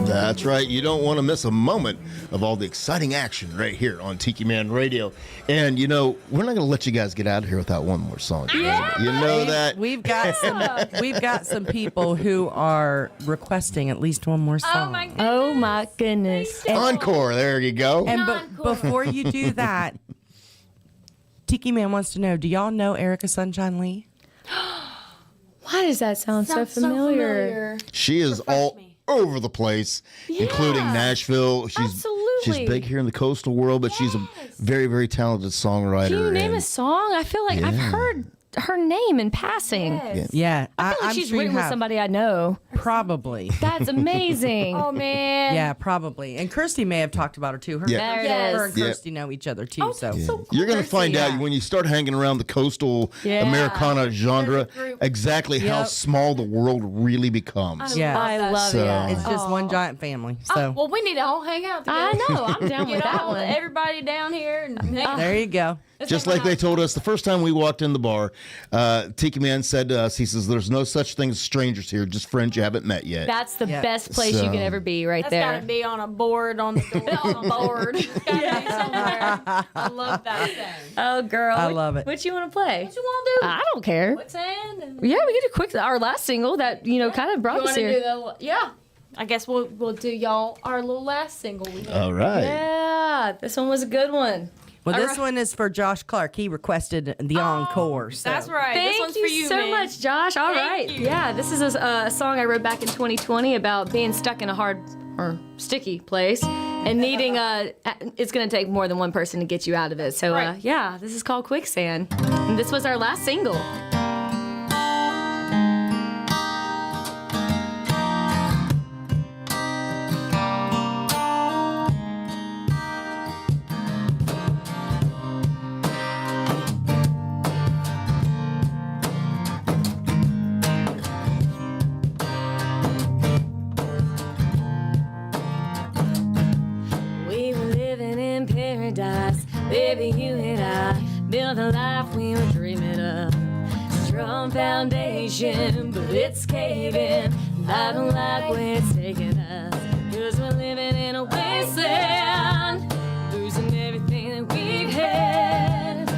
That's right. You don't want to miss a moment of all the exciting action right here on Tiki Man Radio. And, you know, we're not going to let you guys get out of here without one more song. Yeah. You know that? We've got some people who are requesting at least one more song. Oh my goodness. Encore. There you go. And before you do that, Tiki Man wants to know, do y'all know Erica Sunshine Lee? Why does that sound so familiar? She is all over the place, including Nashville. She's big here in the coastal world, but she's a very, very talented songwriter. Can you name and a song? I feel like I've heard her name in passing. Yes. Yeah, I feel like I'm she's sure you written with have. somebody I know. Probably. That's amazing. Oh man. Yeah, probably. And Kirsty may have talked about her too. Her, Yeah. There it her is. and Kirsty know each other too. So You're going to find Yeah. out when you start hanging around the coastal Yeah. Americana genre group. exactly how Yep. small the world really becomes. Yeah. I love So- it. it's just one giant family. So Well, we need to all hang out together. I know. I'm down with Get that all one. everybody down here and hang there you go. Just like they told us the first time we walked in the bar, Tiki Man said to us, he says, there's no such thing as strangers here, just friends you haven't met yet. That's the Yeah. best place you So- can ever be, right That's there. gotta be on a board on the door. on a board. It's gotta be somewhere. I love that thing. Oh, girl. I love it. What you want to play? What you want to do? I don't care. Quicksand? Yeah, we can do quick. Our last single that kind of brought You us want to here. do the? Yeah. I guess we'll do y'all our little last single. We did. All right. Yeah, this one was a good one. Well, All this right. one is for Josh Clark. He requested the encore. So. That's right. This Thank one's you for you, so man. much, Josh. All right. Thank you. Yeah, this is a song I wrote back in 2020 about being stuck in a hard or sticky place and needing it's going to take more than one person to get you out of it. So, Right. yeah, this is called Quicksand. And this was our last single. We were living in paradise, baby, you and I built the life we were dreaming of. Strong foundation, but it's caving. I don't like where it's taking us, 'cause we're living in a wasteland, losing everything that we've had.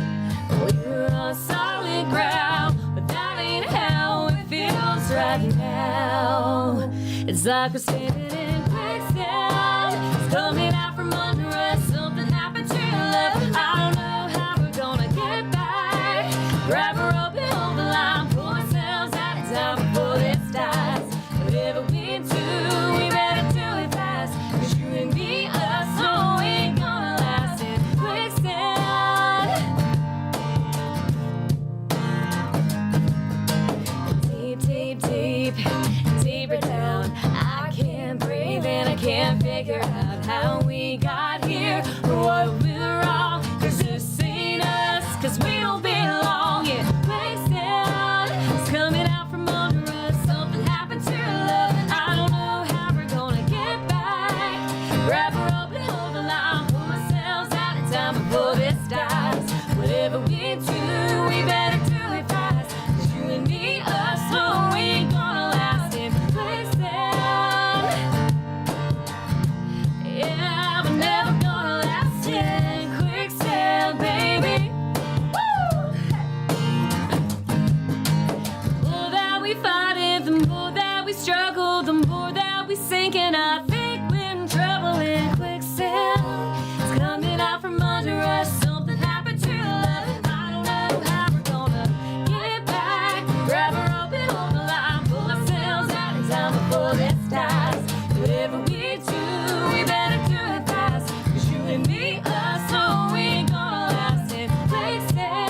We were on solid ground, but that ain't how it feels right now. It's like we're standing in quicksand. It's coming out from under us. Something happened to love. I don't know how we're gonna get back. Grab her up and hold the line. Pull ourselves out of time before this dies. Whatever we do, we better do it fast. 'Cause you and me, us, so we ain't gonna last in quicksand. Deep, deep, deep, deeper down. I can't breathe and I can't figure out how we got here or what we were wrong. 'Cause this ain't us, 'cause we don't belong in quicksand. It's coming out from under us. Something happened to love, and I don't know how we're gonna get back. Grab her up and hold the line. Pull ourselves out of time before this dies. Whatever we do, we better do it fast. 'Cause you and me, us, so we ain't gonna last in quicksand. Yeah, we're never gonna last in quicksand, baby. Woo! The more that we fight it, the more that we struggle, the more that we sink, and I think we're in trouble in quicksand. It's coming out from under us. Something happened to love, and I don't know how we're gonna get back. Grab her up and hold the line. Pull ourselves out in time before this dies. Whatever we do, we better do it fast. 'Cause you and me, us, so we ain't gonna last in quicksand.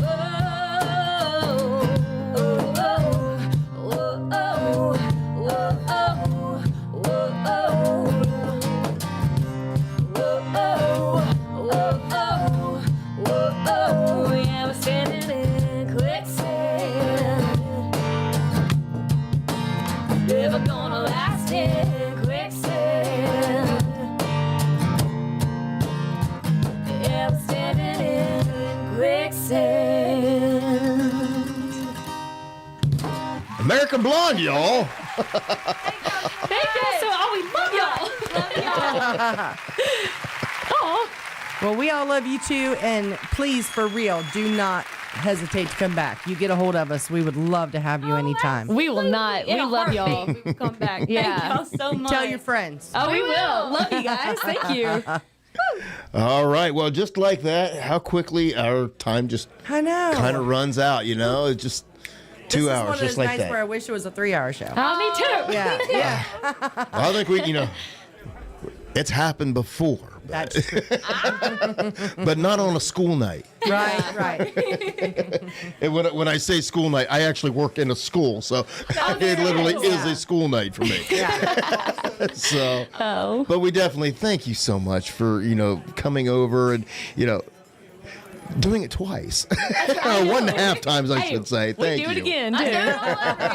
Oh, oh, oh, oh, oh, oh, yeah, we're standing in quicksand. Never gonna last in quicksand. Yeah, we're standing in quicksand. American Blonde, y'all. Thank you. So, we love y'all. Oh, Well, we all love you too, and please, for real, do not hesitate to come back. You get a hold of us. We would love to have you anytime. we will not. We In a love y'all. heartbeat, we come back. Yeah. Thank y'all so much. Tell your friends. Oh, we will. Love you guys. Thank you. All right. Well, just like that, how quickly our time just I know. kind of runs out, you know? It's just 2 This is hours, one of just those like nights where I that. wish it was a 3-hour show. Me too. Yeah, yeah. I think we, It's happened before. That's true. But not on a school night. Right. And when I say school night, I actually work in a school, so it literally is a school night for me. So, but we definitely thank you so much for coming over and doing it twice. 1.5 times, I should say. Thank you. We'd do it again, too. We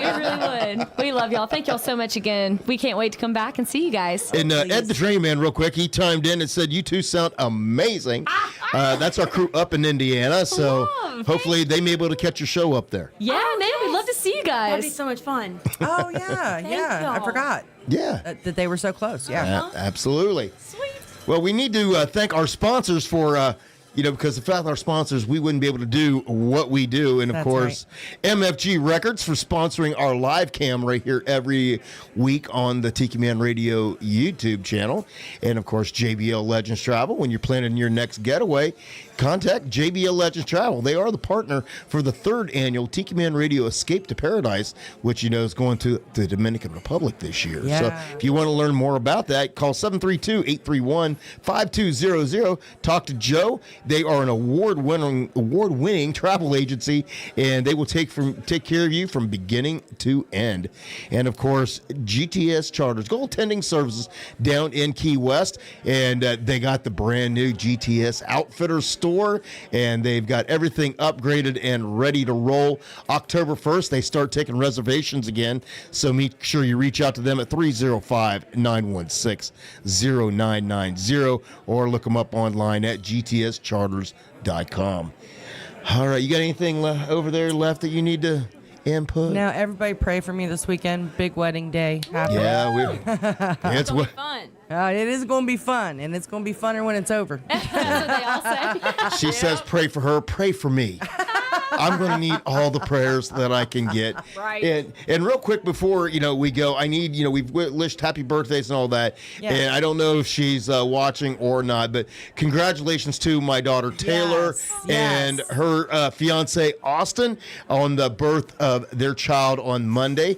really would. We love y'all. Thank y'all so much again. We can't wait to come back and see you guys. And Ed the Train Man, real quick, he chimed in and said, you two sound amazing. That's our crew up in Indiana, so hopefully they may be able to catch your show up there. Yeah, man, we'd love to see you guys. That'd be so much fun. Oh, yeah. I forgot. Yeah. That they were so close. Yeah. Absolutely. Sweet. Well, we need to thank our sponsors for... because without our sponsors, we wouldn't be able to do what we do. And, of course, MFG Records for sponsoring our live cam right here every week on the Tiki Man Radio YouTube channel. And, of course, JBL Legends Travel. When you're planning your next getaway, contact JBL Legends Travel. They are the partner for the 3rd annual Tiki Man Radio Escape to Paradise, which, is going to the Dominican Republic this year. Yeah. So if you want to learn more about that, call 732-831-5200. Talk to Joe. They are an award-winning travel agency, and they will take care of you from beginning to end. And, of course, GTS Charters, goaltending services down in Key West, and they got the brand-new GTS Outfitter store, and they've got everything upgraded and ready to roll. October 1st, they start taking reservations again, so make sure you reach out to them at 305-916-0990 or look them up online at gtscharters.com. All right, you got anything over there left that you need to input? Now, everybody pray for me this weekend. Big wedding day. It's gonna be fun. It is going to be fun, and it's going to be funner when it's over. That's what they all say. She says, pray for her, pray for me. I'm going to need all the prayers that I can get. Right. And real quick before, we go, I need, we've wished happy birthdays and all that. Yeah. And I don't know if she's watching or not, but congratulations to my daughter Taylor and her fiance Austin on the birth of their child on Monday.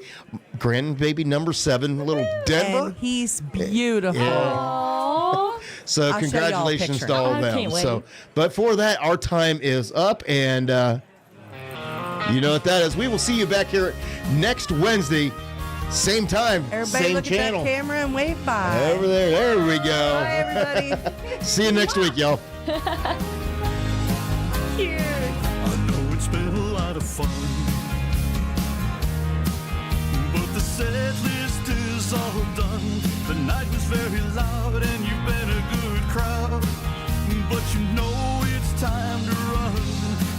Grandbaby number 7, little Denver. And he's beautiful. Aww. So I'll congratulations show to y'all a all of picture. I them. can't wait. So, but for that, our time is up, and you know what that is. We will see you back here next Wednesday, same time, Everybody same look channel. at that camera and wave bye. Over there. There we go. Bye, everybody. See you next week, y'all. I know it's been a lot of fun, but the set list is all done. The night was very loud and you've been a good crowd, but it's time to run.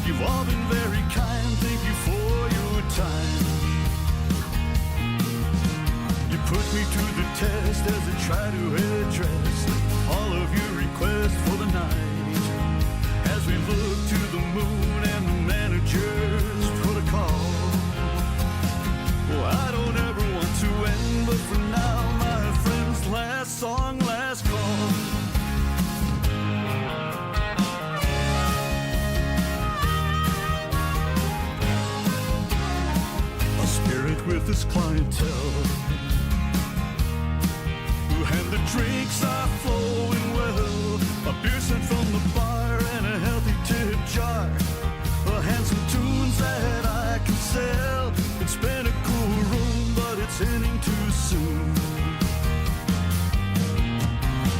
You've all been very kind, thank you for your time. You put me to the test as I try to address all of your requests for the night. As we look to the moon and the manager's protocol. Well, I don't ever want to end, but for now, my friends, last song, last call. A spirit with this clientele, and the drinks are flowing well. A beer sent from the bar and a healthy tip jar. And some tunes that I can sell. It's been a cool room, but it's ending too soon.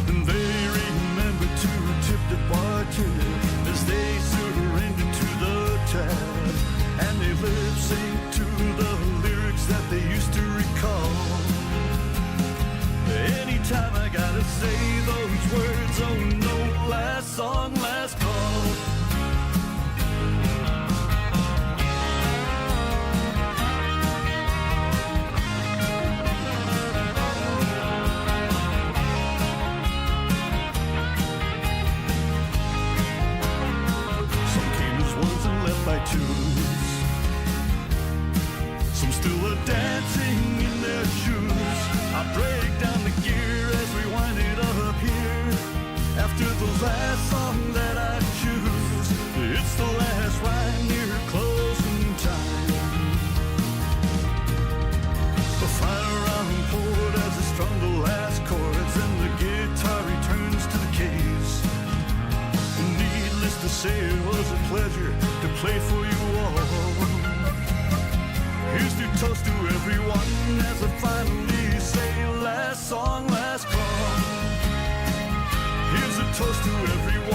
And they remember to tip the bartender as they surrender to the tab. And they lip sync to the lyrics that they used to recall. Anytime I gotta say those words, oh no, last song, last call. Some came as ones and left by twos. Some still are dancing in their shoes. I break down the gear as we wind it up here. After the last song that I choose, it's the last rhyme near closing time. The final round chord as I strum the last chords and the guitar pleasure to play for you all. Here's to toast to everyone as I finally say last song, last call. Here's a toast to everyone.